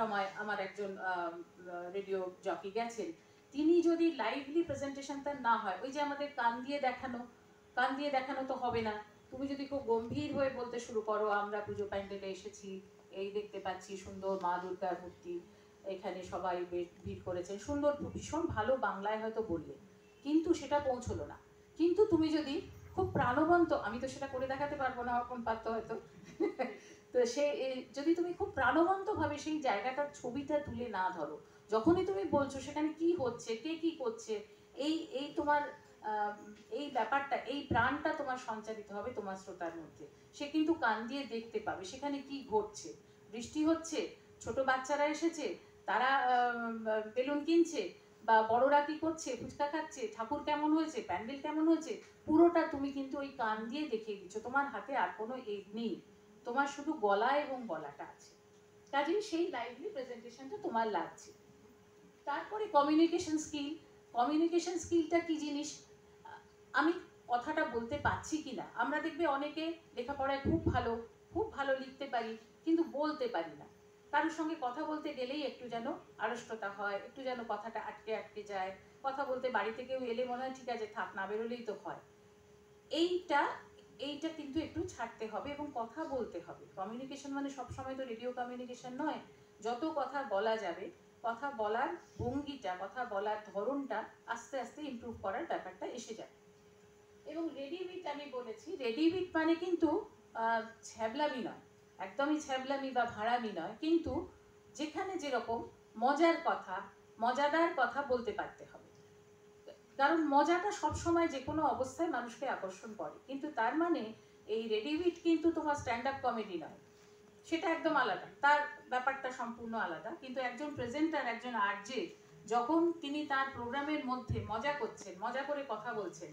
রমায় আমার একজন radio jockey গেছেন, তিনি যদি লাইভলি প্রেজেন্টেশনটা না হয়, ওই যে আমাদের কান দিয়ে দেখানো তো হবে না। তুমি যদি খুব গম্ভীর হয়ে বলতে শুরু করো, আমরা পুজো প্যান্ডেলে এসেছি, এই দেখতে পাচ্ছি সুন্দর মা দুর্গার মূর্তি, এখানে সবাই ভিড় করেছেন, সুন্দর ভীষণ ভালো বাংলায় হয়তো বললে, কিন্তু সেটা পৌঁছলো না। কিন্তু তুমি যদি খুব প্রাণবন্ত, আমি তো সেটা করে দেখাতে পারবো না, অর্পণ পারত হয়তো তো সে যদি তুমি খুব প্রাণবন্তভাবে সেই জায়গাটার ছবিটা তুলে না ধরো, যখনই তুমি বলছো সেখানে কি হচ্ছে, কে কি করছে, এই এই তোমার এই ব্যাপারটা, এই প্রাণটা তোমার সঞ্চারিত হবে তোমার শ্রোতার মধ্যে। সে কিন্তু কান দিয়ে দেখতে পাবে সেখানে কি ঘটছে, বৃষ্টি হচ্ছে, ছোট বাচ্চারা এসেছে, তারা বেলুন কিনছে, বা বড়রা কি করছে, ফুচকা খাচ্ছে, ঠাকুর কেমন হয়েছে, প্যান্ডেল কেমন হয়েছে, পুরোটা তুমি কিন্তু ওই কান দিয়ে দেখিয়ে দিচ্ছ। তোমার হাতে আর কোনো এড নেই, তোমার শুধু গলা এবং গলাটা আছে, কাজেই সেই লাইভলি প্রেজেন্টেশনটা তোমার লাগছে। তারপরে কমিউনিকেশন স্কিলটা কি জিনিস, আমি কথাটা বলতে পারছি কিনা। আমরা দেখবে অনেকে লেখাপড়ায় খুব ভালো লিখতে পারি, কিন্তু বলতে পারি না। কারোর সঙ্গে কথা বলতে গেলেই একটু যেন আড়ষ্টতা হয়, একটু যেন কথাটা আটকে যায়, কথা বলতে বাড়িতে কেউ এলে মনে হয় ঠিক আছে থাক, না বেরোলেই তো হয়। এইটা এইটা কিন্তু একটু ছাড়তে হবে এবং কথা বলতে হবে। কমিউনিকেশন মানে সবসময় তো রেডিও কমিউনিকেশন নয়, যত কথা বলা যাবে, কথা বলার ভঙ্গিটা, কথা বলার ধরনটা আস্তে আস্তে ইমপ্রুভ করার ব্যাপারটা এসে যায়। এবং রেডিউইট আমি বলেছি, রেডিউইট মানে কিন্তু ছ্যাবলামি নয়, একদমই ছ্যাবলামি বা ভাড়ামি নয়, কিন্তু যেখানে যেরকম মজার কথা, মজাদার কথা বলতে পারতে হবে। কারণ মজাটা সবসময় যে কোনো অবস্থায় মানুষকে আকর্ষণ করে, কিন্তু তার মানে এই রেডিউইট কিন্তু তোমার স্ট্যান্ড আপ কমেডি নয়, সেটা একদম আলাদা, তার ব্যাপারটা সম্পূর্ণ আলাদা। কিন্তু একজন প্রেজেন্টার, একজন আরজে, যখন তিনি তার প্রোগ্রামের মধ্যে মজা করছেন, মজা করে কথা বলছেন,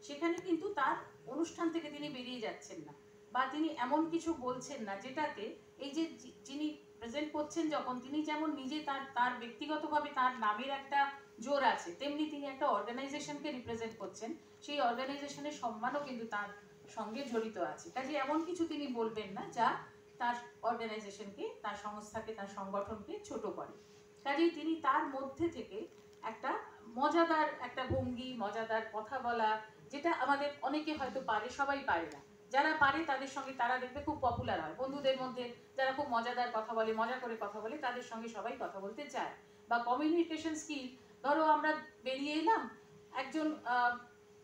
সেখানে কিন্তু তার অনুষ্ঠান থেকে তিনি বেরিয়ে যাচ্ছেন না, বা তিনি এমন কিছু বলছেন না যেটাতে এই যে যিনি প্রেজেন্ট করছেন, যখন তিনি যেমন নিজে তার ব্যক্তিগতভাবে তার নামের একটা জোর আছে, তেমনি তিনি একটা অর্গানাইজেশনকে রিপ্রেজেন্ট করছেন, সেই অর্গানাইজেশনের সম্মানও কিন্তু তার সঙ্গে জড়িত আছে। কাজে এমন কিছু তিনি বলবেন না যা তার অর্গানাইজেশনকে, তার সংস্থাকে, তার সংগঠনকে ছোট করে। কাজেই তিনি তার মধ্যে থেকে একটা মজাদার একটা ভঙ্গি, মজাদার কথা বলা, যেটা আমাদের অনেকে হয়তো পারে, সবাই পারে না। যারা পারে তাদের সঙ্গে তারা দেখবে খুব পপুলার হয়, বন্ধুদের মধ্যে যারা খুব মজাদার কথা বলে, মজা করে কথা বলে, তাদের সঙ্গে সবাই কথা বলতে চায়। বা কমিউনিকেশন স্কিল, ধরো আমরা বেরিয়ে এলাম, একজন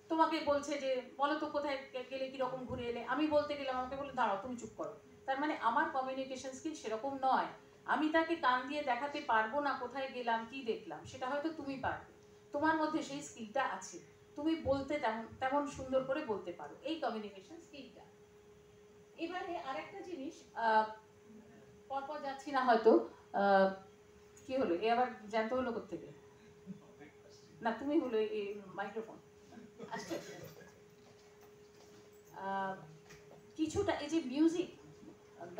তোমাকে বলছে যে বলো তো কোথায় গেলে, কিরকম ঘুরে এলে, আমি বলতে গেলাম, আমাকে বলে দাঁড়াও তুমি চুপ করো। তার মানে আমার কমিউনিকেশন স্কিল সেরকম নয়, আমি তাকে কান দিয়ে দেখাতে পারবো না কোথায় গেলাম, কি দেখলাম, সেটা হয়তো তুমি পারবে, তোমার মধ্যে সেই স্কিলটা আছে, তুমি বলতে তেমন তেমন সুন্দর করে বলতে পারো, এই কমিউনিকেশন স্কিলটা। এবারে আরেকটা জিনিস, পরপর যাচ্ছি না হয়তো, কি হলো এ আবার জ্যান্ত হলো কোত্থেকে, না তুমি হলো এই মাইক্রোফোন আসছে। কিছুটা এই যে মিউজিক,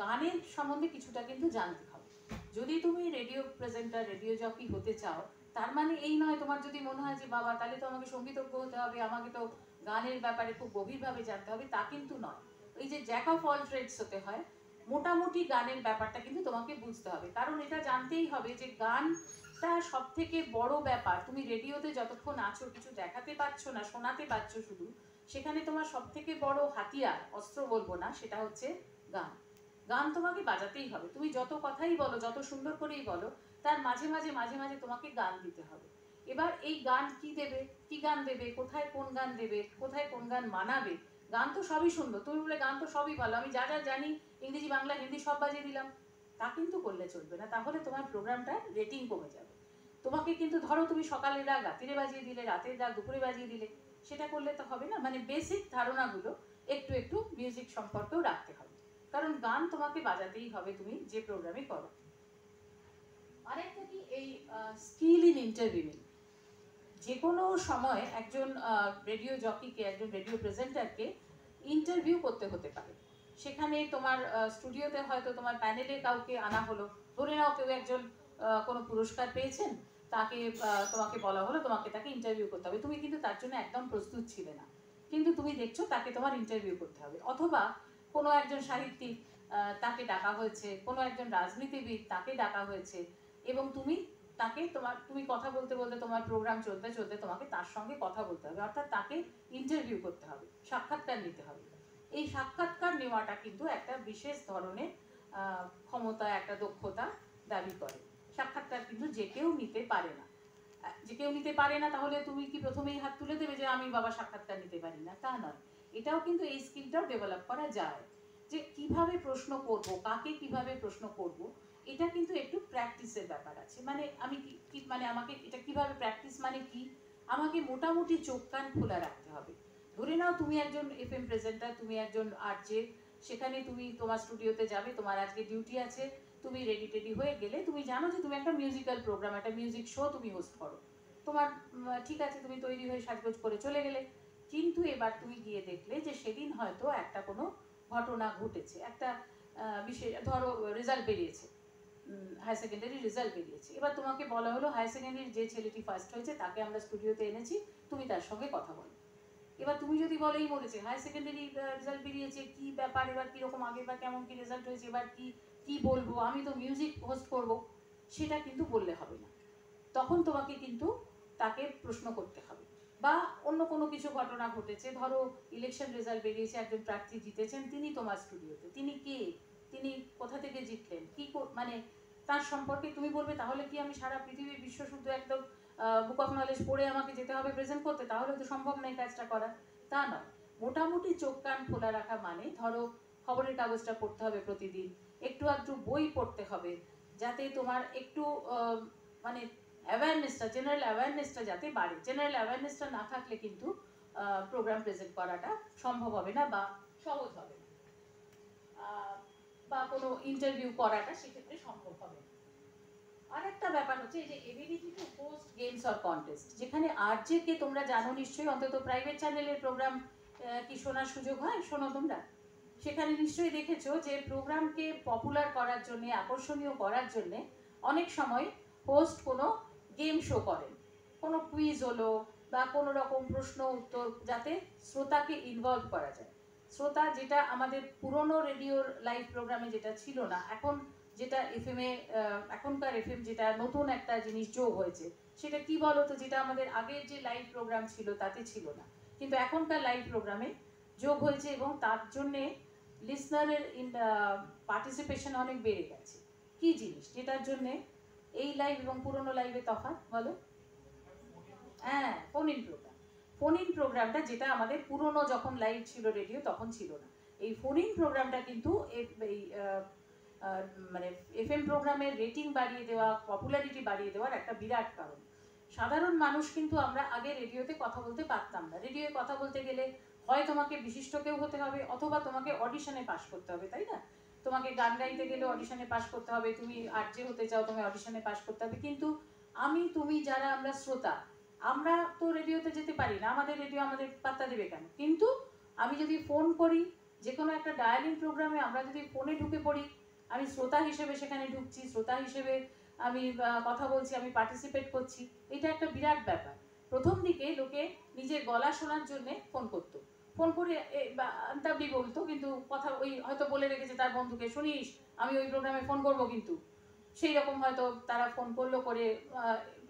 গানের সম্বন্ধে কিছুটা কিন্তু জানতে হবে। যদি তুমি রেডিও প্রেজেন্টার, রেডিও জকি হতে চাও, তার মানে এই নয় তোমার যদি মনে হয় যে বাবা তাহলে তো আমাকে সঙ্গীতজ্ঞ হতে হবে, আমাকে তো গানের ব্যাপারে খুব গভীরভাবে জানতে হবে, তা কিন্তু নয়। এই যে জ্যাক অফ অল ট্রেডস হতে হয়, মোটামুটি গানের ব্যাপারটা কিন্তু তোমাকে বুঝতে হবে। কারণ এটা জানতেই হবে যে গানটা সব থেকে বড় ব্যাপার। তুমি রেডিওতে যতক্ষণ আছো, কিছু দেখাতে পারছো না, শোনাতে পারছো শুধু, সেখানে তোমার সব থেকে বড় হাতিয়ার, অস্ত্র বলবো না, সেটা হচ্ছে গান। গান তোমাকে বাজাতেই হবে, তুমি যত কথাই বলো, যত সুন্দর করেই বলো, তার মাঝে মাঝে মাঝে মাঝে তোমাকে গান দিতে হবে। এবার এই গান কি দেবে, কি গান দেবে, কোথায় কোন গান দেবে, কোথায় কোন গান মানাবে, গান তো সবই সুন্দর, তুমি বলে গান তো সবই ভালো, আমি যা যা জানি ইংরেজি বাংলা হিন্দি সব বাজিয়ে দিলাম, তা কিন্তু করলে চলবে না, তাহলে তোমার প্রোগ্রামটার রেটিং কমে যাবে। তোমাকে কিন্তু ধরো তুমি সকালের রাগ রাত্রিরে বাজিয়ে দিলে, রাতের রাগ দুপুরে বাজিয়ে দিলে, সেটা করলে তো হবে না। মানে বেসিক ধারণাগুলো একটু একটু মিউজিক সম্পর্কেও রাখতে হবে, কারণ গান তোমাকে বাজাতেই হবে তুমি যে প্রোগ্রামে করো। আরেকটা কি, এই স্কিল ইন ইন্টারভিউইং, যে কোনো সময় একজন রেডিও জকিকে, একজন রেডিও প্রেজেন্টারকে ইন্টারভিউ করতে হতে পারে। সেখানে তোমার স্টুডিওতে হয়তো তোমার প্যানেলে কাউকে আনা হলো, ধরে নাও কেউ একজন কোনো পুরস্কার পেয়েছেন, তাকে তোমাকে বলা হলো তোমাকে তাকে ইন্টারভিউ করতে হবে, তুমি কিন্তু তার জন্য একদম প্রস্তুত ছিলে না, কিন্তু তুমি দেখছো তাকে তোমার ইন্টারভিউ করতে হবে। অথবা কোনো একজন সাহিত্যিক তাকে ডাকা হয়েছে, কোনো একজন রাজনীতিবিদ তাকে ডাকা হয়েছে, এবং তুমি তুমি কথা বলতে বলতে তোমার প্রোগ্রাম চলতে চলতে তোমাকে তার সঙ্গে কথা বলতে হবে, অর্থাৎ তাকে ইন্টারভিউ করতে হবে, সাক্ষাৎকার নিতে হবে। এই সাক্ষাৎকার নেওয়াটা কিন্তু একটা বিশেষ ধরনের ক্ষমতা, একটা দক্ষতা দাবি করে। সাক্ষাৎকার কিন্তু যে কেউ নিতে পারে না। যে কেউ নিতে পারে না তাহলে তুমি কি প্রথমেই হাত তুলে দেবে যে আমি বাবা সাক্ষাৎকার নিতে পারি না? তা নয়, এটাও কিন্তু এই স্কিলটাও ডেভেলপ করা যায়, যে কিভাবে প্রশ্ন করব, কাকে কিভাবে প্রশ্ন করব, এটা কিন্তু একটু প্র্যাকটিসের ব্যাপার আছে। মানে আমি কি মানে আমাকে এটা কিভাবে প্র্যাকটিস মানে কি, আমাকে মোটামুটি চোখ কান খোলা রাখতে হবে। ধরে নাও তুমি একজন এফএম প্রেজেন্টার, তুমি একজন আরজে, সেখানে তুমি তোমার স্টুডিওতে যাবে, তোমার আজকে ডিউটি আছে, তুমি রেডি টেডি হয়ে গেলে, তুমি জানো যে তুমি একটা মিউজিক্যাল প্রোগ্রাম, একটা মিউজিক শো তুমি হোস্ট করো, তোমার ঠিক আছে, তুমি তৈরি হয়ে সাজগোজ করে চলে গেলে। কিন্তু এবার তুমি গিয়ে দেখলে যে সেদিন হয়তো একটা কোনো ঘটনা ঘটেছে, একটা বিশেষ, ধরো রেজাল্ট বেরিয়েছে, হায়ার সেকেন্ডারি রেজাল্ট বেরিয়েছে, এবার তোমাকে বলা হলো হায়ার সেকেন্ডারির যে ছেলেটি ফার্স্ট হয়েছে তাকে আমরা স্টুডিওতে এনেছি, তুমি তার সঙ্গে কথা বলো। এবার তুমি যদি বলো এই বলেছে হায়ার সেকেন্ডারি রেজাল্ট বেরিয়েছে, কি ব্যাপার, এবার কীরকম, আগে বা কেমন কি রেজাল্ট হয়েছে, এবার কি বলবো, আমি তো মিউজিক হোস্ট করব, সেটা কিন্তু বললে হবে না। তখন তোমাকে কিন্তু তাকে প্রশ্ন করতে হবে। বা অন্য কোনো কিছু ঘটনা ঘটেছে, ধরো ইলেকশন রেজাল্ট বেরিয়েছে, একজন প্রার্থী জিতেছেন, তিনি তোমার স্টুডিওতে, তিনি কে, তিনি কোথা থেকে জিতলেন, কি মানে তার সম্পর্কে তুমি বলবে, তাহলে কি আমি সারা পৃথিবীর বিশ্ব শুদ্ধ একদম বুক অফ নলেজ পড়ে আমাকে যেতে হবে প্রেজেন্ট করতে? তাহলে তো সম্ভব নয় কাজটা করা। তা নয়, মোটামুটি চোখ কান খোলা রাখা মানে, ধরো খবরের কাগজটা পড়তে হবে প্রতিদিন, একটু আধটু বই পড়তে হবে, যাতে তোমার একটু মানে অ্যাওয়ারনেসটা, জেনারেল অ্যাওয়ারনেসটা যাতে বাড়ে। জেনারেল অ্যাওয়ারনেসটা না থাকলে কিন্তু প্রোগ্রাম প্রেজেন্ট করাটা সম্ভব হবে না বা সহজ হবে না, বা কোনো ইন্টারভিউ করাটা সেক্ষেত্রে সম্ভব হবে না। আর একটা ব্যাপার হচ্ছে এই যে ability to host games or contest, যেখানে আরজে কে তোমরা জানো নিশ্চয়ই, অন্তত প্রাইভেট চ্যানেলের প্রোগ্রাম কি শোনার সুযোগ হয়, শোনো তোমরা, সেখানে নিশ্চয়ই দেখেছো যে প্রোগ্রামকে পপুলার করার জন্য, আকর্ষণীয় করার জন্য অনেক সময় হোস্ট কোনো গেম শো করেন, কোনো কুইজ হলো বা কোনো রকম প্রশ্ন উত্তর, যাতে শ্রোতাকে ইনভলভ করা যায়। শ্রোতা, যেটা আমাদের পুরনো রেডিওর লাইভ প্রোগ্রামে যেটা ছিল না, এখন যেটা এফএমে, এখনকার এফএম যেটা নতুন একটা জিনিস যোগ হয়েছে, সেটা কি বলো তো, যেটা আমাদের আগের যে লাইভ প্রোগ্রাম ছিল তাতে ছিল না, কিন্তু এখনকার লাইভ প্রোগ্রামে যোগ হয়েছে, এবং তার জন্যে লিসনারের পার্টিসিপেশন অনেক বেড়ে গেছে। কি জিনিস যেটার জন্যে এই লাইভ এবং পুরনো লাইভে তফাৎ বলো? হ্যাঁ, phone in program. Phone in প্রোগ্রামটা যেটা আমাদের পুরনো যখন লাইভ ছিল রেডিও তখন ছিল না, এই ফোন ইন প্রোগ্রামটা কিন্তু এই মানে এফএম প্রোগ্রামের রেটিং বাড়িয়ে দেওয়া, পপুলারিটি বাড়িয়ে দেওয়ার একটা বিরাট কারণ। সাধারণ মানুষ কিন্তু, আমরা আগে রেডিওতে কথা বলতে পারতাম না, রেডিওয়ে কথা বলতে গেলে হয় তোমাকে বিশিষ্ট কেউ হতে হবে, অথবা তোমাকে অডিশনে পাস করতে হবে, তাই না? তোমাকে গান গাইতে গেলে অডিশনে পাস করতে হবে, তুমি আরজে হতে চাও তুমি অডিশনে পাস করতে হবে। কিন্তু আমি, তুমি যারা আমরা শ্রোতা, আমরা তো রেডিওতে যেতে পারি না, আমাদের রেডিও আমাদের পাত্তা দেবে কেন? কিন্তু আমি যদি ফোন করি, যে কোনো একটা ডায়ালিং প্রোগ্রামে আমরা যদি ফোনে ঢুকে পড়ি, আমি শ্রোতা হিসেবে সেখানে ঢুকছি, শ্রোতা হিসেবে আমি কথা বলছি, আমি পার্টিসিপেট করছি, এটা একটা বিরাট ব্যাপার। প্রথম দিকে লোকে নিজের গলা শোনার জন্য ফোন করতো, ফোন করে আন্তাবড়ি বলতো, কিন্তু কথা ওই হয়তো বলে রেখেছে তার বন্ধুকে, শুনিস আমি ওই প্রোগ্রামে ফোন করবো, কিন্তু সেই রকম হয়তো তারা ফোন করলো, করে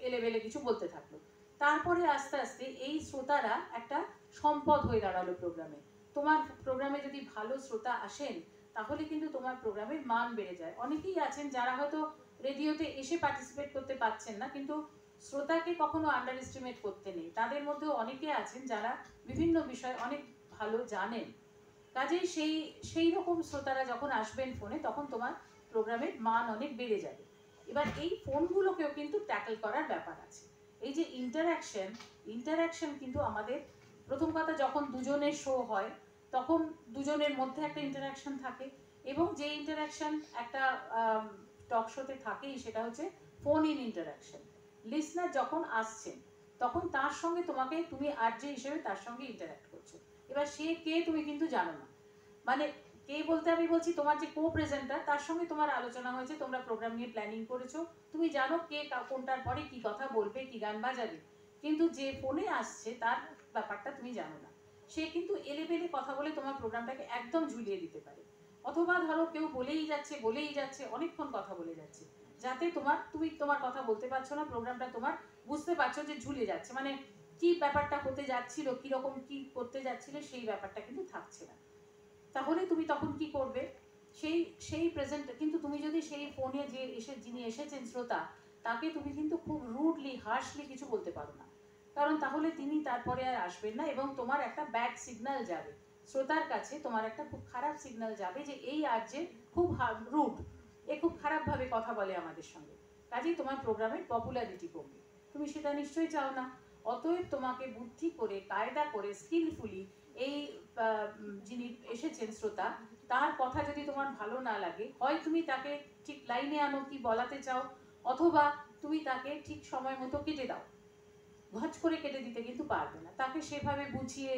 এলেবেলে কিছু বলতে থাকলো। তারপরে আস্তে আস্তে এই শ্রোতারা একটা সম্পদ হয়ে দাঁড়ালো প্রোগ্রামে। তোমার প্রোগ্রামে যদি ভালো শ্রোতা আসেন, তাহলে কিন্তু তোমার প্রোগ্রামের মান বেড়ে যায়। অনেকেই আছেন যারা হয়তো রেডিওতে এসে পার্টিসিপেট করতে পারছেন না, কিন্তু শ্রোতাকে কখনো আন্ডার এস্টিমেট করতে নেই। তাদের মধ্যেও অনেকে আছেন যারা বিভিন্ন বিষয় অনেক ভালো জানেন, কাজেই সেই রকম শ্রোতারা যখন আসবেন ফোনে, তখন তোমার প্রোগ্রামের মান অনেক বেড়ে যাবে। এবার এই ফোনগুলোকেও কিন্তু ট্যাকল করার ব্যাপার আছে। এই যে ইন্টারাকশন কিন্তু আমাদের, প্রথম কথা, যখন দুজনের শো হয় তখন দুজনের মধ্যে একটা ইন্টারাকশন থাকে, এবং যে ইন্টারাকশন একটা টক শোতে থাকেই, সেটা হচ্ছে ফোন ইন ইন্টারাকশন। লিসনার যখন আসছেন তখন তার সঙ্গে তুমি আরজে হিসেবে তার সঙ্গে ইন্টারাক্ট করছো। এবার সে কে তুমি কিন্তু জানো না, মানে কে বলতে আমি বলছি তোমার যে কো প্রেজেন্টার, তার সঙ্গে তোমার আলোচনা হয়েছে, তোমরা প্রোগ্রাম নিয়ে প্ল্যানিং করেছো, তুমি জানো কে কোনটার পরে কি কথা বলবে, কি গান বাজাবে, কিন্তু যে ফোনে আসছে তার ব্যাপারটা তুমি জানো না। সে কিন্তু এলেবেলে কথা বলে তোমার প্রোগ্রামটাকে একদম ঝুলিয়ে দিতে পারে। অথবা ধরো কেউ বলেই যাচ্ছে অনেকক্ষণ কথা বলে যাচ্ছে, যাতে তুমি তোমার কথা বলতে পারছো না, প্রোগ্রামটা তোমার বুঝতে পারছো যে ঝুলে যাচ্ছে, মানে কি ব্যাপারটা হতে যাচ্ছিল, কিরকম কি করতে যাচ্ছিল সেই ব্যাপারটা কিন্তু থাকছে না। তাহলে তুমি তখন কি করবে, সেই সেই প্রেজেন্ট, কিন্তু তুমি যদি সেই ফোনে যিনি এসেছেন শ্রোতা, তাকে তুমি কিন্তু খুব রুডলি হার্শলি কিছু বলতে পারো না, কারণ তাহলে তিনি তারপরে আর আসবেন না এবং তোমার একটা ব্যাড সিগন্যাল যাবে শ্রোতার কাছে, তোমার একটা খুব খারাপ সিগন্যাল যাবে যে এই আর যে খুব রুড, এ খুব খারাপভাবে কথা বলে আমাদের সঙ্গে, কাজেই তোমার প্রোগ্রামের পপুলারিটি কমবে। তুমি সেটা নিশ্চয়ই চাও না। অতএব তোমাকে বুদ্ধি করে, কায়দা করে, স্কিলফুলি এই যিনি এসেছেন শ্রোতা, তার কথা যদি তোমার ভালো না লাগে, হয় তুমি তাকে ঠিক লাইনে আনো কি বলাতে চাও, অথবা তুমি তাকে ঠিক সময় মতো কেটে দাও। ঘচ করে কেটে দিতে কিন্তু পারবে না, তাকে সেভাবে বুঝিয়ে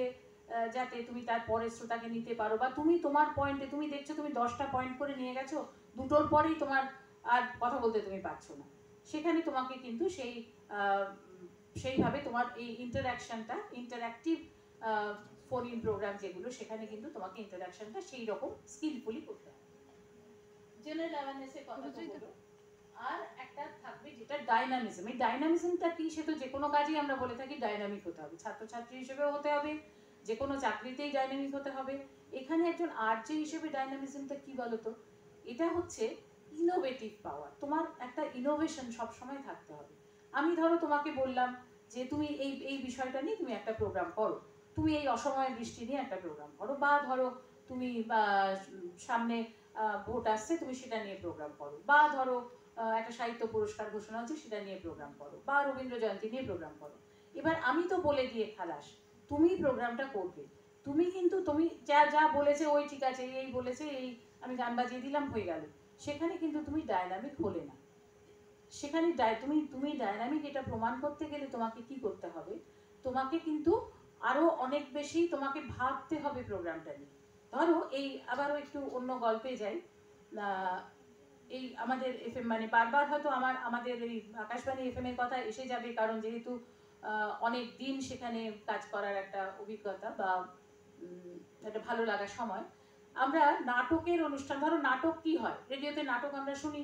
যাতে তুমি তার পরের শ্রোতাকে নিতে পারো, বা তুমি তোমার পয়েন্টে, তুমি দেখছো তুমি 10টা পয়েন্ট করে নিয়ে গেছো, দুটোর পরেই তোমার আর কথা বলতে তুমি পারছো না, সেখানে তোমাকে কিন্তু সেইভাবে তোমার এই ইন্টারঅ্যাক্টিভ ফোন ইন প্রোগ্রাম যেগুলো, সেখানে কিন্তু তোমাকে ইন্টারাকশনটা সেই রকম স্কিলফুলি করতে হবে। জেনারেল অ্যাওয়ারনেসের কথা তো হলো, আর একটা থাকবে যেটা ডাইনামিজম। এই ডাইনামিজমটা কি, সে তো যে কোনো কাজেই আমরা বলে থাকি ডাইনামিক হতে হবে, ছাত্রছাত্রী হিসেবেও হতে হবে, যে কোনো চাকরিতেই ডাইনামিক হতে হবে। এখানে একজন আরজে হিসেবে ডাইনামিজমটা কি বলতো, এটা হচ্ছে ইনোভেটিভ পাওয়ার, তোমার একটা ইনোভেশন সবসময় থাকতে হবে। আমি ধরো তোমাকে বললাম যে তুমি এই এই বিষয়টা নিয়ে তুমি একটা প্রোগ্রাম করো, তুমি এই অসময়ে বৃষ্টি নিয়ে একটা প্রোগ্রাম করো, বা ধরো তুমি সামনে ভোট আসছে তুমি সেটা নিয়ে প্রোগ্রাম করো, বা ধরো একটা সাহিত্য পুরস্কার ঘোষণা হচ্ছে সেটা নিয়ে প্রোগ্রাম করো, বা রবীন্দ্র জয়ন্তী নিয়ে প্রোগ্রাম করো। এবার আমি তো বলে দিয়ে খালাস, তুমি প্রোগ্রামটা করবে, তুমি কিন্তু তুমি যা যা বলেছে ওই ঠিক আছে, এই বলেছে এই আমি গান বাজিয়ে দিলাম হয়ে গেল, সেখানে কিন্তু তুমি ডায়নামিক হলে না। সেখানে তুমি ডায়নামিক এটা প্রমাণ করতে গেলে তোমাকে কি করতে হবে, তোমাকে কিন্তু আরো অনেক বেশি তোমাকে ভাবতে হবে প্রোগ্রামটা নিয়ে। ধরো এই আবারও একটু অন্য গল্পে যাই, এই আমাদের এফএম, মানে বারবার হয়তো আমাদের এই আকাশবাণী এফএম এর কথা এসে যাবে, কারণ যেহেতু অনেক দিন সেখানে কাজ করার একটা অভিজ্ঞতা বা একটা ভালো লাগার সময়। আমরা নাটকের অনুষ্ঠান, ধরো নাটক কি হয়, রেডিওতে নাটক আমরা শুনি,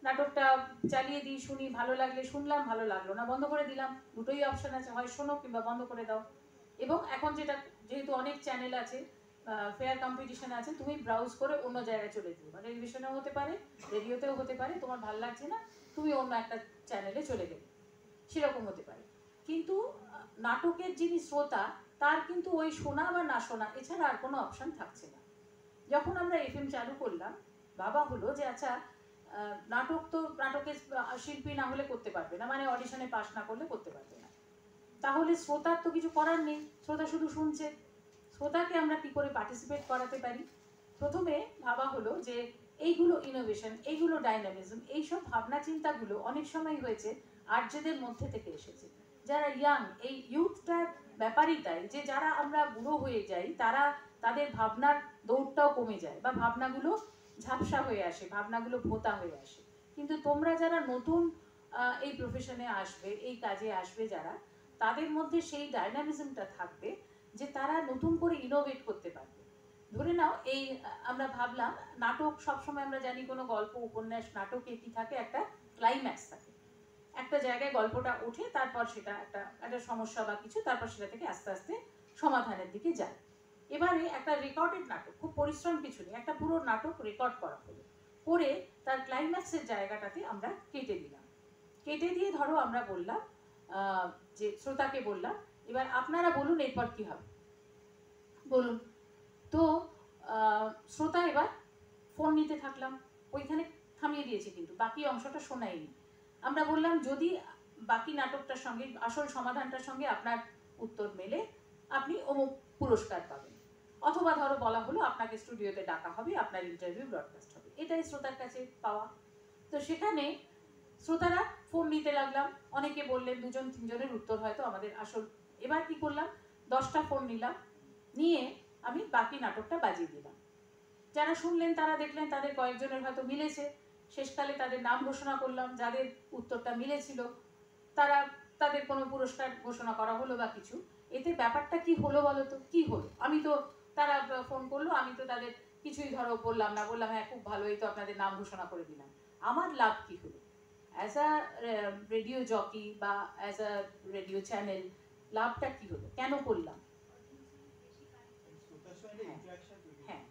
নাটকটা চালিয়ে দিই, শুনি, ভালো লাগলে শুনলাম, ভালো লাগলো না বন্ধ করে দিলাম, দুটোই অপশন আছে, হয় শোনো কিংবা বন্ধ করে দাও। এবং এখন যেহেতু অনেক চ্যানেল আছে, ফেয়ার কম্পিটিশন আছে, তুমি ব্রাউজ করে অন্য জায়গায় চলে যাও, টেলিভিশনেও হতে পারে, রেডিওতেও হতে পারে, তোমার ভালো লাগছে না তুমি অন্য একটা চ্যানেলে চলে গেলে, সেরকম হতে পারে। কিন্তু নাটকের যিনি শ্রোতা, তার কিন্তু ওই শোনা বা না শোনা এছাড়া আর কোনো অপশন থাকছে না। যখন আমরা এফএম চালু করলাম, ভাবা হলো যে আচ্ছা নাটকের শিল্পী না হলে করতে পারবে না, মানে অডিশনে পাস না করলে করতে পারবে না, তাহলে শ্রোতার তো কিছু করার নেই, শ্রোতা শুধু শুনছে, শ্রোতাকে আমরা কি করে পার্টিসিপেট করাতে পারি। প্রথমে ভাবা হলো যে এইগুলো ইনোভেশন, এইগুলো ডাইনামিজম, এইসব ভাবনা চিন্তাগুলো অনেক সময় হয়েছে আর্যদের মধ্যে থেকে এসেছে, যারা ইয়াং, এই ইউথটার ব্যাপারই তাই যে যারা আমরা বুড়ো হয়ে যাই, তাদের ভাবনার দৌড়টাও কমে যায়, বা ভাবনাগুলো ঝাপসা হয়ে আসে, ভাবনাগুলো ভোতা হয়ে আসে। কিন্তু তোমরা যারা নতুন এই প্রফেশনে আসবে, এই কাজে আসবে যারা, তাদের মধ্যে সেই ডাইনামিজমটা থাকবে যে তারা নতুন করে ইনোভেট করতে পারবে। ধরে নাও এই আমরা ভাবলাম নাটক, সবসময় আমরা জানি কোনো গল্প, উপন্যাস, নাটকে কি থাকে, একটা ক্লাইম্যাক্স থাকে, একটা জায়গায় গল্পটা ওঠে, তারপর সেটা একটা একটা সমস্যা বা কিছু, তারপর সেটা থেকে আস্তে আস্তে সমাধানের দিকে যায়। এবারে একটা রেকর্ডেড নাটক, খুব পরিশ্রম কিছু নেই, একটা পুরো নাটক রেকর্ড করা হলো, করে তার ক্লাইম্যাক্সের জায়গাটাতে আমরা কেটে দিলাম, কেটে দিয়ে ধরো আমরা বললাম যে শ্রোতাকে বললাম এবার আপনারা বলুন এরপর কি হবে, বলুন। তো শ্রোতা এবার ফোন নিতে থাকলাম, ওইখানে থামিয়ে দিয়েছে, কিন্তু বাকি অংশটা শোনায়নি। আমরা বললাম যদি বাকি নাটকটার সঙ্গে, আসল সমাধানটার সঙ্গে আপনার উত্তর মেলে, আপনি অমুক পুরস্কার পাবেন, অথবা ধরো বলা হলো আপনাকে স্টুডিওতে ডাকা হবে, আপনার ইন্টারভিউ ব্রডকাস্ট হবে, এটাই শ্রোতার কাছে পাওয়া। তো সেখানে শ্রোতারা ফোন নিতে লাগলাম, অনেকে বললেন 2-3 জনের উত্তর হয়তো আমাদের আসল। এবার কি করলাম, 10টা ফোন নিলাম, নিয়ে আমি বাকি নাটকটা বাজিয়ে দিলাম। যারা শুনলেন তারা দেখলেন তাদের কয়েকজনের হয়তো মিলেছে, শেষকালে তাদের নাম ঘোষণা করলাম, যাদের উত্তরটা মিলেছিল তাদের কোনো পুরস্কার ঘোষণা করা হলো বা কিছু। এতে ব্যাপারটা কি হলো বলো তো, কি হলো, আমি তো, তারা ফোন করলো, আমি তো তাদের কিছুই ধরো বললাম না, বললাম হ্যাঁ খুব ভালো, এই তো আপনাদের নাম ঘোষণা করে দিলাম, আমার লাভ কি হলো? অ্যাজ আ রেডিও জকি বা অ্যাজ আ রেডিও চ্যানেল লাভটা কি হলো, কেন করলাম? হ্যাঁ,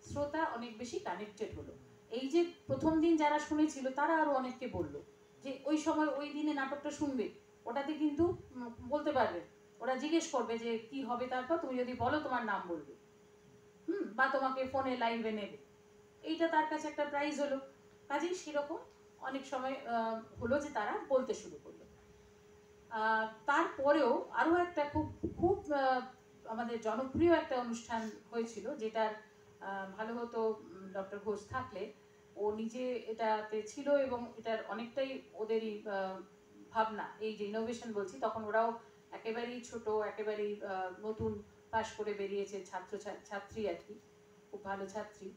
শ্রোতা অনেক বেশি কানেক্টেড হলো। এই যে প্রথম দিন যারা শুনেছিল তারা আরো অনেককে বললো যে ওই সময় ওই দিনে নাটকটা শুনবে, ওটাতে কিন্তু বলতে পারবে, ওরা জিজ্ঞেস করবে যে কি হবে, তারপর তুমি যদি বলো তোমার নাম বলবে, বা তোমাকে ফোনে লাইভে নেবে, এইটা তার কাছে একটা প্রাইজ হলো। কাজেই সেরকম অনেক সময় হলো যে তারা বলতে শুরু করলো। তারপরেও আরও একটা খুব খুব আমাদের জনপ্রিয় একটা অনুষ্ঠান হয়েছিল, যেটার ভালো হতো ডক্টর ঘোষ থাকলে, ও নিজে এটাতে ছিল এবং এটার অনেকটাই ওদেরই ভাবনা, এই যে ইনোভেশন বলছি, তখন ওরাও একেবারেই ছোট, একেবারেই নতুন পাশ করে বেরিয়েছে ছাত্রী আর কি, খুব ভালো ছাত্রী,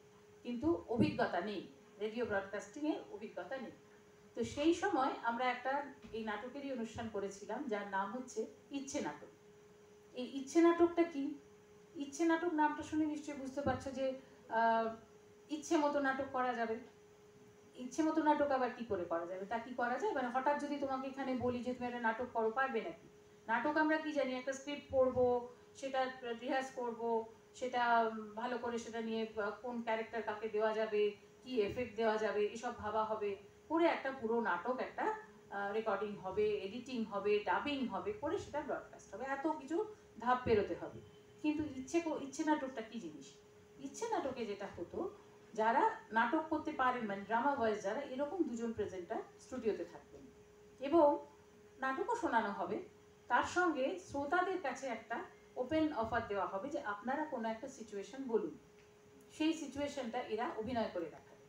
কিন্তু অভিজ্ঞতা নেই, রেডিও ব্রডকাস্টিংয়ের অভিজ্ঞতা নেই। তো সেই সময় আমরা একটা এই নাটকেরই অনুষ্ঠান করেছিলাম যার নাম হচ্ছে ইচ্ছে নাটক। এই ইচ্ছে নাটকটা কি? ইচ্ছে নাটক নামটা শুনে নিশ্চয়ই বুঝতে পারছো যে ইচ্ছে মতো নাটক করা যাবে। ইচ্ছে মতো নাটক আবার কি করে করা যাবে, তা কি করা যায়? মানে হঠাৎ যদি তোমাকে এখানে বলি যে তুমি একটা নাটক করো, পারবে নাকি? নাটক আমরা কি জানি, একটা স্ক্রিপ্ট পড়বো, সেটা রিহার্স করব, সেটা ভালো করে সেটা নিয়ে কোন ক্যারেক্টার কাকে দেওয়া যাবে, কি এফেক্ট দেওয়া যাবে, এসব ভাবা হবে, করে একটা পুরো নাটক একটা রেকর্ডিং হবে, এডিটিং হবে, ডাবিং হবে, করে সেটা ব্রডকাস্ট হবে, এত কিছু ধাপ পেরোতে হবে। কিন্তু ইচ্ছে নাটকটা কি জিনিস? ইচ্ছে নাটকে যেটা হতো, যারা নাটক করতে পারেন, মানে ড্রামা ভয়েস যারা, এরকম দুজন প্রেজেন্টার স্টুডিওতে থাকবেন এবং নাটকও শোনানো হবে, তার সঙ্গে শ্রোতাদের কাছে একটা ওপেন অফার দেওয়া হবে যে আপনারা কোনো একটা সিচুয়েশন বলুন, সেই সিচুয়েশনটা এরা অভিনয় করে দেখাবে।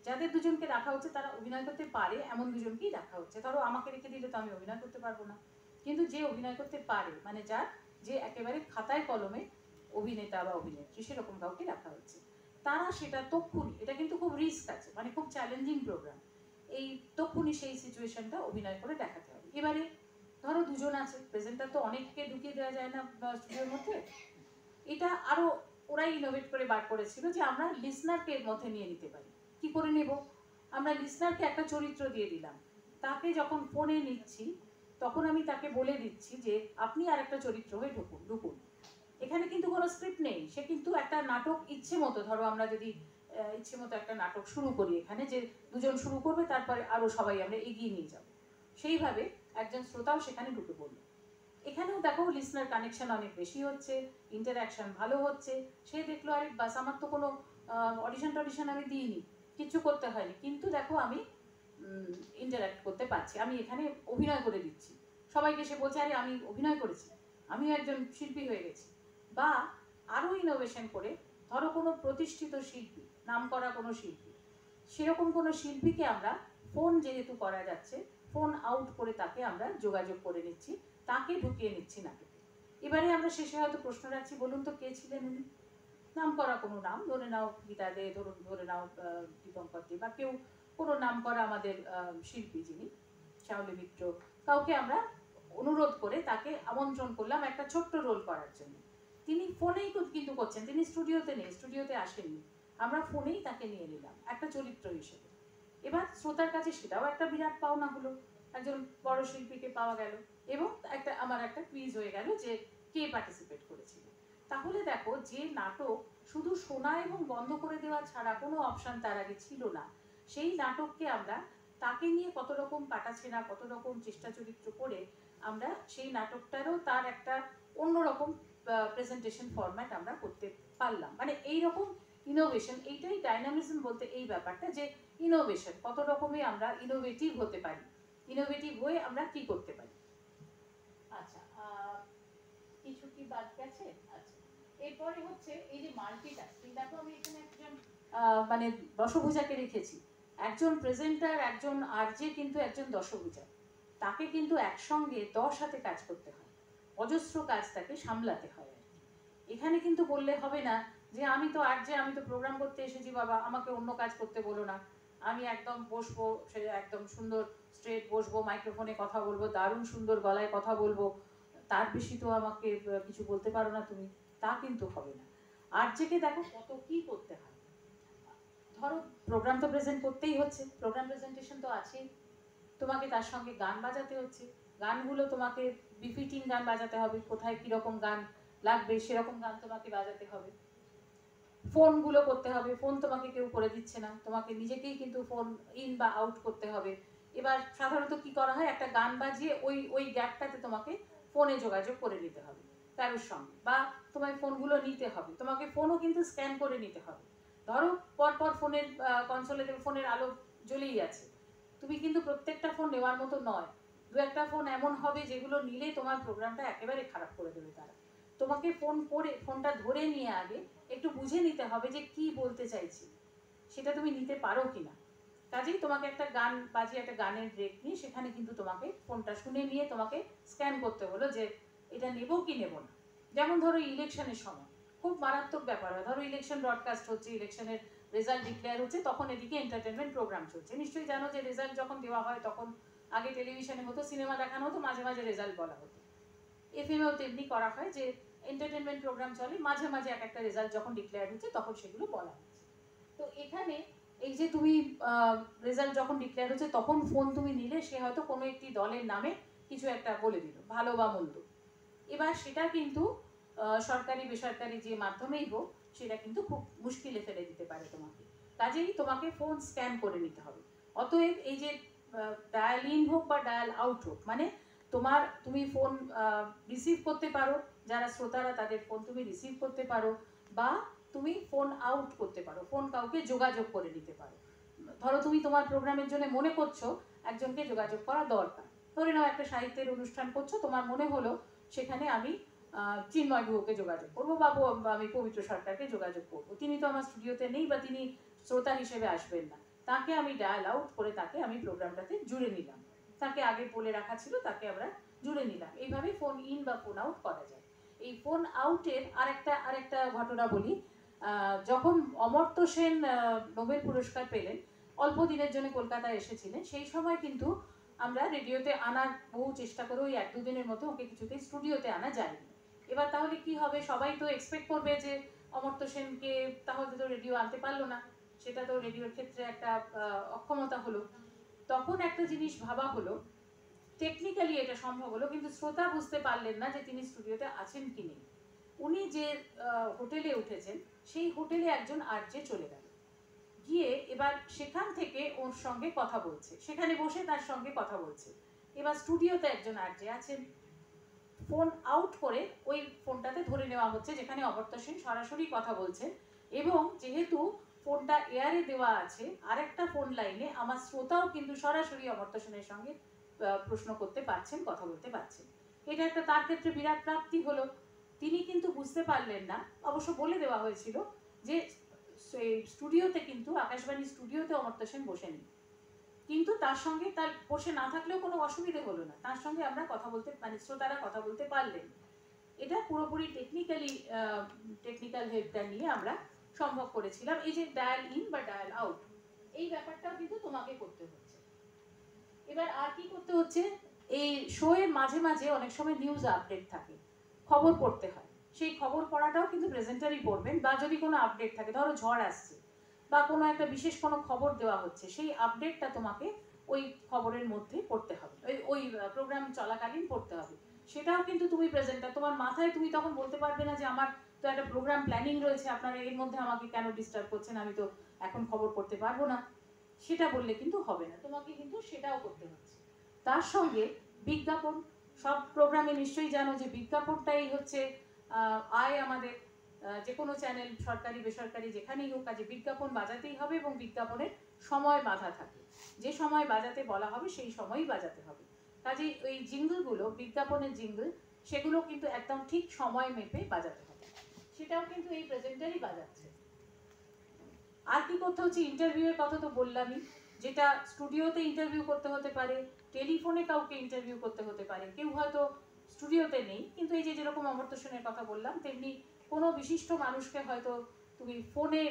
যাদের দুজনকে রাখা হচ্ছে তারা অভিনয় করতে পারে এমন দুজনকেই রাখা হচ্ছে। ধরো আমাকে রেখে দিলে তো আমি অভিনয় করতে পারবো না, কিন্তু যে অভিনয় করতে পারে, মানে যে একেবারে খাতায় কলমে অভিনেতা বা অভিনেত্রী, সেরকম কাউকে রাখা হচ্ছে। তারা সেটা তক্ষুনি, এটা কিন্তু খুব রিস্ক আছে, মানে খুব চ্যালেঞ্জিং প্রোগ্রাম, এই তক্ষুনি সেই সিচুয়েশনটা অভিনয় করে দেখাতে হবে। এবারে ধরো দুজন আছে, প্রেজেন্টার তো অনেককে ঢুকিয়ে দেওয়া যায় না স্টুডিওর মধ্যে, এটা আরো ওরাই ইনোভেট করে বার করেছিল যে আমরা লিসনারকে এর মধ্যে নিয়ে নিতে পারি। কি করে নেব? আমরা লিসনারকে একটা চরিত্র দিয়ে দিলাম, তাকে যখন ফোনে নিচ্ছি তখন আমি তাকে বলে দিচ্ছি যে আপনি আর একটা চরিত্র হয়ে ঢুকুন। এখানে কিন্তু কোনো স্ক্রিপ্ট নেই, সে কিন্তু একটা নাটক ইচ্ছে মতো, ধরো আমরা যদি ইচ্ছে মতো একটা নাটক শুরু করি এখানে, যে দুজন শুরু করবে, তারপরে আরো সবাই আমরা এগিয়ে নিয়ে যাব, সেইভাবে একজন শ্রোতাও সেখানে ঢুকে পড়লো। এখানেও দেখো লিসনার কানেকশন অনেক বেশি হচ্ছে, ইন্টারাকশন ভালো হচ্ছে, সে দেখলো আরে বাস, আমার তো কোনো অডিশন আমি দিইনি, কিছু করতে হয়নি, কিন্তু দেখো আমি ইন্টারাক্ট করতে পারছি, আমি এখানে অভিনয় করে দিচ্ছি, সবাইকে সে বলছে আরে আমি অভিনয় করেছি, আমিও একজন শিল্পী হয়ে গেছি। বা আরও ইনোভেশন করে, ধরো কোনো প্রতিষ্ঠিত শিল্পী, নাম করা কোনো শিল্পী, সেরকম কোনো শিল্পীকে আমরা ফোন যেহেতু করা যাচ্ছে, ফোন আউট করে তাকে আমরা যোগাযোগ করে নিচ্ছি, তাকে ঢুকিয়ে নিচ্ছি নাটকে। এবারে আমরা শেষে হয়তো প্রশ্ন রাখছি, বলুন তো কে ছিলেন উনি? নাম করা কোনো নাম, ধরে নাও গীতা দে, ধরে নাও দীপঙ্কর দে, বা কেউ কোনো নাম করা আমাদের শিল্পী যিনি, শাওলি মিত্র, কাউকে আমরা অনুরোধ করে তাকে আমন্ত্রণ করলাম একটা ছোট্ট রোল করার জন্য। তিনি ফোনেই কিন্তু করছেন, তিনি স্টুডিওতে নেই, স্টুডিওতে আসেননি, আমরা ফোনেই তাকে নিয়ে নিলাম একটা চরিত্র হিসেবে। এবার শ্রোতার কাছে সেটাও একটা বিরাট পাওনা হলো, একজন বড় শিল্পীকে পাওয়া গেল, এবং আমার একটা কুইজ হয়ে গেল যে কে পার্টিসিপেট করেছিল। তাহলে দেখো, যে নাটক শুধু শোনা এবং বন্ধ করে দেওয়া ছাড়া কোনো অপশন তার আগে ছিল না, সেই নাটককে আমরা তাকে নিয়ে কত রকম কাটাছেঁড়া, কত রকম চেষ্টা চরিত্র করে আমরা সেই নাটকটারও তার একটা অন্যরকম প্রেজেন্টেশন ফরম্যাট আমরা করতে পারলাম। মানে এইরকম ইনোভেশন, এইটাই ডাইনামিজম বলতে, এই ব্যাপারটা যে ইনোভেশন কত রকমই আমরা ইনোভেটিভ হতে পারি, ইনোভেটিভ হয়ে আমরা কি করতে পারি। আচ্ছা, কিছু কি বাদ গেছে? আচ্ছা, এরপরে হচ্ছে এই যে মাল্টিটাস্কিং, দেখো আমি এখানে একজন মানে দশভুজাকে রেখেছি, একজন প্রেজেন্টার, একজন আরজে, কিন্তু একজন দশভুজা, তাকে কিন্তু একসঙ্গে 10 হাতে কাজ করতে হয়, অজস্র কাজ তাকে সামলাতে হয়। এখানে কিন্তু বললে হবে না যে আমি তো আরজে, আমি তো প্রোগ্রাম করতে এসেছি বাবা, আমাকে অন্য কাজ করতে বলো না, আমি একদম বসবো, সে একদম সুন্দর স্ট্রেট বসবো, মাইক্রোফোনে কথা বলবো, দারুণ সুন্দর গলায় কথা বলবো, তার বেশি তো আমাকে কিছু বলতে পারো না তুমি, তা কিন্তু হবে না। আরজেকে দেখো কত কি করতে হয়, ধরো প্রোগ্রাম তো প্রেজেন্ট করতেই হচ্ছে, প্রোগ্রাম প্রেজেন্টেশন তো আছেই, তোমাকে তার সঙ্গে গান বাজাতে হচ্ছে, গানগুলো তোমাকে বিফিটিং গান বাজাতে হবে, কোথায় কীরকম গান লাগবে সেরকম গান তোমাকে বাজাতে হবে, ফোনগুলো করতে হবে, ফোন তোমাকে কেউ করে দিচ্ছে না, তোমাকে নিজেকেই কিন্তু ফোন ইন বা আউট করতে হবে। এবার সাধারণত কি করা হয়, একটা গান বাজিয়ে ওই ওই গ্যাপটাতে তোমাকে ফোনে যোগাযোগ করে নিতে হবে কারোর সঙ্গে, বা তোমায় ফোনগুলো নিতে হবে, তোমাকে ফোনও কিন্তু স্ক্যান করে নিতে হবে। ধরো পরপর ফোনের কনসোলে ফোনের আলো জ্বলেই আছে, তুমি কিন্তু প্রত্যেকটা ফোন নেওয়ার মতো নয়, দু একটা ফোন এমন হবে যেগুলো নিলে তোমার প্রোগ্রামটা একেবারে খারাপ করে দেবে তারা। তোমাকে ফোন করে ফোনটা ধরে নিয়ে আগে একটু বুঝে নিতে হবে যে কি বলতে চাইছি, সেটা তুমি নিতে পারো কিনা। কাজেই তোমাকে একটা গান বাজিয়ে একটা গানের ব্রেক নিয়ে সেখানে কিন্তু তোমাকে ফোনটা শুনে নিয়ে তোমাকে স্ক্যান করতে হলো যে এটা নেবো কি নেবো না। যেমন ধরো ইলেকশনের সময় খুব মারাত্মক ব্যাপার হয়, ধরো ইলেকশন ব্রডকাস্ট হচ্ছে, ইলেকশনের রেজাল্ট ডিক্লেয়ার হচ্ছে, তখন এদিকে এন্টারটেনমেন্ট প্রোগ্রাম চলছে। নিশ্চয়ই জানো যে রেজাল্ট যখন দেওয়া হয় তখন আগে টেলিভিশনে হতো, সিনেমা দেখানো হতো, মাঝে মাঝে রেজাল্ট বলা হতো। এফএমেও তেমনি করা হয় যে এন্টারটেনমেন্ট প্রোগ্রাম চলে, মাঝে মাঝে এক একটা রেজাল্ট যখন ডিক্লেয়ার হচ্ছে তখন সেগুলো বলা হচ্ছে। তো এখানে এই যে তুমি রেজাল্ট যখন ডিক্লেয়ার হচ্ছে তখন ফোন তুমি নিলে, সে হয়তো কোনো একটি দলের নামে কিছু একটা বলে দিল, ভালো বা মন্দ। এবার সেটা কিন্তু সরকারি বেসরকারি যে মাধ্যমেই হোক সেটা কিন্তু খুব মুশকিলে ফেলে দিতে পারে তোমাকে। কাজেই তোমাকে ফোন স্ক্যান করে নিতে হবে। অতএব এই যে ডায়াল ইন হোক বা ডায়াল আউট হোক, মানে তুমি ফোন রিসিভ করতে পারো, যারা শ্রোতারা তাদের ফোন তুমি রিসিভ করতে পারো, বা তুমি ফোন আউট করতে পারো, ফোন কাউকে যোগাযোগ করে নিতে পারো। ধরো তুমি তোমার প্রোগ্রামের জন্য মনে করছো একজনকে যোগাযোগ করা দরকার, ধরে নাও একটা সাহিত্যের অনুষ্ঠান করছো, তোমার মনে হলো সেখানে আমি চিন্ময় গুহকে যোগাযোগ করবো, বা আমি পবিত্র সরকারকে যোগাযোগ করবো, তিনি তো আমার স্টুডিওতে নেই বা তিনি শ্রোতা হিসেবে আসবেন না, তাকে আমি ডায়াল আউট করে তাকে আমি প্রোগ্রামটাতে জুড়ে নিলাম, তাকে আগে বলে রাখা ছিল তাকে আমরা জুড়ে নিলাম। এইভাবে ফোন ইন বা ফোন আউট করা যায়। এই ফোন আউটের আরেকটা ঘটনা বলি। যখন অমর্ত্য সেন নোবেল পুরস্কার পেলেন, অল্প দিনের জন্য কলকাতায় এসেছিলেন, সেই সময় কিন্তু আমরা রেডিওতে আনার বহু চেষ্টা করে ওই এক দুদিনের মতো ওকে কিছুতেই স্টুডিওতে আনা যায়নি। এবার তাহলে কি হবে, সবাই তো এক্সপেক্ট করবে যে অমর্ত্য সেনকে তাহলে তো রেডিও আনতে পারলো না, সেটা তো রেডিওর ক্ষেত্রে একটা অক্ষমতা হলো। তখন একটা জিনিস ভাবা হলো, টেকনিক্যালি এটা সম্ভব হলো, কিন্তু শ্রোতা বুঝতে পারলেন না যে তিনি স্টুডিওতে আছেন কি নেই। উনি যে হোটেলে উঠেছেন সেই হোটেলে একজন আরজে চলে গেল, গিয়ে এবার সেখান থেকে ওর সঙ্গে কথা বলছে, সেখানে বসে তার সঙ্গে কথা বলছে। এবার স্টুডিওতে একজন আরজে আছেন, ফোন আউট করে ওই ফোনটাতে ধরে নেওয়া হচ্ছে যেখানে অমর্ত্য সেন সরাসরি কথা বলছেন, এবং যেহেতু ফোনটা এয়ারে দেওয়া আছে আরেকটা ফোন লাইনে, আমার শ্রোতাও কিন্তু সরাসরি অমর্ত্য সেনের সঙ্গে প্রশ্ন করতে পারছেন, কথা বলতে পারছেন। এটা একটা তার ক্ষেত্রে বিরাট প্রাপ্তি হলো। তিনি কিন্তু বুঝতে পারলেন না, অবশ্য বলে দেওয়া হয়েছিল যে স্টুডিওতে কিন্তু আকাশবাণী স্টুডিওতে অমর্ত্য সেন বসেনি, কিন্তু তার সঙ্গে তার বসে না থাকলেও কোনো অসুবিধে হলো না, তার সঙ্গে আমরা কথা বলতে মানে শ্রোতারা কথা বলতে পারলেন। এটা পুরোপুরি টেকনিক্যাল হেল্পটা নিয়ে আমরা সম্ভব করেছিলাম। এই যে ডায়াল ইন বা ডায়াল আউট, এই ব্যাপারটাও কিন্তু তোমাকে করতে হচ্ছে। এবার আর কি করতে হচ্ছে, এই শো এর মাঝে মাঝে অনেক সময় নিউজ আপডেট থাকে, খবর পড়তে হয়, সেই খবর পড়াটাও কিন্তু প্রেজেন্টারই পড়বেন, বা যদি কোনো আপডেট থাকে, ধরো ঝড় আসছে বা কোনো একটা বিশেষ কোনো খবর দেওয়া হচ্ছে, সেই আপডেটটা তোমাকে ওই খবরের মধ্যে পড়তে হবে, ওই প্রোগ্রাম চলাকালীন পড়তে হবে। সেটাও কিন্তু তুমি প্রেজেন্টার, তোমার মাথায় তুমি তখন বলতে পারবে না যে আমার তো একটা প্রোগ্রাম প্ল্যানিং রয়েছে, আপনারা এর মধ্যে আমাকে কেন ডিস্টার্ব করছেন, আমি তো এখন খবর পড়তে পারবো না, সেটা বললে কিন্তু হবে না, তোমাকে কিন্তু সেটাও করতে হচ্ছে। তার সঙ্গে বিজ্ঞাপন, সব প্রোগ্রামে নিশ্চয়ই জানো যে বিজ্ঞাপনটাই হচ্ছে আয় আমাদের, যে কোনো চ্যানেল সরকারি বেসরকারি যেখানেই হোক, কাজে বিজ্ঞাপন বাজাতেই হবে, এবং বিজ্ঞাপনের সময় বাঁধা থাকে, যে সময় বাজাতে বলা হবে সেই সময়ই বাজাতে হবে। কাজেই ওই জিঙ্গলগুলো, বিজ্ঞাপনের জিঙ্গল, সেগুলো কিন্তু একদম ঠিক সময় মেপে বাজাতে হবে, সেটাও কিন্তু এই প্রেজেন্টারই বাজাচ্ছে। আর কি করতে হচ্ছে, ইন্টারভিউয়ের কথা তো বললামই, যেটা স্টুডিওতে ইন্টারভিউ করতে হতে পারে, টেলিফোনে কাউকে ইন্টারভিউ করতে হতে পারে, কেউ হয়তো স্টুডিওতে নেই, কিন্তু এই যে যেরকম অমর্ত্য সেনের কথা বললাম, তেমনি কোনো বিশিষ্ট মানুষকে হয়তো তুমি ফোনে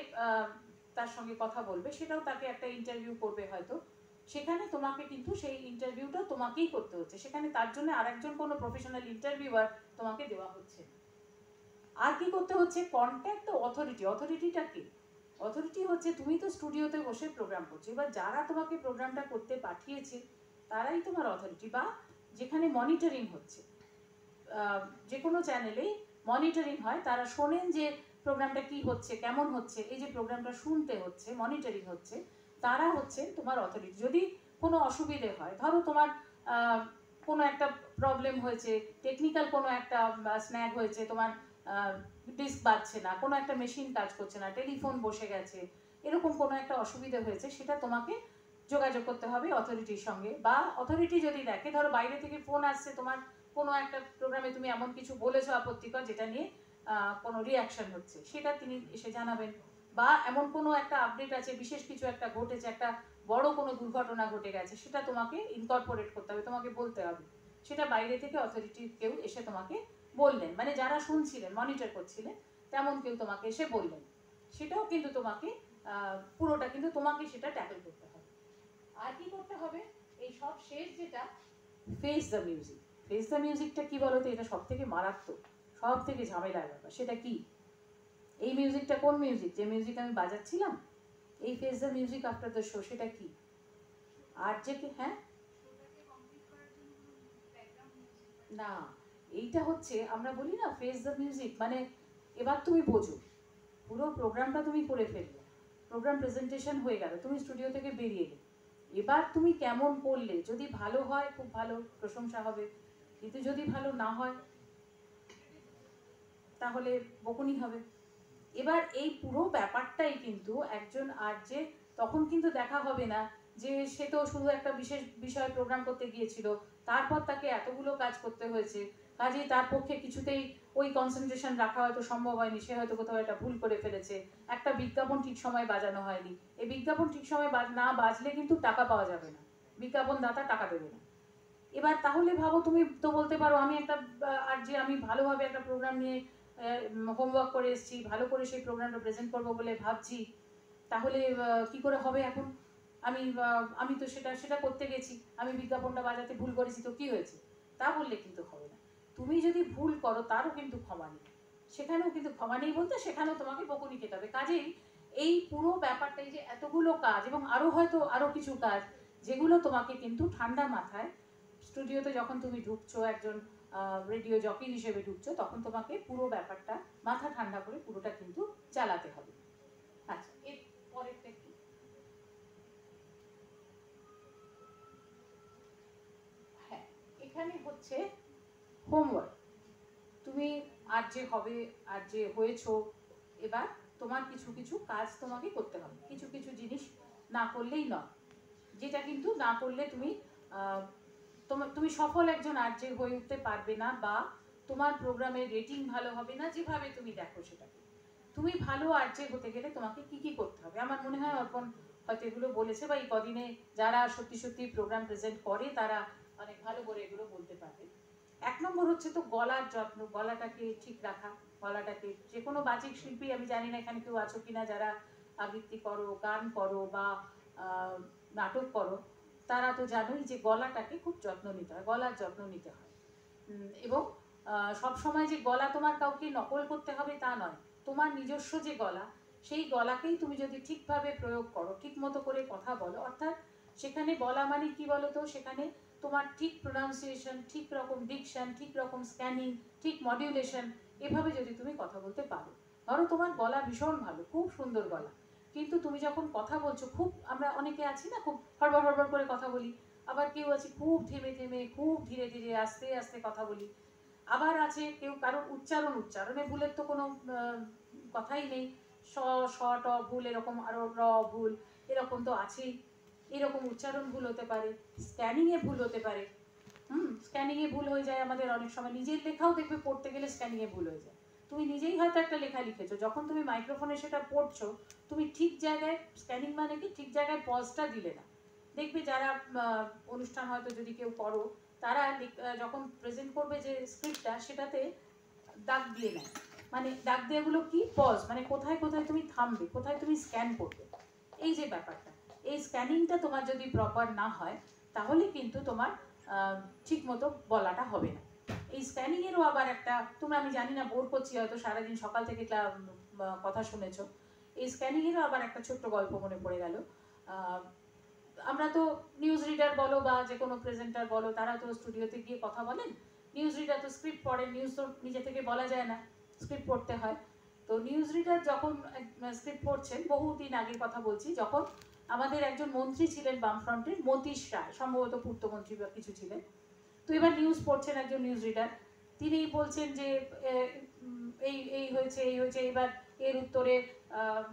তার সঙ্গে কথা বলবে, সেটাও তাকে একটা ইন্টারভিউ করবে হয়তো, সেখানে তোমাকে কিন্তু সেই ইন্টারভিউটা তোমাকেই করতে হচ্ছে, সেখানে তার জন্য আরেকজন কোনো প্রফেশনাল ইন্টারভিউয়ার তোমাকে দেওয়া হচ্ছে। আর কি করতে হচ্ছে, কন্ট্যাক্ট দ্য অথরিটি। অথরিটিটা কি, অথরিটি হচ্ছে তুমি তো স্টুডিওতে বসে প্রোগ্রাম করছো, এবার যারা তোমাকে প্রোগ্রামটা করতে পাঠিয়েছে তারাই তোমার অথরিটি, বা যেখানে মনিটরিং হচ্ছে, যে কোনো চ্যানেলেই মনিটরিং হয়, তারা শোনেন যে প্রোগ্রামটা কি হচ্ছে, কেমন হচ্ছে, এই যে প্রোগ্রামটা শুনতে হচ্ছে, মনিটরিং হচ্ছে, তারা হচ্ছে তোমার অথরিটি। যদি কোনো অসুবিধে হয়, ধরো তোমার কোনো একটা প্রবলেম হয়েছে, টেকনিক্যাল কোনো একটা স্ন্যাগ হয়েছে, তোমার ডিস্ক বাজছে না, কোনো একটা মেশিন কাজ করছে না, টেলিফোন বসে গেছে, এরকম কোনো একটা অসুবিধা হয়েছে, সেটা তোমাকে যোগাযোগ করতে হবে অথরিটির সঙ্গে। বা অথরিটি যদি দেখে, ধরো বাইরে থেকে ফোন আসছে, তোমার কোনো একটা প্রোগ্রামে তুমি এমন কিছু বলেছো আপত্তিকর যেটা নিয়ে কোনো রিয়াকশন হচ্ছে, সেটা তিনি এসে জানাবেন। বা এমন কোনো একটা আপডেট আছে, বিশেষ কিছু একটা ঘটেছে, একটা বড় কোনো দুর্ঘটনা ঘটে গেছে, সেটা তোমাকে ইনকর্পোরেট করতে হবে, তোমাকে বলতে হবে, সেটা বাইরে থেকে অথরিটি কেউ এসে তোমাকে বললেন, মানে যারা শুনছিলেন, মনিটর করছিলেন, তেমন কেউ তোমাকে এসে বললেন, সেটাও কিন্তু তোমাকে পুরোটা কিন্তু তোমাকে সেটা ট্যাকল করতে হবে। আর কি করতে হবে, এই সব শেষ যেটা, face the music. Face the মিউজিকটা কি বলতো, এটা সব থেকে মারাত্মক, সব থেকে ঝামেলার ব্যাপার। সেটা কি, এই মিউজিকটা কোন মিউজিক, যে মিউজিক আমি বাজাচ্ছিলাম, এই face the music after the show, সেটা কি? আর যে কি, হ্যাঁ না, এইটা হচ্ছে আমরা বলি না ফেস দ্য মিউজিক, মানে এবার তুমি বোঝো, পুরো প্রোগ্রামটা তুমি করে ফেললে, প্রোগ্রাম প্রেজেন্টেশন হয়ে গেল, তুমি স্টুডিও থেকে বেরিয়ে এলে, এবার তুমি কেমন করলে, যদি ভালো হয় খুব ভালো, প্রশংসা হবে, কিন্তু যদি ভালো না হয় তাহলে বকুনি হবে। এবার এই পুরো ব্যাপারটাই কিন্তু একজন আরজে, তখন কিন্তু দেখা হবে না যে সে তো শুধু একটা বিশেষ বিষয়ে প্রোগ্রাম করতে গিয়েছিল, তারপর তাকে এতগুলো কাজ করতে হয়েছে, কাজেই তার পক্ষে কিছুতেই ওই কনসেন্ট্রেশন রাখা হয়তো সম্ভব হয়নি, সে হয়তো কোথাও একটা ভুল করে ফেলেছে, একটা বিজ্ঞাপন ঠিক সময় বাজানো হয়নি, এই বিজ্ঞাপন ঠিক সময় না বাজলে কিন্তু টাকা পাওয়া যাবে না, বিজ্ঞাপন দাতা টাকা দেবে না। এবার তাহলে ভাবো, তুমি তো বলতে পারো আমি একটা আরজে, আমি ভালোভাবে একটা প্রোগ্রাম নিয়ে হোমওয়ার্ক করে এসেছি, ভালো করে সেই প্রোগ্রামটা প্রেজেন্ট করবো বলে ভাবছি, তাহলে কি করে হবে এখন, আমি আমি তো সেটা সেটা করতে গেছি, আমি বিজ্ঞাপনটা বাজাতে ভুল করেছি, তো কি হয়েছে, তা বললে কিন্তু হবে না। তুমি যদি ভুল করো তারও কিন্তু ক্ষমা নেই, সেখানেও কিন্তু ক্ষমা নেই বলতে সেখানেও তোমাকে বকুনি খেতে হবে। কাজেই এই পুরো ব্যাপারটাই যে এতগুলো কাজ, এবং আরও হয়তো আরও কিছু কাজ, যেগুলো তোমাকে কিন্তু ঠান্ডা মাথায়, স্টুডিওতে যখন তুমি ঢুকছো একজন রেডিও জকি হিসেবে ঢুকছো, তখন তোমাকে পুরো ব্যাপারটা মাথা ঠান্ডা করে পুরোটা কিন্তু চালাতে হবে। আচ্ছা, এর পরেরটা কি, হ্যাঁ, এখানে হচ্ছে হোমওয়ার্ক। তুমি আর যে হবে, আর যে হয়েছো, এবার তোমার কিছু কিছু কাজ তোমাকে করতে হবে, কিছু কিছু জিনিস না করলেই নয়, যেটা কিন্তু না করলে তুমি তুমি সফল একজন আরজে হয়ে উঠতে পারবে না, বা তোমার প্রোগ্রামের রেটিং ভালো হবে না, যেভাবে তুমি দেখো সেটাকে। তুমি ভালো আরজে হতে গেলে তোমাকে কি কি করতে হবে, আমার মনে হয় অর্পণ হয়তো এগুলো বলেছে, বা এই কদিনে যারা সত্যি সত্যি প্রোগ্রাম প্রেজেন্ট করে তারা অনেক ভালো করে এগুলো বলতে পারবে। এক নম্বর হচ্ছে তো গলার যত্ন, গলাটাকে ঠিক রাখা, গলাটাকে, যে কোনো বাচিক শিল্পী, আমি জানি না এখানে কেউ আছো কিনা যারা আবৃত্তি করো, গান করো, বা নাটক করো, তারা তো জানোই যে গলাটাকে খুব যত্ন নিতে হয়, গলার যত্ন নিতে হয়। এবং সব সময় যে গলা তোমার কাউকে নকল করতে হবে তা নয়, তোমার নিজস্ব যে গলা, সেই গলাকেই তুমি যদি ঠিকভাবে প্রয়োগ করো, ঠিক মতো করে কথা বলো, অর্থাৎ সেখানে বলা মানে কি বলো তো, সেখানে তোমার ঠিক প্রোনাউন্সিয়েশন, ঠিক রকম ডিকশন, ঠিক রকম স্ক্যানিং, ঠিক মডিউলেশন, এভাবে যদি তুমি কথা বলতে পারো, ধরো তোমার গলা ভীষণ ভালো, খুব সুন্দর গলা, কিন্তু তুমি যখন কথা বলছো, খুব আমরা অনেকে আছি না, খুব হড়বড় হড়বড় করে কথা বলি, আবার কেউ আছে খুব থেমে থেমে, খুব ধীরে ধীরে, আস্তে আস্তে কথা বলি, আবার আছে কেউ, কারোর উচ্চারণে ভুলের তো কোনো কথাই নেই, স স ট ভুল, এরকম আরও র ভুল, এরকম তো আছেই, এরকম উচ্চারণ ভুল হতে পারে, স্ক্যানিংয়ে ভুল হতে পারে, স্ক্যানিংয়ে ভুল হয়ে যায় আমাদের অনেক সময়, নিজের লেখাও দেখবে পড়তে গেলে স্ক্যানিংয়ে ভুল হয়ে যায়, তুমি নিজেই হয়তো একটা লেখা লিখেছো, যখন তুমি মাইক্রোফোনে সেটা পড়ছো, তুমি ঠিক জায়গায়, স্ক্যানিং মানে কি, ঠিক জায়গায় পজটা দিলে না, দেখবে যারা অনুষ্ঠান হয়তো যদি কেউ করো, তারা যখন প্রেজেন্ট করবে যে স্ক্রিপ্টটা, সেটাতে দাগ দিয়ে নেয়, মানে দাগ দেওয়াগুলো কি, পজ, মানে কোথায় কোথায় তুমি থামবে, কোথায় তুমি স্ক্যান করবে, এই যে ব্যাপারটা, এই স্ক্যানিংটা তোমার যদি প্রপার না হয়, তাহলে কিন্তু তোমার ঠিক মতো বলাটা হবে না। এই স্ক্যানিংয়েরও আবার একটা, তোমরা, আমি জানি না, বোর করছি হয়তো, সারাদিন সকাল থেকে কথা শুনেছো, এই স্ক্যানিংয়েরও আবার একটা ছোট্ট গল্প মনে পড়ে গেল। আমরা তো নিউজ রিডার বলো বা যে কোনো প্রেজেন্টার বলো, তারা তো স্টুডিওতে গিয়ে কথা বলেন। নিউজ রিডার তো স্ক্রিপ্ট পড়েন, নিউজ তো নিজে থেকে বলা যায় না, স্ক্রিপ্ট পড়তে হয়। তো নিউজ রিডার যখন স্ক্রিপ্ট পড়ছেন, বহুদিন আগের কথা বলছি, যখন আমাদের একজন মন্ত্রী ছিলেন বামফ্রন্টের, মতীশ রায়, সম্ভবত পূর্তমন্ত্রী বা কিছু ছিলেন। তো এবার নিউজ পড়ছেন একজন নিউজ রিডার, তিনি বলছেন যে এই এই হয়েছে, এই হয়েছে, এবার এর উত্তরে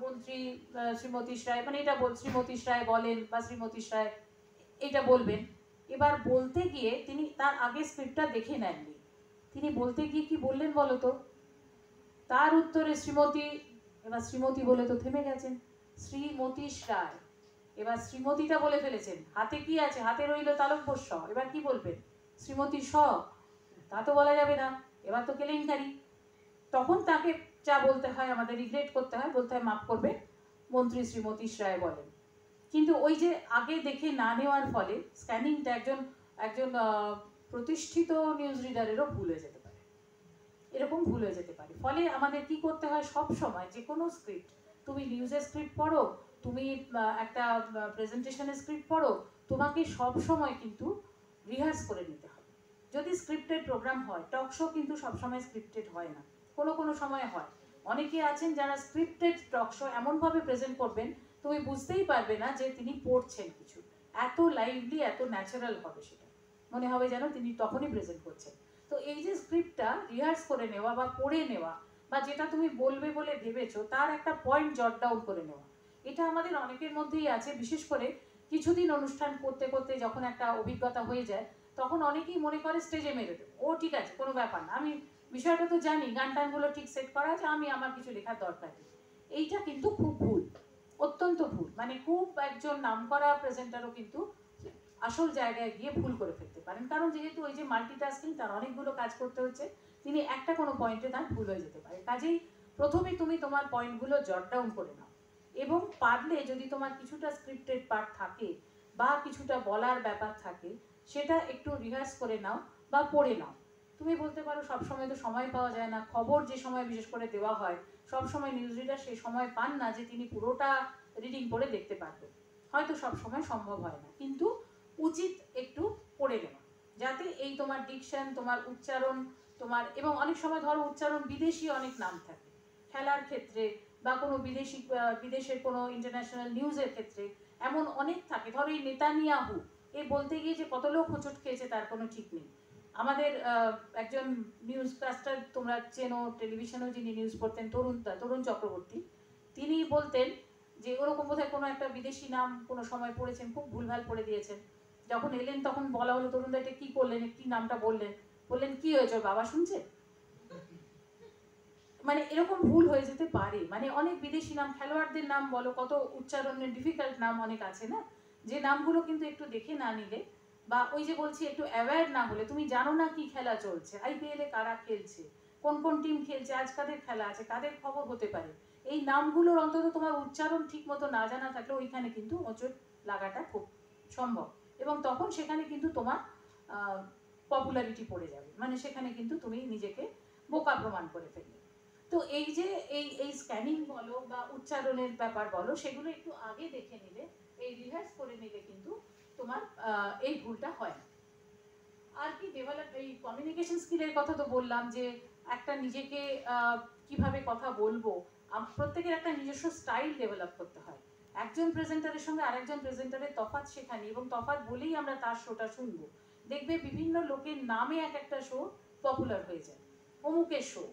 মন্ত্রী শ্রীমতী রায়, মানে এটা শ্রীমতী রায় বলেন বা শ্রীমতী রায় এটা বলবেন। এবার বলতে গিয়ে তিনি তার আগে স্ক্রিপ্টটা দেখে নেননি, তিনি বলতে গিয়ে কি বললেন বলো তো, তার উত্তরে শ্রীমতী, এবার শ্রীমতী বলে তো থেমে গেছেন, শ্রীমতী রায়, এবার শ্রীমতীটা বলে ফেলেছেন, হাতে কি আছে, হাতে রইল তালব্য স, এবার কি বলবেন, শ্রীমতী স, তা তো বলা যাবে না, এবার তো কেলেঙ্কারি। তখন তাকে যা বলতে হয়, আমাদের রিগ্রেট করতে হয়, বলতে হয় মাফ করবে, মন্ত্রী শ্রীমতী রায় বলেন। কিন্তু ওই যে আগে দেখে না নেওয়ার ফলে স্ক্যানিংটা একজন একজন প্রতিষ্ঠিত নিউজ রিডারেরও ভুল হয়ে যেতে পারে, এরকম ভুল হয়ে যেতে পারে। ফলে আমাদের কি করতে হয়, সব সময় যে কোনো স্ক্রিপ্ট, তুমি নিউজের স্ক্রিপ্ট পড়ো, তুমি একটা প্রেজেন্টেশনের স্ক্রিপ্ট পড়ো, তোমাকে সব সময় কিন্তু রিহার্স করে নিতে হবে। যদি স্ক্রিপ্টেড প্রোগ্রাম হয়, টক শো কিন্তু সবসময় স্ক্রিপ্টেড হয় না, কোনো কোনো সময় হয়। অনেকে আছেন যারা স্ক্রিপ্টেড টক শো এমনভাবে প্রেজেন্ট করবেন, তুমি বুঝতেই পারবে না যে তিনি পড়ছেন কিছু, এত লাইভলি, এত ন্যাচারাল হবে, সেটা মনে হবে যেন তিনি তখনই প্রেজেন্ট করছেন। তো এই যে স্ক্রিপ্টটা রিহার্স করে নেওয়া বা পড়ে নেওয়া, বা যেটা তুমি বলবে বলে ভেবেছো তার একটা পয়েন্ট জট ডাউন করে নেওয়া, এটা আমাদের অনেকের মধ্যেই আছে। বিশেষ করে কিছুদিন অনুষ্ঠান করতে করতে যখন একটা অভিজ্ঞতা হয়ে যায়, তখন অনেকেই মনে করে স্টেজে মেরে দেবো, ও ঠিক আছে, কোনো ব্যাপার না, আমি বিষয়টা তো জানি, গান টানগুলো ঠিক সেট করা আছে, আমি আমার কিছু লেখার দরকার নেই। এইটা কিন্তু খুব ভুল, অত্যন্ত ভুল। মানে খুব একজন নামকরা প্রেজেন্টারও কিন্তু আসল জায়গায় গিয়ে ভুল করে ফেলতে পারেন, কারণ যেহেতু ওই যে মাল্টিটাস্কিং, তার অনেকগুলো কাজ করতে হচ্ছে, তিনি একটা কোনো পয়েন্টে তার ভুল হয়ে যেতে পারে। কাজেই প্রথমে তুমি তোমার পয়েন্টগুলো জট ডাউন করে নাও, এবং পারলে যদি তোমার কিছুটা স্ক্রিপ্টেড পার্ট থাকে বা কিছুটা বলার ব্যাপার থাকে, সেটা একটু রিহার্স করে নাও বা পড়ে নাও। তুমি বলতে পারো সবসময় তো সময় পাওয়া যায় না, খবর যে সময় বিশেষ করে দেওয়া হয়, সব সময় নিউজ রিডার সেই সময় পান না যে তিনি পুরোটা রিডিং করে দেখতে পারবেন, হয়তো সব সময় সম্ভব হয় না, কিন্তু উচিত একটু পড়ে নেওয়া, যাতে এই তোমার ডিকশন, তোমার উচ্চারণ, তোমার, এবং অনেক সময় ধরো উচ্চারণ বিদেশি অনেক নাম থাকে খেলার ক্ষেত্রে, বা কোনো বিদেশি বিদেশের কোনো ইন্টারন্যাশনাল নিউজের ক্ষেত্রে এমন অনেক থাকে। ধরো এই নেতানিয়াহু, এই বলতে গিয়ে যে কত লোক হোঁচট খেয়েছে তার কোনো ঠিক নেই। আমাদের একজন নিউজ কাস্টার, তোমরা চেনো, টেলিভিশনেও যিনি নিউজ পড়তেন, তরুণ চক্রবর্তী, তিনি বলতেন যে ওরকম বোধহয় কোনো একটা বিদেশি নাম কোনো সময় পড়েছেন, খুব ভুলভাল পড়ে দিয়েছেন। যখন এলেন তখন বলা হলো, তরুণদা এটা কি করলেন, কি নামটা বললেন, বললেন কি হয়েছে, ওর বাবা শুনছে। মানে এরকম ভুল হয়ে যেতে পারে। মানে অনেক বিদেশি নাম, খেলোয়াড়দের নাম বলো, কত উচ্চারণের ডিফিকাল্ট নাম অনেক আছে না, যে নামগুলো কিন্তু একটু দেখে না নিলে, বা ওই যে বলছি একটু অ্যাওয়্যার না হলে, তুমি জানো না কি খেলা চলছে, আইপিএল এ কারা খেলছে, কোন কোন টিম খেলছে, আজ কাদের খেলা আছে, কাদের খবর হতে পারে, এই নামগুলোর অন্তত তোমার উচ্চারণ ঠিক মতো না জানা থাকলে ওইখানে কিন্তু হোঁচট লাগাটা খুব সম্ভব, এবং তখন সেখানে কিন্তু তোমার পপুলারিটি পড়ে যাবে, মানে সেখানে কিন্তু তুমি নিজেকে বোকা প্রমাণ করে ফেলবে। তো এই যে এই স্ক্যানিং বলো বা উচ্চারণের ব্যাপার বলো, সেগুলো একটু আগে দেখে নিলে, এই রিহার্স করে নিলে কিন্তু তোমার এই ভুলটা হয় না। আর কি ডেভেলপ, এই কমিউনিকেশন স্কিলের কথা তো বললাম, যে একটা নিজেকে কিভাবে কথা বলবো, প্রত্যেকের একটা নিজস্ব স্টাইল ডেভেলপ করতে হয়। একজন প্রেজেন্টারের সঙ্গে আরেকজন প্রেজেন্টারের তফাৎ শেখানি, এবং তফাৎ বলেই আমরা তার শোটা শুনবো। দেখবে বিভিন্ন লোকের নামে এক একটা শো পপুলার হয়ে যায়, অমুকের শো,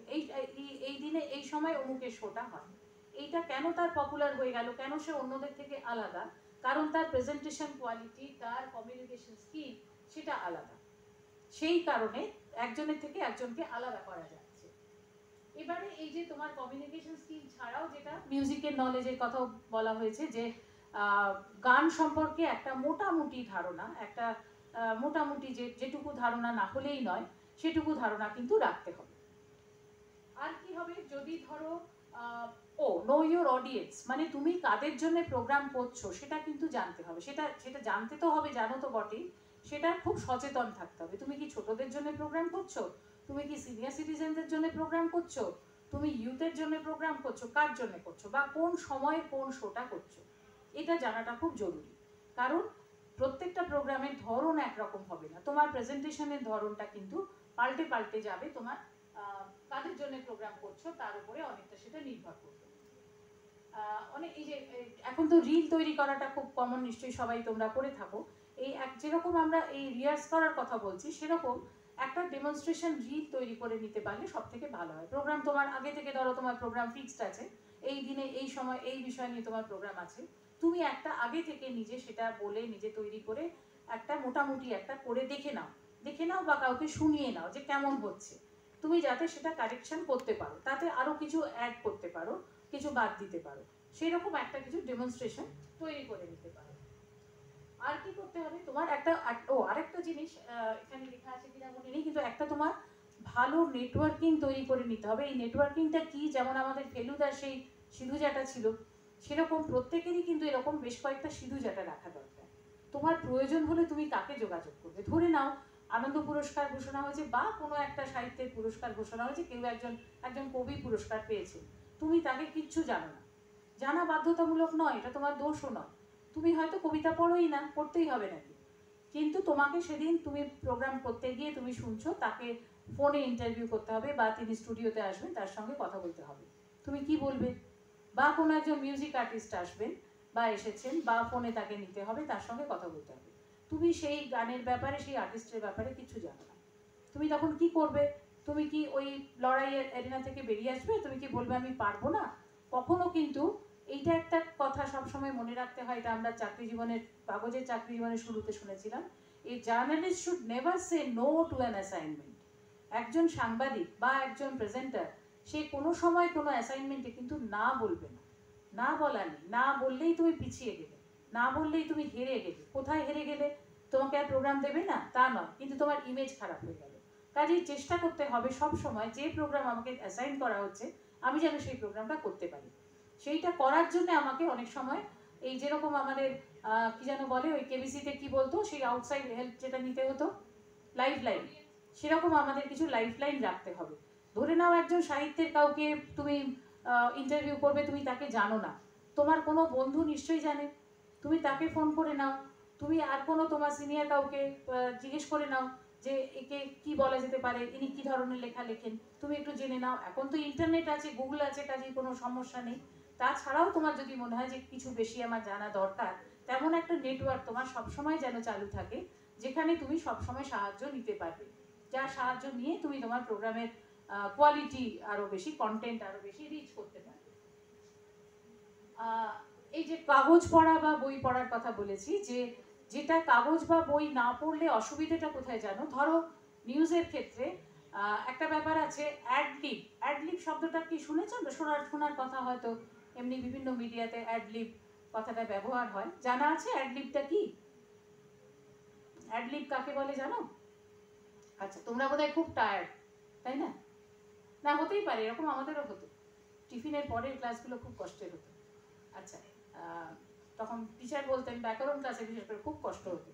এই দিনে এই সময় অমুকের শোটা হয়। এইটা কেন তার পপুলার হয়ে গেল, কেন সে অন্যদের থেকে আলাদা, কারণ তার প্রেজেন্টেশন কোয়ালিটি, তার কমিউনিকেশন স্কিল সেটা আলাদা, সেই কারণে একজনের থেকে একজনকে আলাদা করা যাচ্ছে। এবারে এই যে তোমার কমিউনিকেশন স্কিল ছাড়াও যেটা মিউজিকের নলেজের কথা বলা হয়েছে, যে গান সম্পর্কে একটা মোটামুটি ধারণা, একটা মোটামুটি যেটুকু ধারণা না হলেই নয়, সেটুকু ধারণা কিন্তু রাখতে হবে। আর কি হবে, যদি ধরো নো ইউর অডিয়েন্স, মানে তুমি কাদের জন্য প্রোগ্রাম করছো সেটা কিন্তু জানতে হবে, সেটা জানতে তো হবে, জানো তো বটেই, সেটা খুব সচেতন থাকতে হবে। তুমি কি ছোটদের জন্য প্রোগ্রাম করছো, তুমি কি সিনিয়র সিটিজেনদের জন্য প্রোগ্রাম করছো, তুমি ইউথের জন্য প্রোগ্রাম করছো, কার জন্য করছো, বা কোন সময়ে কোন শোটা করছো, এটা জানাটা খুব জরুরি। কারণ প্রত্যেকটা প্রোগ্রামের ধরন একরকম হবে না, তোমার প্রেজেন্টেশনের ধরনটা কিন্তু পাল্টে পাল্টে যাবে। তোমার কাদের জন্য প্রোগ্রাম করছো তার উপরে অনেকটা সেটা নির্ভর করবে। অনেক এই যে এখন তো রিল তৈরি করাটা খুব কমন, নিশ্চয়ই সবাই তোমরা করে থাকো। এই যেরকম আমরা এই রিহার্স করার কথা বলছি, সেরকম একটা ডেমনস্ট্রেশন রিল তৈরি করে নিতে পারলে সব থেকে ভালো হয়। প্রোগ্রাম তোমার আগে থেকে, ধরো তোমার প্রোগ্রাম ফিক্সড আছে, এই দিনে এই সময় এই বিষয় নিয়ে তোমার প্রোগ্রাম আছে, তুমি একটা আগে থেকে নিজে সেটা বলে নিজে তৈরি করে একটা মোটামুটি একটা করে দেখে নাও বা কাউকে শুনিয়ে নাও যে কেমন হচ্ছে, তুমি যাতে সেটা কারেকশন করতে পারো, তাতে আরো কিছু অ্যাড করতে পারো, কিছু বাদ দিতে পারো, সেই রকম একটা কিছু ডেমনস্ট্রেশন তৈরি করে নিতে পারো। আর কি করতে হবে তোমার, একটা আরেকটা জিনিস এখানে লেখা আছে কিনা মনে নেই, কিন্তু একটা তোমার ভালো নেটওয়ার্কিং তৈরি করে নিতে হবে। এই নেটওয়ার্কিংটা কি, যেমন আমাদের ফেলুদার সেই সিধুজাটা ছিল, সেরকম প্রত্যেকেরই কিন্তু এরকম বেশ কয়েকটা সিধুজাটা রাখা দরকার। তোমার প্রয়োজন হলে তুমি কাকে যোগাযোগ করবে, ধরে নাও আনন্দ পুরস্কার ঘোষণা হয়েছে বা কোনো একটা সাহিত্যের পুরস্কার ঘোষণা হয়েছে, কেউ একজন কবি পুরস্কার পেয়েছে, তুমি তাকে কিচ্ছু জানো না, জানা বাধ্যতামূলক নয়, এটা তোমার দোষও নয়, তুমি হয়তো কবিতা পড়োই না, পড়তেই হবে নাকি, কিন্তু তোমাকে সেদিন তুমি প্রোগ্রাম করতে গিয়ে তুমি শুনছো, তাকে ফোনে ইন্টারভিউ করতে হবে বা তিনি স্টুডিওতে আসবেন, তার সঙ্গে কথা বলতে হবে, তুমি কি বলবে? বা কোনো একজন মিউজিক আর্টিস্ট আসবেন বা এসেছেন, বা ফোনে তাকে নিতে হবে, তার সঙ্গে কথা বলতে হবে, তুমি সেই গানের ব্যাপারে, সেই আর্টিস্টের ব্যাপারে কিছু জানো না, তুমি তখন কি করবে? তুমি কি ওই লড়াইয়ের এরিনা থেকে বেরিয়ে আসবে? তুমি কি বলবে আমি পারবো না? কখনো কিন্তু এইটা একটা কথা সবসময় মনে রাখতে হয়, এটা আমরা চাকরি জীবনের, কাগজের চাকরি জীবনের শুরুতে শুনেছিলাম, এই journalist should never say no to an assignment. একজন সাংবাদিক বা একজন প্রেজেন্টার, সে কোনো সময় কোনো অ্যাসাইনমেন্টে কিন্তু না বলবে না, না বলা নেই, না বললেই তুমি পিছিয়ে গেলে, না বললেই তুমি হেরে গেলে। কোথায় হেরে গেলে? তোমাকে আর প্রোগ্রাম দেবে না তা নয়, কিন্তু তোমার ইমেজ খারাপ হয়ে গেল। কাজেই চেষ্টা করতে হবে সব সময় যে প্রোগ্রাম আমাকে অ্যাসাইন করা হচ্ছে, আমি যেন সেই প্রোগ্রামটা করতে পারি। সেইটা করার জন্য আমাকে অনেক সময় এই যেরকম আমাদের কি যেন বলে, ওই কেবিসিতে কি বলতো, সেই আউটসাইড হেল্প যেটা নিতে হতো, লাইফ লাইন, সেরকম আমাদের কিছু লাইফ লাইন রাখতে হবে। ধরে নাও একজন সাহিত্যের কাউকে তুমি ইন্টারভিউ করবে, তুমি তাকে জানো না, তোমার কোনো বন্ধু নিশ্চয়ই জানে, তুমি তাকে ফোন করে নাও, তুমি আর কোনো তোমার সিনিয়র কাউকে জিজ্ঞেস করে নাও যে একে কি বলা যেতে পারে, ইনি কি ধরনের লেখা লেখেন, তুমি একটু জেনে নাও। এখন তো ইন্টারনেট আছে, গুগল আছে, কাজেই কোনো সমস্যা নেই। তাছাড়াও তোমার যদি মনে হয় যে কিছু বেশি আমার জানা দরকার, তেমন একটা নেটওয়ার্ক তোমার সবসময় যেন চালু থাকে, যেখানে তুমি সবসময় সাহায্য নিতে পারবে, যার সাহায্য নিয়ে তুমি তোমার প্রোগ্রামের কোয়ালিটি আরো বেশি, কন্টেন্ট আরো বেশি রিচ করতে পারবে। এই যে কাগজ পড়া বা বই পড়ার কথা বলেছি, যে যেটা কাগজ বা বই না পড়লে অসুবিধাটা কোথায় জানো, ধরো নিউজের ক্ষেত্রে একটা ব্যাপার আছে, অ্যাডলিব। অ্যাডলিব শব্দটা কি শুনেছো? শোনার কথা হয়তো, এমনি বিভিন্ন মিডিয়াতে অ্যাডলিব কথাটা ব্যবহার হয়, জানা আছে অ্যাডলিবটা কি? অ্যাডলিব কাকে বলে জানো? আচ্ছা, তোমরা বোধহয় খুব টায়ার্ড, তাই না? না, হতেই পারে, এরকম আমাদেরও হতো, টিফিনের পরের ক্লাসগুলো খুব কষ্টের হতো। আচ্ছা, তখন টিচার বলতেন, ব্যাকরণ ক্লাসে বিশেষ করে খুব কষ্ট হতো,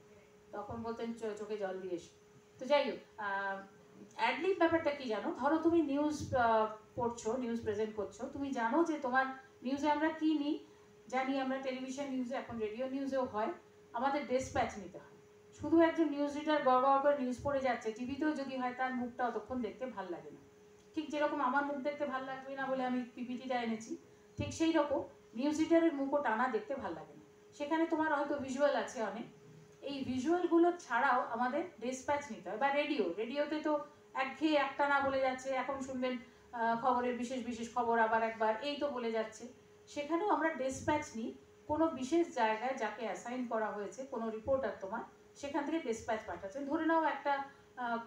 তখন বলতেন চোখে জল দিয়ে এসো। তো যাই হোক, অ্যাডলিব ব্যাপারটা কি জানো, ধরো তুমি নিউজ পড়ছো, নিউজ প্রেজেন্ট করছো, তুমি জানো যে তোমার নিউজে আমরা কি নিই, জানি আমরা টেলিভিশন নিউজে, এখন রেডিও নিউজেও হয়, আমাদের ডেসপ্যাচ নিতে হয়। শুধু একজন নিউজ রিডার গড় করে নিউজ পড়ে যাচ্ছে, টিভিতেও যদি হয়, তার মুখটা অতক্ষণ দেখতে ভাল লাগে না। ঠিক যেরকম আমার মুখ দেখতে ভাল লাগবে না বলে আমি পিপিটিটা এনেছি, ঠিক সেই রকম নিউজ রিডারের মুখও টানা দেখতে ভাল লাগে না। সেখানে তোমার হয়তো ভিজুয়াল আছে অনেক, এই ভিজুয়ালগুলো ছাড়াও আমাদের ডেসপ্যাচ নিতে হয়। বা রেডিওতে তো একঘেয়ে একটা না বলে যাচ্ছে, এখন শুনবেন খবরের বিশেষ বিশেষ খবর আবার একবার এই তো বলে যাচ্ছে, সেখানেও আমরা ডেসপ্যাচ নিই। কোনো বিশেষ জায়গায় যাকে অ্যাসাইন করা হয়েছে, কোনো রিপোর্টার তোমার সেখান থেকে ডেসপ্যাচ পাঠাচ্ছেন, ধরে নাও একটা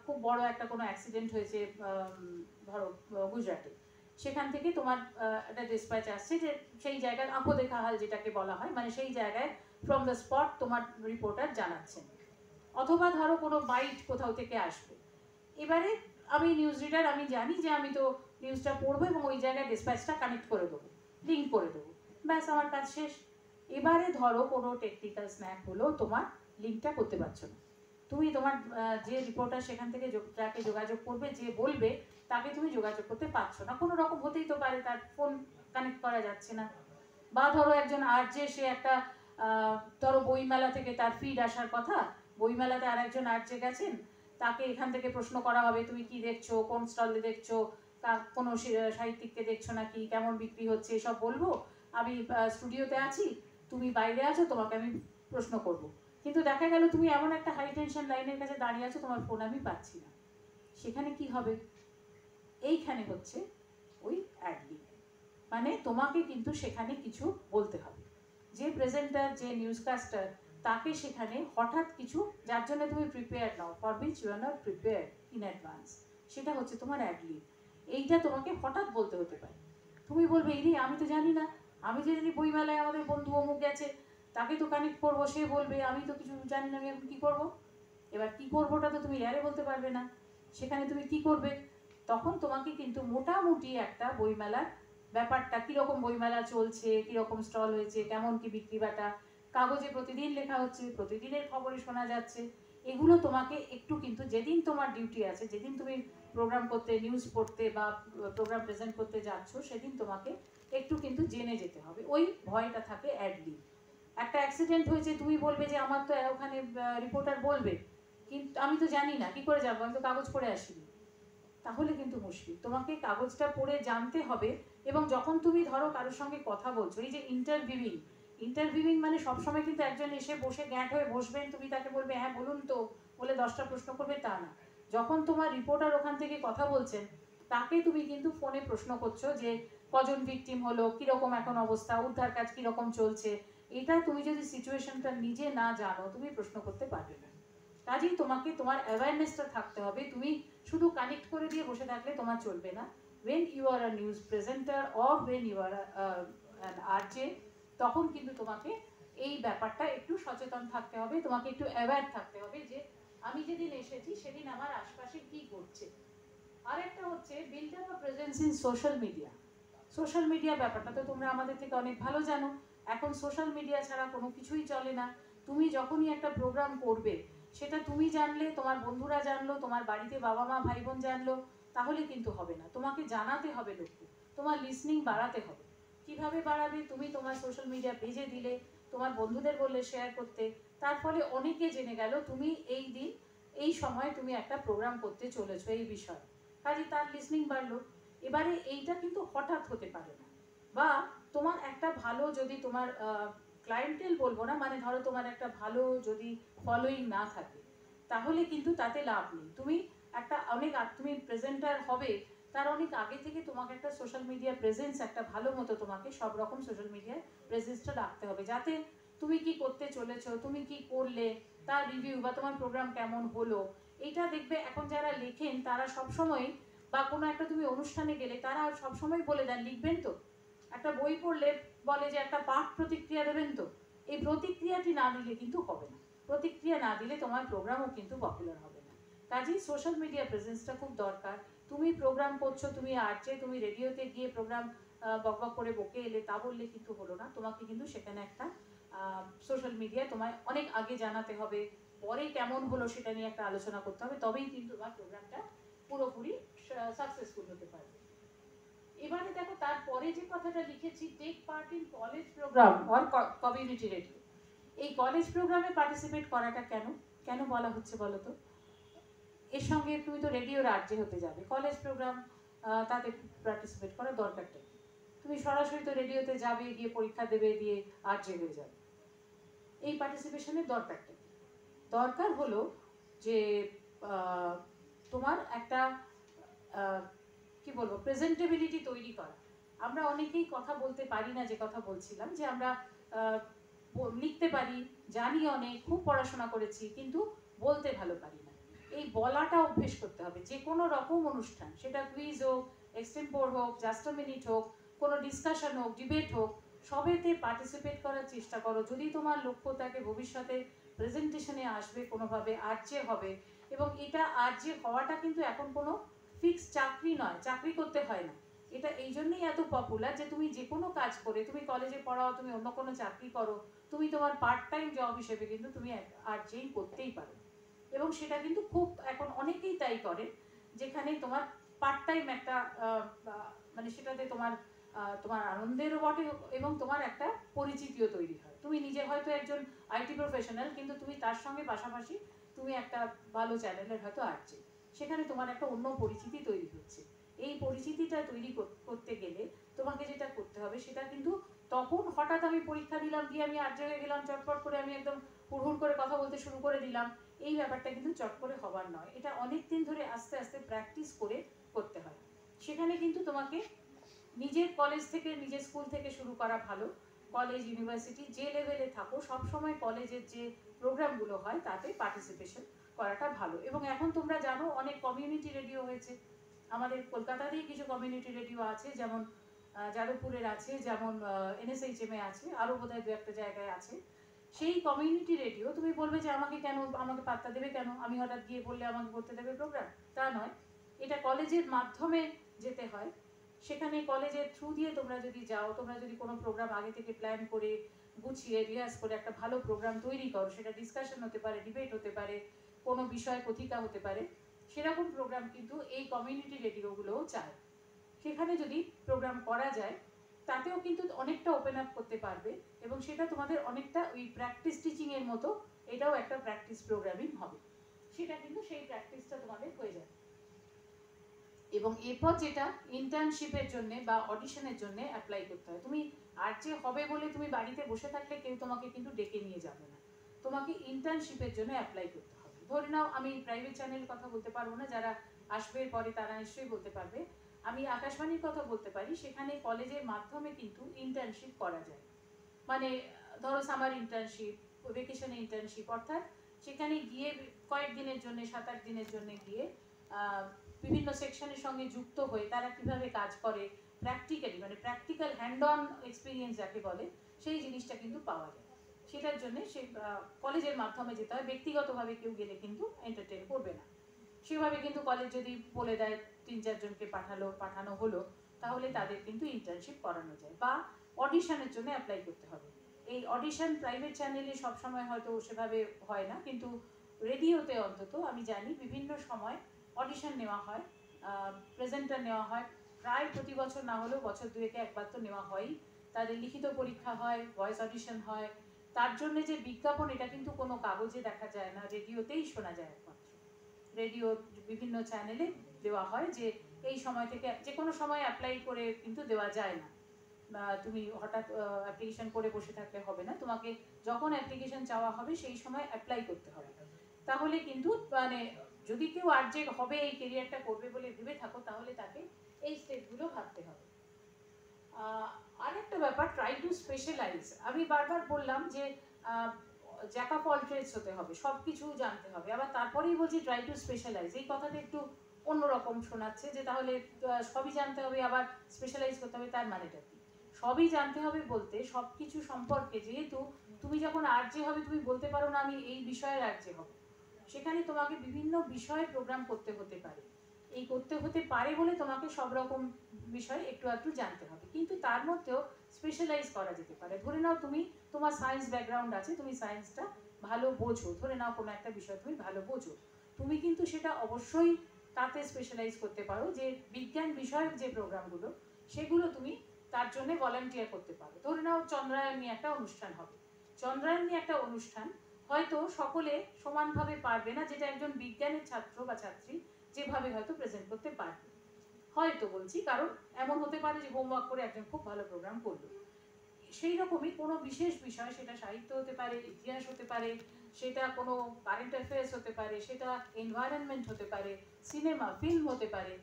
খুব বড় একটা কোনো অ্যাক্সিডেন্ট হয়েছে ধরো গুজরাটে, সেখান থেকে তোমার একটা ডিসপ্যাচ আসছে যে সেই জায়গার আঁখো দেখা হাল যেটাকে বলা হয়, মানে সেই জায়গায় ফ্রম দ্য স্পট তোমার রিপোর্টার জানাচ্ছেন। অথবা ধরো কোনো বাইট কোথাও থেকে আসবে, এবারে আমি নিউজ রিডার, আমি জানি যে আমি তো নিউজটা পড়বো এবং ওই জায়গায় ডিসপ্যাচটা কানেক্ট করে দেবো, লিঙ্ক করে দেবো, ব্যাস আমার কাজ শেষ। এবারে ধরো কোনো টেকনিক্যাল স্ন্যাক হলো, তোমার লিঙ্কটা করতে পারছো না, তুমি তোমার যে রিপোর্টার সেখান থেকে যাকে যোগাযোগ করবে, যে বলবে, তাকে তুমি যোগাযোগ করতে পারছো না, কোনো রকম হতেই তো পারে, তার ফোন কানেক্ট করা যাচ্ছে না। বা ধরো একজন আরজে, সে একটা ধরো বইমেলা থেকে তার ফিড আসার কথা, বইমেলাতে আর একজন আরজে গেছেন, তাকে এখান থেকে প্রশ্ন করা হবে তুমি কি দেখছো, কোন স্টলে দেখছো, কোনো সাহিত্যিককে দেখছো নাকি, কেমন বিক্রি হচ্ছে, এসব বলবো। আমি স্টুডিওতে আছি, তুমি বাইরে আছো, তোমাকে আমি প্রশ্ন করব। কিন্তু দেখা গেল তুমি এমন একটা হাই টেনশন লাইনের কাছে দাঁড়িয়ে আছো, তোমার ফোন আমি পাচ্ছি না। সেখানে কি হবে? এইখানে হচ্ছে ওই অ্যাডলিং, মানে তোমাকে কিন্তু সেখানে কিছু বলতে হবে। যে প্রেজেন্টার, যে নিউজকাস্টার, তাকে সেখানে হঠাৎ কিছু, যার জন্য তুমি প্রিপেয়ার নাও, for which you are not prepare in advance, সেটা হচ্ছে তোমার অ্যাডলিং। এইটা তোমাকে হঠাৎ বলতে হতে পারে। তুমি বলবে এই রে, আমি তো জানি না, আমি যে জানি বইমেলায় আমাদের বন্ধু অমুক গেছে, তাকে তো কানেক্ট করবো, সে বলবে আমি তো কিছু জানি না, আমি এখন কী করবো? এবার কী করবোটা তো তুমি এয়ারে বলতে পারবে না, সেখানে তুমি কি করবে? তখন তোমাকে কিন্তু মোটামুটি একটা বইমেলার ব্যাপারটা, কীরকম বইমেলা চলছে, কীরকম স্টল হয়েছে, কেমন কি বিক্রি বাটা, কাগজে প্রতিদিন লেখা হচ্ছে, প্রতিদিনের খবরে শোনা যাচ্ছে, এগুলো তোমাকে একটু কিন্তু, যেদিন তোমার ডিউটি আছে, যেদিন তুমি প্রোগ্রাম করতে, নিউজ পড়তে বা প্রোগ্রাম প্রেজেন্ট করতে যাচ্ছ, সেদিন তোমাকে একটু কিন্তু জেনে যেতে হবে। ওই ভয়টা থাকে অ্যাডলি। একটা অ্যাক্সিডেন্ট হয়েছে, তুমি বলবে যে আমার তো ওখানে রিপোর্টার বলবে, কিন্তু আমি তো জানি না, কি করে যাবো, আমি তো কাগজ পড়ে আসিনি। তাহলে কিন্তু মুশকিল, তোমাকে কাগজটা পড়ে জানতে হবে। এবং যখন তুমি ধরো কারোর সঙ্গে কথা বলছো, এই যে ইন্টারভিউইং, ইন্টারভিউইং মানে সবসময় কিন্তু একজন এসে বসে গ্যাঁট হয়ে বসবেন, তুমি তাকে বলবে হ্যাঁ বলুন তো, বলে 10টা প্রশ্ন করবে, তা না। যখন তোমার রিপোর্টার ওখান থেকে কথা বলছেন, তাকে তুমি কিন্তু ফোনে প্রশ্ন করছো যে কজন ভিকটিম হলো, কীরকম এখন অবস্থা, উদ্ধার কাজ কীরকম চলছে। এটা তুমি যদি সিচুয়েশনটা নিজে না জানো, তুমি প্রশ্ন করতে পারবে না। কাজেই তোমাকে তোমার অ্যাওয়ারনেসটা থাকতে হবে। তুমি শুধু কানেক্ট করে দিয়ে বসে থাকলে তোমার চলবে না। when you are a news presenter or when you are an RJ, তখন কিন্তু তোমাকে এই ব্যাপারটা একটু সচেতন থাকতে হবে, তোমাকে একটু অ্যাওয়্যার থাকতে হবে যে আমি যেদিন এসেছি সেদিন আমার আশপাশে কি ঘটছে। আর একটা হচ্ছে build up a presence in social media. Social media ব্যাপারটা তো তোমরা আমাদের থেকে অনেক ভালো জানো। এখন সোশ্যাল মিডিয়া ছাড়া কোনো কিছুই চলে না। তুমি যখনই একটা প্রোগ্রাম করবে, সেটা তুমি জানলে, তোমার বন্ধুরা জানলো, তোমার বাড়িতে বাবা মা ভাই বোন জানলো, তাহলে কিন্তু হবে না। তোমাকে জানাতে হবে লোককে, তোমার লিসনিং বাড়াতে হবে। কিভাবে বাড়াবে? তুমি তোমার সোশ্যাল মিডিয়া পেজে দিলে, তোমার বন্ধুদের বললে শেয়ার করতে, তার ফলে অনেকে জেনে গেল তুমি এই দিন এই সময় তুমি একটা প্রোগ্রাম করতে চলেছো এই বিষয়ে, কাজে তার লিসনিং বাড়লো। এবারে এইটা কিন্তু হঠাৎ হতে পারে না। বা তোমার একটা ভালো, যদি তোমার ক্লায়েন্টেল বলবো না, মানে ধরো তোমার একটা ভালো যদি ফলোয়িং না থাকে, তাহলে কিন্তু তাতে লাভ নেই। তুমি একটা অনেক, তুমি প্রেজেন্টার হবে, তার অনেক আগে থেকে তোমাকে একটা সোশ্যাল মিডিয়া প্রেজেন্স, একটা ভালো মতো তোমাকে সব রকম সোশ্যাল মিডিয়া প্রেজেন্সটা রাখতে হবে, যাতে তুমি কি করতে চলেছো, তুমি কি করলে, তার রিভিউ বা তোমার প্রোগ্রাম কেমন হলো, এইটা দেখবে। এখন যারা লেখেন তারা সবসময়, বা কোনো একটা তুমি অনুষ্ঠানে গেলে তারা সবসময় বলে দেন, লিখবেন তো, একটা বই পড়লে বলে যে একটা পাঠ প্রতিক্রিয়া দেবেন তো। এই প্রতিক্রিয়াটি না দিলে কিন্তু হবে না। প্রতিক্রিয়া না দিলে তোমার প্রোগ্রামও কিন্তু পপুলার হবে না। কাজেই সোশ্যাল মিডিয়া প্রেজেন্সটা খুব দরকার। তুমি প্রোগ্রাম করছো, তুমি আর্টে, তুমি রেডিওতে গিয়ে প্রোগ্রাম বকবক করে বকে এলে, তা বললে কিন্তু হলো না। তোমাকে কিন্তু সেখানে একটা সোশ্যাল মিডিয়ায় তোমায় অনেক আগে জানাতে হবে, পরে কেমন হলো সেটা নিয়ে একটা আলোচনা করতে হবে, তবেই কিন্তু তোমার প্রোগ্রামটা পুরোপুরি সাকসেসফুল হতে পারবে। এবারে দেখো, তারপরে যে কথাটা লিখেছি, take part in college program or community radio. এই কলেজ প্রোগ্রামে পার্টিসিপেট করাটা কেন কেন বলা হচ্ছে বলো তো? এর সঙ্গে তুমি তো রেডিওর আরজে হতে যাবে, কলেজ প্রোগ্রাম, তাতে পার্টিসিপেট করার দরকারটা কি? তুমি সরাসরি তো রেডিওতে যাবে, গিয়ে পরীক্ষা দেবে, দিয়ে আরজে হয়ে যাবে। এই পার্টিসিপেশনের দরকারটা কি? দরকার হলো যে তোমার একটা কি বলবো, প্রেজেন্টেবিলিটি তৈরি করা। আমরা অনেকেই কথা বলতে পারি না, যে কথা বলছিলাম, যে আমরা লিখতে পারি, জানি অনেক, খুব পড়াশোনা করেছি, কিন্তু বলতে ভালো পারি না। এই বলাটা অভ্যেস করতে হবে। যে কোনো রকম অনুষ্ঠান, সেটা কুইজ হোক, এক্সটেম্পোর হোক, জাস্ট আ মিনিট হোক, কোনো ডিসকাশন হোক, ডিবেট হোক, সবেতে পার্টিসিপেট করার চেষ্টা করো। যদি তোমার লক্ষ্য থাকে ভবিষ্যতে প্রেজেন্টেশনে আসবে, কোনোভাবে আরজে হবে, এবং এটা আরজে হওয়াটা কিন্তু এখন কোনো ফিক্স চাকরি নয়, চাকরি করতে হয় না। এটা এই জন্যই এত পপুলার যে তুমি যে কোনো কাজ করে, তুমি কলেজে পড়াও, তুমি অন্য কোনো চাকরি করো, তুমি তোমার পার্ট টাইম জব হিসেবে কিন্তু তুমি আরজেই করতেই পারো। এবং সেটা কিন্তু খুব এখন অনেকেই তাই করে, যেখানে তোমার পার্ট টাইম একটা মানে সেটাতে তোমার তোমার আনন্দেরও বটে এবং তোমার একটা পরিচিতিও তৈরি হয়। তুমি নিজে হয়তো একজন আইটি প্রফেশনাল, কিন্তু তুমি তার সঙ্গে পাশাপাশি তুমি একটা ভালো চ্যানেলের হয়তো আর্জি, সেখানে তোমার একটা অন্য পরিচিতি তৈরি হচ্ছে। এই পরিচিতিটা তৈরি করতে গেলে তোমাকে যেটা করতে হবে সেটা কিন্তু তখন হঠাৎ আমি পরীক্ষা দিলাম দিয়ে আমি আর্জি হয়ে গেলাম, চটপট করে আমি একদম হুড়হুড় করে কথা বলতে শুরু করে দিলাম, এই ব্যাপারটা কিন্তু চট করে হবার নয়। এটা অনেক দিন ধরে আস্তে আস্তে প্র্যাকটিস করে করতে হয়। সেখানে কিন্তু তোমাকে নিজের কলেজ থেকে নিজের স্কুল থেকে শুরু করা ভালো। কলেজ ইউনিভার্সিটি যে লেভেলে থাকো সবসময় কলেজের যে প্রোগ্রামগুলো হয় তাতে পার্টিসিপেশন করাটা ভালো। এবং এখন তোমরা জানো অনেক কমিউনিটি রেডিও হয়েছে, আমাদের কলকাতাতেই কিছু কমিউনিটি রেডিও আছে, যেমন যাদবপুরের আছে, যেমন NSHM এ আছে, আরও বোধহয় দু একটা জায়গায় আছে। সেই কমিউনিটি রেডিও তুমি বলবে যে আমাকে কেন, আমাকে পাত্তা দেবে কেন, আমি হঠাৎ গিয়ে বললে আমাকে করতে দেবে প্রোগ্রাম, তা নয়। এটা কলেজের মাধ্যমে যেতে হয়। সেখানে কলেজের থ্রু দিয়ে তোমরা যদি যাও, তোমরা যদি কোনো প্রোগ্রাম আগে থেকে প্ল্যান করে গুছিয়ে রিহার্স করে একটা ভালো প্রোগ্রাম তৈরি করো, সেটা ডিসকাশন হতে পারে, ডিবেট হতে পারে, কোনো বিষয় কথিকা হতে পারে, সেরকম প্রোগ্রাম কিন্তু এই কমিউনিটি রেডিওগুলোও চায়। সেখানে যদি প্রোগ্রাম করা যায় তাতেও কিন্তু অনেকটা ওপেন আপ করতে পারবে এবং সেটা তোমাদের অনেকটা ওই প্র্যাকটিস টিচিংয়ের মতো, এটাও একটা প্র্যাকটিস প্রোগ্রামিং হবে, সেটা কিন্তু সেই প্র্যাকটিসটা তোমাদের হয়ে যাবে। এবং এরপর যেটা ইন্টার্নশিপের জন্য বা অডিশনের জন্য অ্যাপ্লাই করতে হয়। তুমি আর যে হবে বলে তুমি বাড়িতে বসে থাকলে কেউ তোমাকে কিন্তু ডেকে নিয়ে যাবে না, তোমাকে ইন্টার্নশিপের জন্য অ্যাপ্লাই করতে হবে। ধরে নাও আমি প্রাইভেট চ্যানেল কথা বলতে পারবো না, যারা আসবে পরে তারা নিশ্চয়ই বলতে পারবে, আমি আকাশবাণীর কথা বলতে পারি। সেখানে কলেজের মাধ্যমে কিন্তু ইন্টার্নশিপ করা যায়, মানে ধরো সামার ইন্টার্নশিপ, ভেকেশনে ইন্টার্নশিপ, অর্থাৎ সেখানে গিয়ে কয়েকদিনের জন্য 7-8 দিনের জন্য গিয়ে বিভিন্ন সেকশনের সঙ্গে যুক্ত হয়ে তারা কিভাবে কাজ করে প্র্যাকটিক্যালি, মানে প্র্যাকটিক্যাল হ্যান্ড অন এক্সপিরিয়েন্স যাকে বলে, সেই জিনিসটা কিন্তু পাওয়া যায়। সেটার জন্য সে কলেজের মাধ্যমে যেতে হয়, ব্যক্তিগতভাবে কেউ গেলে কিন্তু এন্টারটেন করবে না। সেভাবে কিন্তু কলেজ যদি বলে দেয় 3-4 জনকে পাঠানো হলো, তাহলে তাদের কিন্তু ইন্টার্নশিপ করানো যায়। বা অডিশনের জন্য অ্যাপ্লাই করতে হবে। এই অডিশন প্রাইভেট চ্যানেলে সবসময় হয়তো সেভাবে হয় না, কিন্তু রেডিওতে অন্তত আমি জানি বিভিন্ন সময় অডিশন নেওয়া হয়, প্রেজেন্টার নেওয়া হয়, প্রায় প্রতি বছর না হলেও বছর দুয়েকে একবার তো নেওয়া হয়ই। তাদের লিখিত পরীক্ষা হয়, ভয়েস অডিশন হয়। তার জন্য যে বিজ্ঞাপন, এটা কিন্তু কোনো কাগজে দেখা যায় না, রেডিওতেই শোনা যায় একমাত্র। রেডিও বিভিন্ন চ্যানেলে দেওয়া হয় যে এই সময় থেকে যে কোনো সময় অ্যাপ্লাই করে কিন্তু দেওয়া যায় না, তুমি হঠাৎ অ্যাপ্লিকেশন করে বসে থাকলে হবে না, তোমাকে যখন অ্যাপ্লিকেশন চাওয়া হবে সেই সময় অ্যাপ্লাই করতে হবে। তাহলে কিন্তু মানে যদি কেউ আর্জে হবে, এই কেরিয়ারটা করবে বলে ভেবে থাকো, তাহলে তাকে এই স্টেপগুলো ভাবতে হবে। আরেকটা ব্যাপার, ট্রাই টু স্পেশালাইজ। আমি বারবার বললাম যে জ্যাক অফ অল ট্রেডস হতে হবে, সব কিছু জানতে হবে, আবার তারপরেই বলছি ট্রাই টু স্পেশালাইজ। এই কথাটা একটু অন্যরকম শোনাচ্ছে, যে তাহলে সবই জানতে হবে আবার স্পেশালাইজ করতে হবে, তার মানেটা কি? সবই জানতে হবে বলতে সব কিছু সম্পর্কে, যেহেতু তুমি যখন আরজে হবে তুমি বলতে পারো না আমি এই বিষয়ের আরজে হব, সেখানে তোমাকে বিভিন্ন বিষয়ে প্রোগ্রাম করতে হতে পারে। এই করতে হতে পারে বলে তোমাকে সব রকম বিষয় একটু একটু জানতে হবে, কিন্তু তার মধ্যেও স্পেশালাইজ করা যেতে পারে। ধরে নাও তুমি, তোমার সায়েন্স ব্যাকগ্রাউন্ড আছে, তুমি সায়েন্সটা ভালো বোঝো, ধরে নাও কোনো একটা বিষয় তুমি ভালো বোঝো, তুমি কিন্তু সেটা অবশ্যই তাতে স্পেশালাইজ করতে পারো, যে বিজ্ঞান বিষয়ক যে প্রোগ্রামগুলো সেগুলো তুমি তার জন্য ভলান্টিয়ার করতে পারো। ধরে নাও চন্দ্রায়ন নিয়ে একটা অনুষ্ঠান হবে, চন্দ্রায়ন নিয়ে একটা অনুষ্ঠান হয়তো সকলে সমানভাবে পারবে না, যেটা একজন বিজ্ঞানের ছাত্র বা ছাত্রী যেভাবে হয়তো প্রেজেন্ট করতে পারবে, হয়তো বলছি, কারণ এমন হতে পারে যে হোমওয়ার্ক করে একজন খুব ভালো প্রোগ্রাম করলো। সেই রকমই কোনো বিশেষ বিষয়, সেটা সাহিত্য হতে পারে, ইতিহাস হতে পারে, সেটা কোনো কারেন্ট অ্যাফেয়ার্স হতে পারে, সেটা এনভায়রনমেন্ট হতে পারে, সিনেমা ফিল্ম হতে পারে।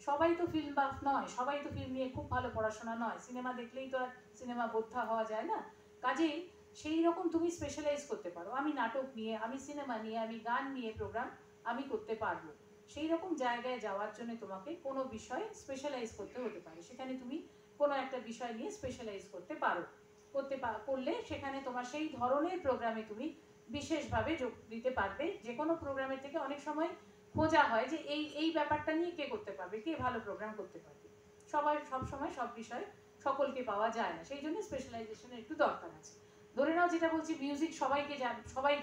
সবাই তো ফিল্ম বাফ নয়, সবাই তো ফিল্ম নিয়ে খুব ভালো পড়াশোনা নয়, সিনেমা দেখলেই তো আর সিনেমা বোদ্ধা হওয়া যায় না। কাজেই সেই রকম তুমি স্পেশালাইজ করতে পারো, আমি নাটক নিয়ে, আমি সিনেমা নিয়ে, আমি গান নিয়ে প্রোগ্রাম আমি করতে পারবো। সেই রকম জায়গায় যাওয়ার জন্য তোমাকে কোনো বিষয়ে স্পেশালাইজ করতে হতে পারে, সেখানে তুমি কোনো একটা বিষয় নিয়ে স্পেশালাইজ করতে পারো, করলে সেখানে তোমার সেই ধরনের প্রোগ্রামে তুমি বিশেষভাবে যোগ দিতে পারবে। যে কোনো প্রোগ্রামের থেকে অনেক সময় খোঁজা হয় যে এই এই ব্যাপারটা নিয়ে কে করতে পারবে, কে ভালো প্রোগ্রাম করতে পারবে, সবাই সব সময় সব বিষয়ে সকলকে পাওয়া যায় না, সেই জন্য স্পেশালাইজেশনের একটু দরকার আছে। ধরে নাও যেটা বলছি মিউজিক, সবাই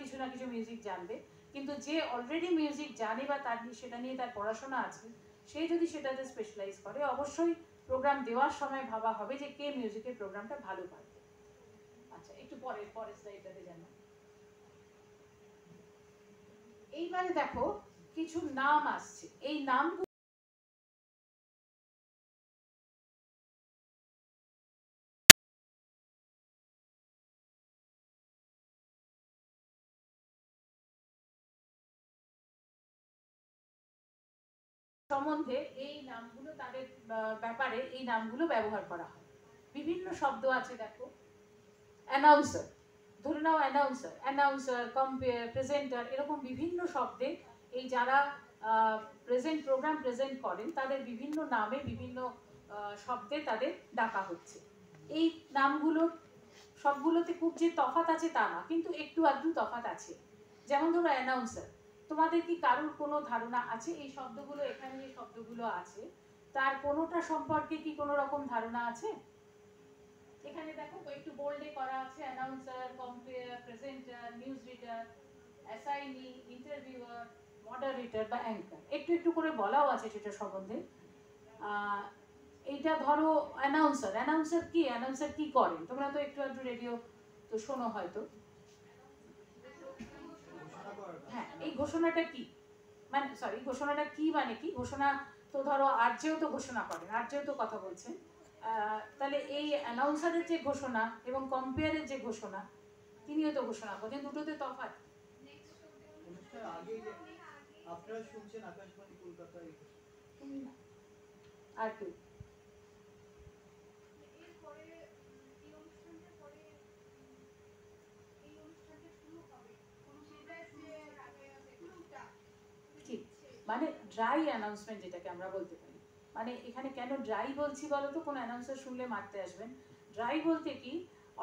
কিছু না কিছু মিউজিক জানবে, কিন্তু যে অলরেডি মিউজিক জানে বা তার সেটা নিয়ে তার পড়াশোনা আছে, সে যদি সেটাতে স্পেশালাইজ করে, অবশ্যই প্রোগ্রাম দেওয়ার সময় ভাবা হবে যে কে মিউজিকের প্রোগ্রামটা ভালো পারবে। আচ্ছা, একটু পরের স্লাইডটাতে জানো। এইবারে দেখো কিছু নাম আসছে, এই নাম সম্বন্ধে এই নামগুলো তাদের ব্যাপারে এই নামগুলো ব্যবহার করা হয়। বিভিন্ন শব্দ আছে দেখো, অ্যানাউন্সার, ধরে নাও অ্যানাউন্সার, কম্পেয়ার, প্রেজেন্টার, এরকম বিভিন্ন শব্দে এই যারা প্রোগ্রাম প্রেজেন্ট করেন তাদের বিভিন্ন নামে বিভিন্ন শব্দে তাদের ডাকা হচ্ছে। এই নামগুলো সবগুলোতে খুব যে তফাৎ আছে তা না, কিন্তু একটু আধটু তফাৎ আছে। যেমন ধরো অ্যানাউন্সার, তোমাদের কি কারোর কোনো ধারণা আছে এই শব্দগুলো, এখানে যে শব্দগুলো আছে তার কোনোটা সম্পর্কে কি কোনো রকম ধারণা আছে? এখানে দেখো একটু বোল্ডে করা আছে, announcer, compere, presenter, news reader, assignee, interviewer, moderator বা অ্যাঙ্কার, একটু একটু করে বলাও আছে সেটা সম্বন্ধে। এইটা ধরো অ্যানাউন্সার কি করেন? তোমরা তো একটু একটু রেডিও তো শোনো হয়তো। হ্যাঁ, এই ঘোষণাটা কি মানে, সরি, ঘোষণাটা কি মানে কি? ঘোষণা তো ধরো আরজেও তো ঘোষণা করেন, আরজেও তো কথা বলছেন। তাহলে এই অ্যানাউন্সারের যে ঘোষণা এবং কম্পেয়ারের যে ঘোষণা, তিনিও তো ঘোষণা করেন, দুটোতে তফাৎ। আপনারা শুনছেন আকাশবাণী কলকাতা। আর কি ঠিক, মানে ড্রাই অ্যানাউন্সমেন্ট যেটাকে আমরা বলতে পারি। মানে এখানে কেন ড্রাই বলছি বলো তো? কোনো অ্যানাউন্সার শুনলে মারতে আসবেন। ড্রাই বলতে কি,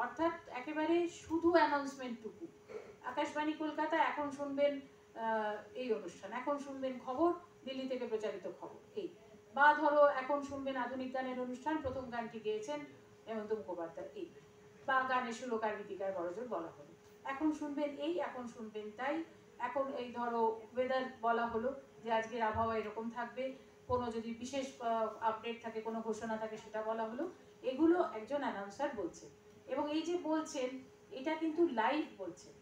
অর্থাৎ একেবারে শুধু অ্যানাউন্সমেন্টটুকু। আকাশবাণী কলকাতা, এখন শুনবেন এই অনুষ্ঠান, এখন শুনবেন খবর, দিল্লি থেকে প্রচারিত খবর, এই। বা ধরো এখন শুনবেন আধুনিক গানের অনুষ্ঠান, প্রথম গানটি গেয়েছেন হেমন্ত মুখোপাধ্যায়, এই। বা গানের সুরকার গীতিকার বড়জোর বলা হলো, এখন শুনবেন এই, এখন শুনবেন তাই। এখন এই ধরো ওয়েদার বলা হলো যে আজকের আবহাওয়া এরকম থাকবে, কোনো যদি বিশেষ আপডেট থাকে, কোনো ঘোষণা থাকে, সেটা বলা হলো। এগুলো একজন অ্যানাউন্সার বলছেন, এবং এই যে বলছেন এটা কিন্তু লাইভ বলছেন,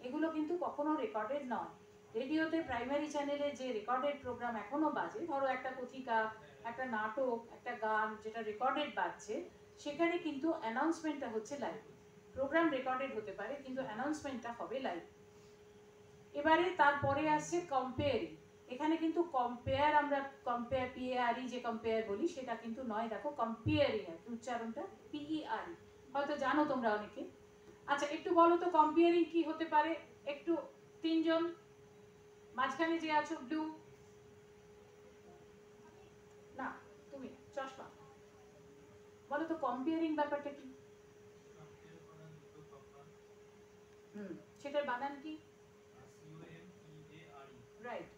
এগুলো কিন্তু কখনো রেকর্ডেড নয়। রেডিওতে প্রাইমারি চ্যানেলে যে রেকর্ডেড প্রোগ্রাম এখনো বাজে, ধরো একটা কথিকা, একটা নাটক, একটা গান যেটা রেকর্ডেড বাজছে, সেখানে কিন্তু অ্যানাউন্সমেন্টটা হচ্ছে লাইভ। প্রোগ্রাম রেকর্ডেড হতে পারে কিন্তু অ্যানাউন্সমেন্টটা হবে লাইভ। এবারে তারপরে আসছে কম্পেয়ারিং। এখানে কিন্তু কম্পেয়ার, আমরা কম্পেয়ার পিএআরই যে কম্পেয়ার বলি সেটা কিন্তু নয়, দেখো কম্পেয়ারিং আর উচ্চারণটা পিইআরই, হয়তো জানো তোমরা অনেকে। আচ্ছা, একটু বলো তো কম্পেয়ারিং কি হতে পারে? একটু তিনজন, মাঝখানে যে আছো ব্লু, না তুমি চশমা, বলো তো কম্পেয়ারিং ব্যাপারটা কি? সেটার বানান কি? রাইট।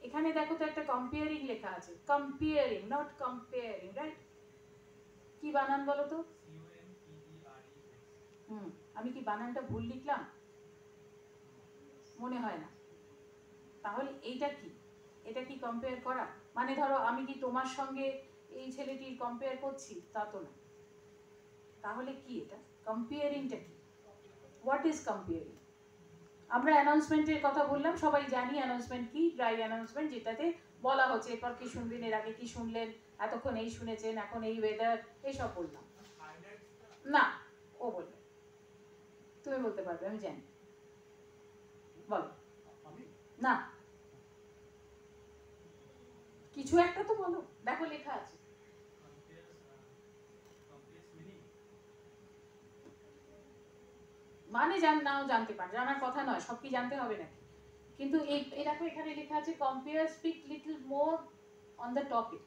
এখানে দেখো তো একটা কম্পেয়ারিং লেখা আছে, কম্পেয়ারিং, নট কম্পেয়ারিং, রাইট? কি বানান বলো তো? আমি কি বানানটা ভুল লিখলাম? মনে হয় না। তাহলে এইটা কি? এটা কি কম্পেয়ার করা? মানে ধরো আমি কি তোমার সঙ্গে এই ছেলেটির কম্পেয়ার করছি? তা তো না। তাহলে কি এটা কম্পেয়ারিংটা কি? What is comparing? আমরা অ্যানাউন্সমেন্টের কথা বললাম, সবাই জানি অ্যানাউন্সমেন্ট কি, ড্রাই অ্যানাউন্সমেন্ট, যেটাতে বলা হচ্ছে এরপর কি শুনবেন, এর আগে কি শুনলেন, এতক্ষণ এই শুনেছেন, এখন এই ওয়েদার, এইসব বললাম। না, ও বলবে, তুমি বলতে পারবে, আমি জানি, বলো। না, কিছু একটা তো বলো, দেখো লেখা আছে। মানে নাও জানতে পার, জানার কথা নয়, সব কি জানতে হবে নাকি? কিন্তু এই দেখো এখানে লেখা আছে compare speak little more on the topic.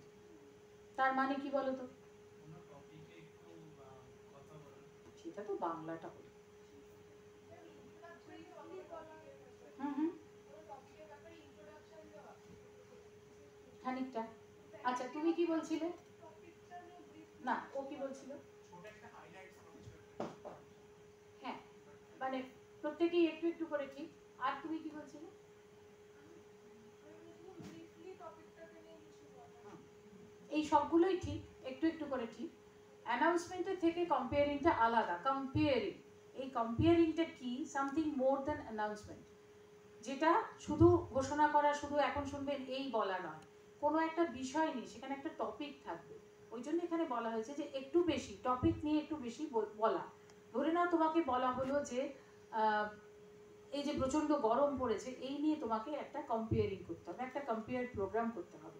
তার মানে কি বলো তো? সেটা তো বাংলাটা হলো। হুম, খানিকটা। আচ্ছা, তুমি কি বলছিলে? না, ও কি বলছিল? হ্যাঁ, মানে প্রত্যেকেই একটু একটু করে ঠিক। আর তুমি কি বলছিলে? সবগুলোই ঠিক, একটু একটু করে ঠিক। অ্যানাউন্সমেন্টের থেকে কম্পেয়ারিংটা আলাদা। কম্পেয়ারিং, এই কম্পেয়ারিংটা কি? সামথিং মোর দ্যান অ্যানাউন্সমেন্ট, যেটা শুধু ঘোষণা করা, শুধু এখন শুনবেন এই বলা নয়, কোনো একটা বিষয় নিয়ে সেখানে একটা টপিক থাকবে। ওই জন্য এখানে বলা হয়েছে যে একটু বেশি টপিক নিয়ে একটু বেশি বলা। ধরে নাও তোমাকে বলা হলো যে এই যে প্রচণ্ড গরম পড়েছে, এই নিয়ে তোমাকে একটা কম্পেয়ারিং করতে হবে, একটা কম্পেয়ার প্রোগ্রাম করতে হবে।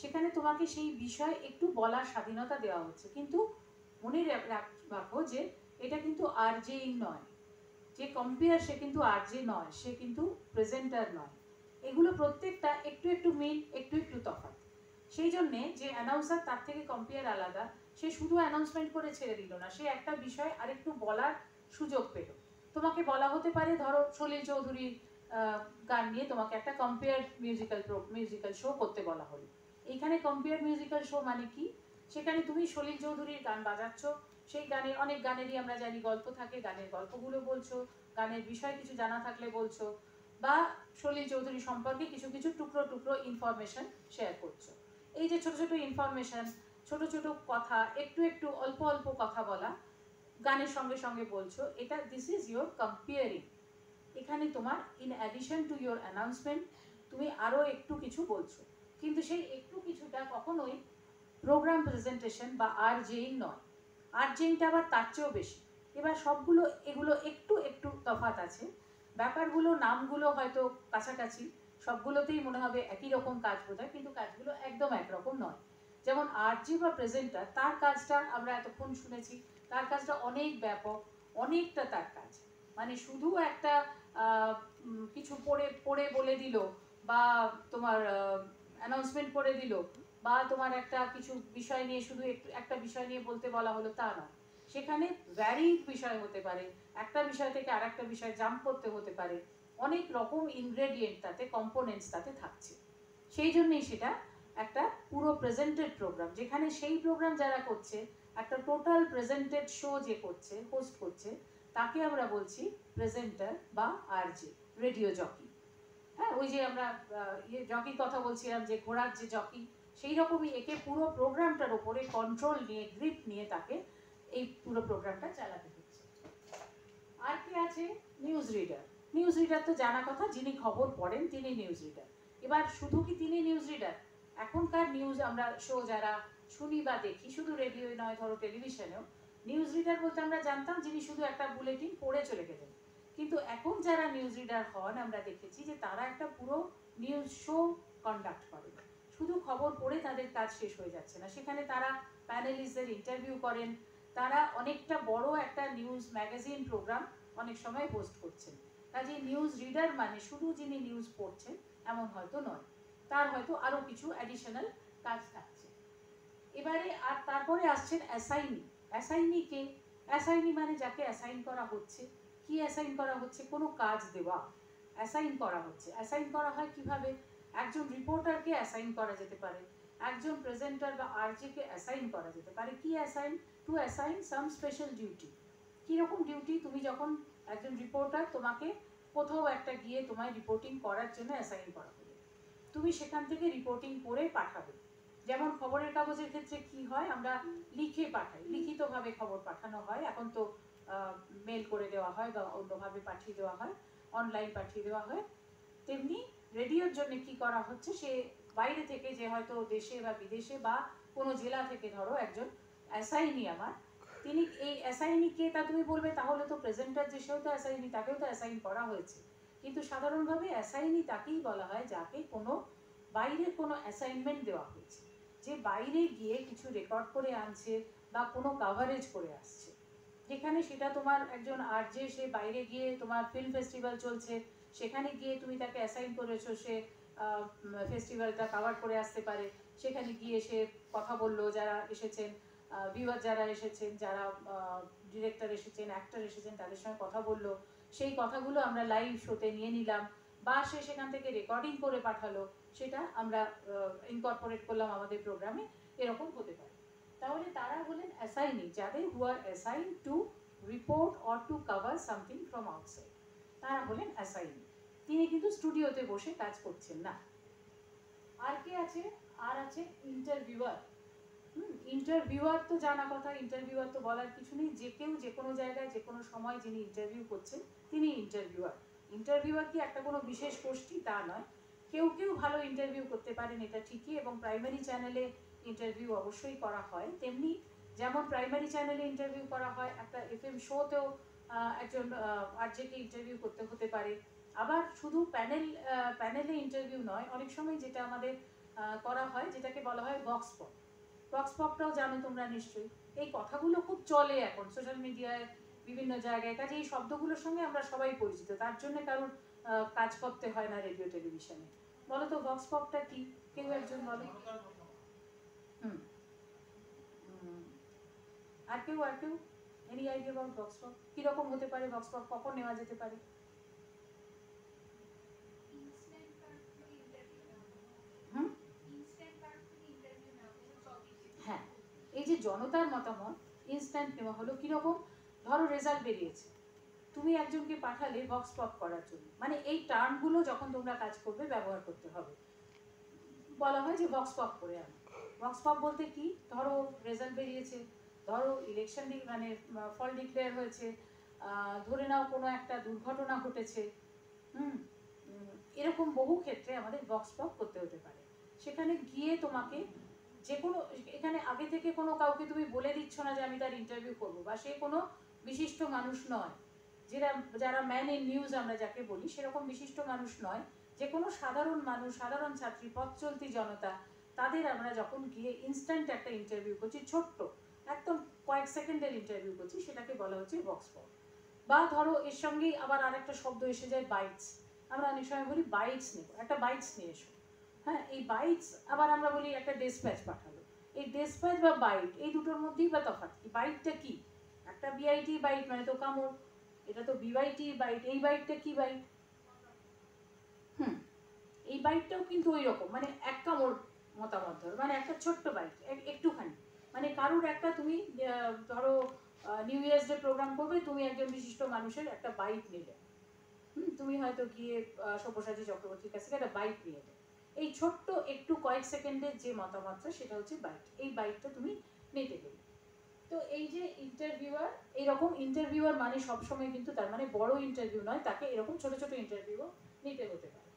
সেখানে তোমাকে সেই বিষয়ে একটু বলার স্বাধীনতা দেওয়া হচ্ছে, কিন্তু মনে রাখো যে এটা কিন্তু আরজেইং নয়। যে কম্পেয়ার সে কিন্তু আরজে নয়, সে কিন্তু প্রেজেন্টার নয়। এগুলো প্রত্যেকটা একটু একটু মিল, একটু একটু তফাৎ। সেই জন্যে যে অ্যানাউন্সার, তার থেকে কম্পেয়ার আলাদা। সে শুধু অ্যানাউন্সমেন্ট করে ছেড়ে দিল না, সে একটা বিষয় আরেকটু বলার সুযোগ পেল। তোমাকে বলা হতে পারে, ধরো সলিল চৌধুরীর গান নিয়ে তোমাকে একটা কম্পেয়ার মিউজিক্যাল শো করতে বলা হলো। এইখানে কম্পেয়ার মিউজিক্যাল শো মানে কি? সেখানে তুমি সলিল চৌধুরীর গান বাজাচ্ছ, সেই গানের, অনেক গানেরই আমরা জানি গল্প থাকে, গানের গল্পগুলো বলছো, গানের বিষয় কিছু জানা থাকলে বলছো, বা সলিল চৌধুরী সম্পর্কে কিছু কিছু টুকরো টুকরো ইনফরমেশন শেয়ার করছো। এই যে ছোট ছোট ইনফরমেশন, ছোট ছোট কথা, একটু একটু অল্প অল্প কথা বলা, গানের সঙ্গে সঙ্গে বলছো, এটা দিস ইজ ইয়োর কম্পেয়ারিং। এখানে তোমার in addition to your announcement তুমি আরও একটু কিছু বলছো, কিন্তু সেই একটু কিছুটা কখনোই প্রোগ্রাম প্রেজেন্টেশন বা আরজেইং নয়। আরজেইংটা আবার তার চেয়েও বেশি। এবার সবগুলো এগুলো একটু একটু তফাৎ আছে, ব্যাপারগুলো নামগুলো হয়তো কাছাকাছি, সবগুলোতেই মনে হবে একই রকম কাজ বোঝায়, কিন্তু কাজগুলো একদম একরকম নয়। যেমন আরজি বা প্রেজেন্টার, তার কাজটা আমরা এতক্ষণ শুনেছি, তার কাজটা অনেক ব্যাপক, অনেকটা তার কাজ। মানে শুধু একটা কিছু পড়ে পড়ে বলে দিল, বা তোমার অ্যানাউন্সমেন্ট করে দিল, বা তোমার একটা কিছু বিষয় নিয়ে শুধু একটা বিষয় নিয়ে বলতে বলা হলো, তা নয়। সেখানে ভ্যারিড বিষয় হতে পারে, একটা বিষয় থেকে আর একটা বিষয় জাম্প করতে হতে পারে, অনেক রকম ইনগ্রেডিয়েন্ট তাতে, কম্পোনেন্টস তাতে থাকছে। সেই জন্যই সেটা একটা পুরো প্রেজেন্টেড প্রোগ্রাম, যেখানে সেই প্রোগ্রাম যারা করছে, একটা টোটাল প্রেজেন্টেড শো যে করছে, হোস্ট করছে, তাকে আমরা বলছি প্রেজেন্টার বা আরজে, রেডিও জকি। হ্যাঁ, ওই যে আমরা জকির কথা বলছিলাম, যে ঘোড়ার যে জকি, সেই রকমই একে পুরো প্রোগ্রামটার ওপরে কন্ট্রোল নিয়ে, গ্রিপ নিয়ে তাকে এই পুরো প্রোগ্রামটা চালাতে হচ্ছে। আর কি আছে? News reader. নিউজ রিডার তো জানা কথা, যিনি খবর পড়েন তিনি নিউজ রিডার। এবার শুধু কি তিনি নিউজ রিডার? এখনকার নিউজ আমরা শো যারা শুনি বা দেখি, শুধু রেডিওই নয়, ধরো টেলিভিশনেও, নিউজ রিডার বলতে আমরা জানতাম যিনি শুধু একটা বুলেটিন পড়ে চলে গেলেন। কিন্তু এখন যারা নিউজ রিডার হন, আমরা দেখেছি যে তারা একটা পুরো নিউজ শো কন্ডাক্ট করেন। শুধু খবর পড়ে তাদের কাজ শেষ হয়ে যাচ্ছে না, সেখানে তারা প্যানেলিস্টদের ইন্টারভিউ করেন, তারা অনেকটা বড় একটা নিউজ ম্যাগাজিন প্রোগ্রাম অনেক সময় হোস্ট করছেন। কাজে নিউজ রিডার মানে শুধু যিনি নিউজ পড়ছেন এমন হয়তো নয়, তার হয়তো আরও কিছু অ্যাডিশনাল কাজ থাকছে। এবারে আর তারপরে আসছেন অ্যাসাইনি। অ্যাসাইনি কে? অ্যাসাইনি মানে যাকে অ্যাসাইন করা হচ্ছে। কি অ্যাসাইন করা হচ্ছে? কোনো কাজ দেওয়া, অ্যাসাইন করা হচ্ছে। অ্যাসাইন করা হয় কিভাবে? একজন রিপোর্টারকে অ্যাসাইন করা যেতে পারে, একজন প্রেজেন্টার বা আরজেকে অ্যাসাইন করা যেতে পারে। কি অ্যাসাইন? টু অ্যাসাইন সাম স্পেশাল ডিউটি। কীরকম ডিউটি? তুমি যখন একজন রিপোর্টার, তোমাকে কোথাও একটা গিয়ে তোমায় রিপোর্টিং করার জন্য অ্যাসাইন করা হলো, তুমি সেখান থেকে রিপোর্টিং করে পাঠাবে। যেমন খবরের কাগজের ক্ষেত্রে কি হয়, আমরা লিখে পাঠাই, লিখিতভাবে খবর পাঠানো হয়, এখন তো মেল করে দেওয়া হয় বা অন্যভাবে পাঠিয়ে দেওয়া হয়, অনলাইন পাঠিয়ে দেওয়া হয়। তেমনি রেডিওর জন্য কি করা হচ্ছে, সে বাইরে থেকে, যে হয়তো দেশে বা বিদেশে বা কোনো জেলা থেকে, ধরো একজন অ্যাসাইনি আমার, তিনি এই অ্যাসাইনি কে তা তুমি বলবে, তাহলে তো প্রেজেন্টার যে সেও তো অ্যাসাইনি, তাকেও তো অ্যাসাইন করা হয়েছে। কিন্তু সাধারণভাবে অ্যাসাইনি তাকেই বলা হয় যাকে কোনো বাইরে কোনো অ্যাসাইনমেন্ট দেওয়া হয়েছে, যে বাইরে গিয়ে কিছু রেকর্ড করে আনছে বা কোনো কাভারেজ করে আসছে। যেখানে সেটা তোমার একজন আরজে, সে বাইরে গিয়ে, তোমার ফিল্ম ফেস্টিভ্যাল চলছে, সেখানে গিয়ে তুমি তাকে অ্যাসাইন করেছো, সে ফেস্টিভ্যালটা কাভার করে আসতে পারে, সেখানে গিয়ে সে কথা বললো, যারা এসেছেন, ভিউয়ার যারা এসেছেন, যারা ডিরেক্টর এসেছেন, অ্যাক্টর এসেছেন, তাদের সঙ্গে কথা বললো, সেই কথাগুলো আমরা লাইভ শোতে নিয়ে নিলাম, বা সে সেখান থেকে রেকর্ডিং করে পাঠালো, সেটা আমরা ইনকর্পোরেট করলাম আমাদের প্রোগ্রামে, এরকম হতে পারে। তাহলে তারা হলেন অ্যাসাইনি, যাদের who are assign to report or to cover something from outside, তারা হলেন অ্যাসাইনি। তিনি কিন্তু স্টুডিওতে বসে কাজ করছেন না। আর কে আছে? আর আছে ইন্টারভিউয়ার। ইন্টারভিউয়ার তো জানা কথা, ইন্টারভিউয়ার তো বলার কিছু নেই, যে কেউ যে কোনো জায়গায় যে কোনো সময় যিনি ইন্টারভিউ করছেন তিনি ইন্টারভিউয়ার। ইন্টারভিউয়ার কি একটা কোনো বিশেষ গোষ্ঠী তা নয়, কেউ কেউ ভালো ইন্টারভিউ করতে পারেন এটা ঠিকই, এবং প্রাইমারি চ্যানেলে ইন্টারভিউ অবশ্যই করা হয়, তেমনি যেমন প্রাইমারি চ্যানেলে ইন্টারভিউ করা হয় একটা এফএম শোতেও একজন আরজেকে ইন্টারভিউ করতে হতে পারে। আবার শুধু প্যানেলে ইন্টারভিউ নয়, অনেক সময় যেটা আমাদের করা হয় যেটাকে বলা হয় বক্স পপ। বক্স পপটাও জানো তোমরা নিশ্চয়ই, এই কথাগুলো খুব চলে এখন সোশ্যাল মিডিয়ায় বিভিন্ন জায়গায়, কাজে এই শব্দগুলোর সঙ্গে আমরা সবাই পরিচিত, তার জন্য কারোর কাজ করতে হয় না রেডিও টেলিভিশনে। বলো তো বক্স পপটা কি, কেউ একজন বলো। হুম আর কেউ any idea about box pop, কিরকম হতে পারে বক্স পপ, কখন নেওয়া যেতে পারে? হুম হ্যাঁ, এই যে জনতার মতামত ইনস্ট্যান্ট নেওয়া হলো, কিরকম? ধরো রেজাল্ট বেরিয়েছে, তুমি একজনকে পাঠালে বক্স পপ করার জন্য, মানে এই টার্মগুলো যখন তোমরা কাজ করবে ব্যবহার করতে হবে। বলা হয় যে বক্স পপ করে আনো। বক্স পপ বলতে কি, ধরো রেজাল্ট বেরিয়েছে, ধরো ইলেকশন মানে ফল ডিক্লেয়ার হয়েছে, ধরে নাও কোনো একটা দুর্ঘটনা ঘটেছে, হুম এরকম বহু ক্ষেত্রে আমাদের বক্স পপ করতে হতে পারে। সেখানে গিয়ে তোমাকে যে কোনো, এখানে আগে থেকে কোনো কাউকে তুমি বলে দিচ্ছ না যে আমি তার ইন্টারভিউ করবো, বা সে কোনো বিশিষ্ট মানুষ নয়, যারা ম্যান ইন নিউজ আমরা যাকে বলি সেরকম বিশিষ্ট মানুষ নয়, যে কোনো সাধারণ মানুষ, সাধারণ ছাত্রী, পথ চলতি জনতা, তাদের আমরা যখন গিয়ে ইনস্ট্যান্ট একটা ইন্টারভিউ করছি, ছোট্ট একদম কয়েক সেকেন্ডের ইন্টারভিউ করছি, সেটাকে বলা হচ্ছে বক্স পপ। বা ধরো এর সঙ্গেই আবার আরেকটা শব্দ এসে যায় বাইটস, আমরা অনেক সময় বলি বাইটস নেব, একটা বাইটস নিয়ে এসো। হ্যাঁ, এই বাইটস আবার আমরা বলি একটা ডেসপ্যাচ পাঠালো। এই ডেসপ্যাচ বা বাইট এই দুটোর মধ্যেই বা তফাৎ কি? বাইটটা কি? একটা বিআইটি বাইট মানে তো কামড়, এটা তো বিআইটি বাইট, এই বাইটটা কি বাইট? এই বাইটটাও কিন্তু ওই রকম, মানে এক কামড় মতামত ধরো, মানে একটা ছোট্ট বাইট একটুখানি, মানে কারুর একটা তুমি ধরো নিউ ইয়ার্স ডে প্রোগ্রাম করবে, তুমি একজন বিশিষ্ট মানুষের একটা বাইট নিলে, তুমি হয়তো গিয়ে সব্যসাচী চক্রবর্তীর কাছে একটা বাইট নিয়ে এলে, এই ছোট্ট একটু কয়েক সেকেন্ডের যে মতামতটা সেটা হচ্ছে বাইট, এই বাইটটা তুমি নিতে গেলে। তো এই যে ইন্টারভিউয়ার, এইরকম ইন্টারভিউয়ার মানে সবসময় কিন্তু তার মানে বড় ইন্টারভিউ নয়, তাকে এরকম ছোট ছোট ইন্টারভিউ নিতে হতে পারে।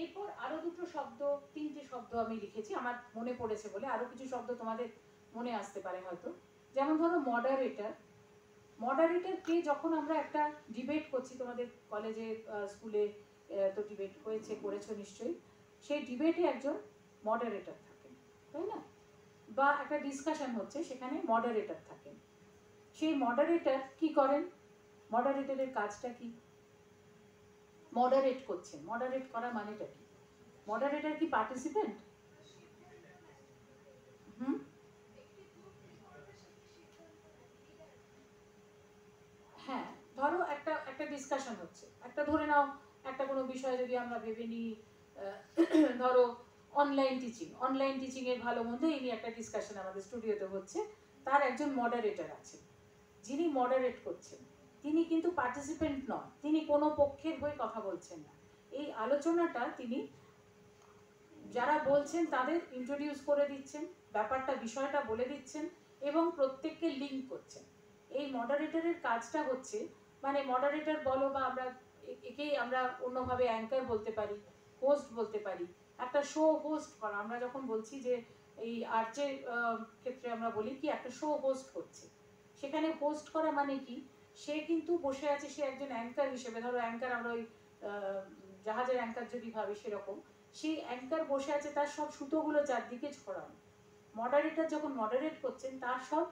এরপর আরো দুটো শব্দ, তিনটে শব্দ আমি লিখেছি আমার মনে পড়েছে বলে, আরো কিছু শব্দ তোমাদের মনে আসতে পারে হয়তো, যেমন ধরো মডারেটর। মডারেটরকে যখন আমরা একটা ডিবেট করছি, তোমাদের কলেজে স্কুলে তো ডিবেট হয়েছে, করেছো নিশ্চয়ই, সেই ডিবেটে একজন মডারেটর থাকেন, তাই না? বা একটা ডিসকাশন হচ্ছে, সেখানে মডারেটর থাকেন। সেই মডারেটর কি করেন? মডারেটরের কাজটা কি? মডারেট করছেন, মডারেট করা মানেটা কি? মডারেটর কি পার্টিসিপেন্ট? হুম হ্যাঁ, ধরো একটা একটা ডিসকাশন হচ্ছে, একটা ধরে নাও একটা কোনো বিষয় যদি আমরা ভেবে নিই, ধরো অনলাইন টিচিং এর ভালো মন্দ এই নিয়ে একটা ডিসকাশন আমাদের স্টুডিওতে হচ্ছে, তার একজন মডারেটর আছে, যিনি মডারেট করছেন তিনি কিন্তু পার্টিসিপেন্ট নন, তিনি কোনো পক্ষের হয়ে কথা বলছেন না, এই আলোচনাটা তিনি যারা বলছেন তাদের ইন্ট্রোডিউস করে দিচ্ছেন, ব্যাপারটা বিষয়টা বলে দিচ্ছেন এবং প্রত্যেককে লিঙ্ক করছেন। এই মডারেটরের কাজটা হচ্ছে, মানে মডারেটর বলো বা আমরা একেই আমরা অন্যভাবে অ্যাঙ্কার বলতে পারি, হোস্ট বলতে পারি, একটা শো হোস্ট করা, আমরা যখন বলছি যে এই আর্চের ক্ষেত্রে আমরা বলি কি একটা শো হোস্ট করছে, সেখানে হোস্ট করা মানে কি, সে কিন্তু বসে আছে, সে একজন অ্যাঙ্কার হিসেবে, ধরো অ্যাঙ্কার আমরা ওই জাহাজের অ্যাঙ্কার যদি ভাবি সেরকম, সেই অ্যাঙ্কার বসে আছে, তার সব সুতোগুলো চারদিকে ছড়ানো, মডারেটর যখন মডারেট করছেন তার সব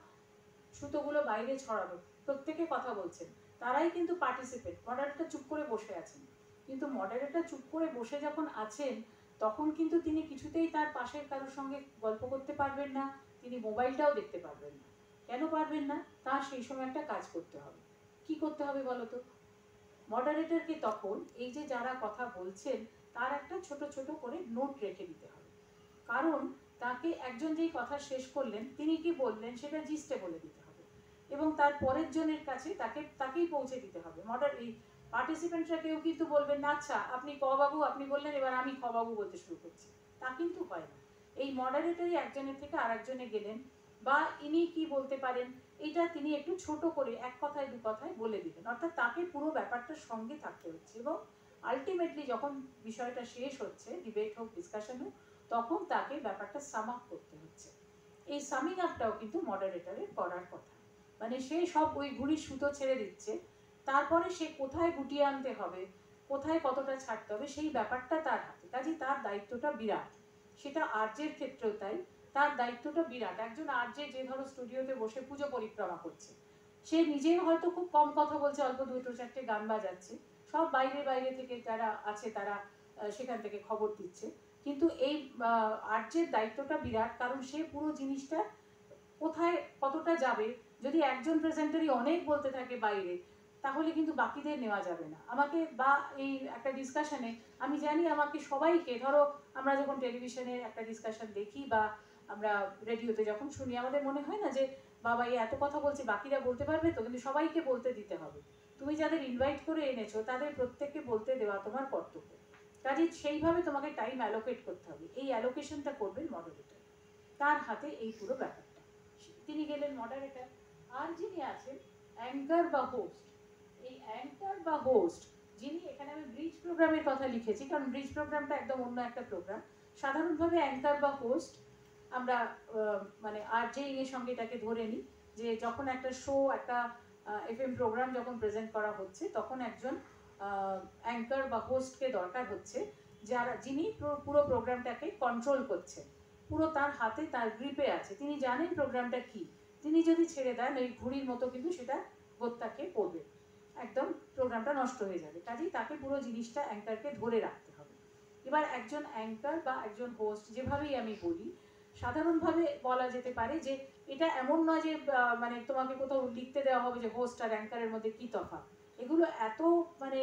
সুতোগুলো বাইরে ছড়ানো, প্রত্যেকে কথা বলছেন, তারাই কিন্তু পার্টিসিপেট, মডারেটর চুপ করে বসে আছেন, কিন্তু মডারেটর চুপ করে বসে যখন আছেন তখন কিন্তু তিনি কিছুতেই তার পাশের কারোর সঙ্গে গল্প করতে পারবেন না, তিনি মোবাইলটাও দেখতে পারবেন না। কেন পারবেন না? তার সেই সময় একটা কাজ করতে হবে। কি করতে হবে বলো তো? মডারেটরকে তখন এই যে যারা কথা বলছেন তার একটা ছোট ছোট করে নোট রেখে দিতে হবে, কারণ তাকে একজন যেই কথা শেষ করলেন তিনি কি বললেন সেটা জিস্টে বলে দিতে হবে, এবং তার পরের জনের কাছে তাকেই পৌঁছে দিতে হবে। এই পার্টিসিপেন্টরা কেউ কিন্তু বলবেন না আচ্ছা আপনি ক বাবু আপনি বললেন এবার আমি খ বাবু বলতে শুরু করছি, তা কিন্তু হয় না। এই মডারেটরই একজনের থেকে আরেকজনে গেলেন, বা ইনি কি বলতে পারেন, এটা তিনি একটু ছোট করে এক কথায় দু কথায় বলে দিবেন। অর্থাৎ তাকে পুরো ব্যাপারটার সঙ্গে থাকতে হচ্ছে এবং আলটিমেটলি যখন বিষয়টা শেষ হচ্ছে, ডিবেট হোক ডিসকাশন হোক, তখন তাকে ব্যাপারটা সাম আপ করতে হচ্ছে। এই সামিং আপটাও কিন্তু মডারেটরের করার কথা। মানে সে সব ওই ঘুড়ির সুতো ছেড়ে দিচ্ছে, তারপরে সে কোথায় গুটিয়ে আনতে হবে, কোথায় কতটা ছাড়তে হবে, সেই ব্যাপারটা তার হাতে। কাজে তার দায়িত্বটা বিরাট। সেটা আর্যের ক্ষেত্রেও তাই, তার দায়িত্বটা বিরাট। একজন আর্যে যে ধরো স্টুডিওতে বসে পুজো পরিক্রমা করছে, সে নিজেই হয়তো খুব কম কথা বলছে, অল্প দুটো চারটে গান বাজাচ্ছে, সব বাইরে বাইরে থেকে যারা আছে তারা সেখান থেকে খবর দিচ্ছে, কিন্তু এই আর্যের দায়িত্বটা বিরাট। কারণ সে পুরো জিনিসটা কোথায় কতটা যাবে, যদি একজন প্রেজেন্টারই অনেক বলতে থাকে বাইরে, তাহলে কিন্তু বাকিদের নেওয়া যাবে না। আমাকে বা এই একটা ডিসকাশনে আমি জানি আমাকে সবাইকে, ধরো আমরা যখন টেলিভিশনে একটা ডিসকাশন দেখি বা আমরা রেডিওতে যখন শুনি, আমাদের মনে হয় না যে বাবা এই এত কথা বলছে, বাকিরা বলতে পারবে তো, কিন্তু সবাইকে বলতে দিতে হবে। তুমি যাদের ইনভাইট করে এনেছো তাদের প্রত্যেককে বলতে দেওয়া তোমার কর্তব্য। কাজে সেইভাবে তোমাকে টাইম অ্যালোকেট করতে হবে। এই অ্যালোকেশনটা করবেন মডারেটর, তার হাতে এই পুরো ব্যাপারটা। তিনি গেলেন মডারেটর। আর যিনি আছেন অ্যাঙ্কার বা হোস্ট, এই অ্যাঙ্কার বা হোস্ট যিনি, এখানে আমি ব্রিজ প্রোগ্রামের কথা লিখেছি কারণ ব্রিজ প্রোগ্রামটা একদম অন্য একটা প্রোগ্রাম। সাধারণভাবে অ্যাঙ্কার বা হোস্ট আমরা মানে আরজেইং এর সঙ্গে এটাকে ধরে নিই, যে যখন একটা শো, একটা এফএম প্রোগ্রাম যখন প্রেজেন্ট করা হচ্ছে, তখন একজন অ্যাঙ্কার বা হোস্টকে দরকার হচ্ছে, যারা যিনি পুরো প্রোগ্রামটাকে কন্ট্রোল করছেন, পুরো তার হাতে তার গ্রিপে আছে, তিনি জানেন প্রোগ্রামটা কি। তিনি যদি ছেড়ে দেন ওই ঘুড়ির মতো, কিন্তু সেটা গোত্তাকে পড়বে, একদম প্রোগ্রামটা নষ্ট হয়ে যাবে। কাজেই তাকে পুরো জিনিসটা অ্যাঙ্কারকে ধরে রাখতে হবে। এবার একজন অ্যাঙ্কার বা একজন হোস্ট, যেভাবেই আমি বলি, সাধারণভাবে বলা যেতে পারে যে এটা এমন নয় যে মানে তোমাকে কোথাও লিখতে দেওয়া হবে যে হোস্ট আর অ্যাঙ্কারের মধ্যে কি তফাৎ। এগুলো এত মানে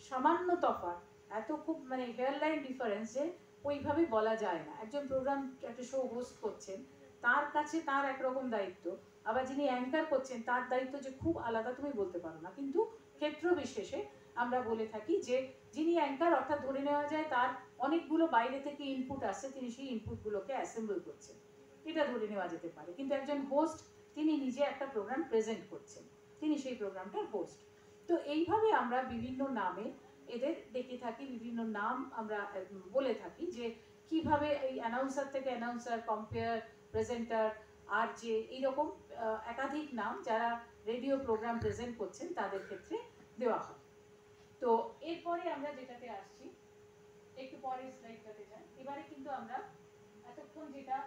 সামান্য তফাৎ, এত খুব মানে হেয়ারলাইন ডিফারেন্স যে ওইভাবে বলা যায় না। একজন প্রোগ্রাম, একটা শো হোস্ট করছেন, তার কাছে তার একরকম দায়িত্ব, আবার যিনি অ্যাঙ্কার করছেন তার দায়িত্ব যে খুব আলাদা, তুমি বলতে পারো না। কিন্তু ক্ষেত্র বিশেষে আমরা বলে থাকি যে যিনি অ্যাঙ্কার, অর্থাৎ ধরে নেওয়া যায় তার অনেকগুলো বাইরে থেকে ইনপুট আসছে, তিনি সেই ইনপুটগুলোকে অ্যাসেম্বল করছেন, এটা ধরে নেওয়া যেতে পারে। কিন্তু একজন হোস্ট, তিনি নিজে একটা প্রোগ্রাম প্রেজেন্ট করছেন, তিনি সেই প্রোগ্রামটার হোস্ট। তো এইভাবে আমরা বিভিন্ন নামে এদের ডেকে থাকি, বিভিন্ন নাম আমরা বলে থাকি, যে কিভাবে এই অ্যানাউন্সার থেকে অ্যানাউন্সার, কম্পেয়ার, প্রেজেন্টার, আর যে এইরকম একাধিক নাম যারা রেডিও প্রোগ্রাম প্রেজেন্ট করছেন তাদের ক্ষেত্রে দেওয়া হয়। তো এরপরে আমরা যেটাতে আসছি, একটু পরের স্লাইডটাতে যাই। এবারে কিন্তু আমরা এতক্ষণ যেটা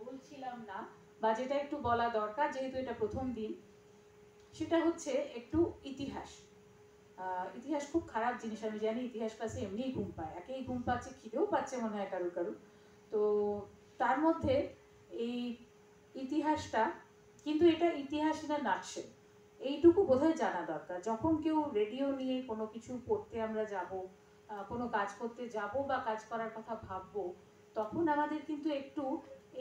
বলছিলাম না, বা যেটা একটু বলা দরকার যেহেতু এটা প্রথম দিন, সেটা হচ্ছে একটু ইতিহাস। ইতিহাস খুব খারাপ জিনিস, আমি জানি। ইতিহাস ক্লাসে এমনিই ঘুম পায়, একেই ঘুম পাচ্ছে, খিদেও পাচ্ছে মনে হয় কারুর কারুর। তো তার মধ্যে এই ইতিহাসটা কিন্তু, এটা ইতিহাস না নাটসেল, এইটুকু বোধহয় জানা দরকার। যখন কেউ রেডিও নিয়ে কোনো কিছু পড়তে আমরা যাব, কোনো কাজ করতে যাব বা কাজ করার কথা ভাববো, তখন আমাদের কিন্তু একটু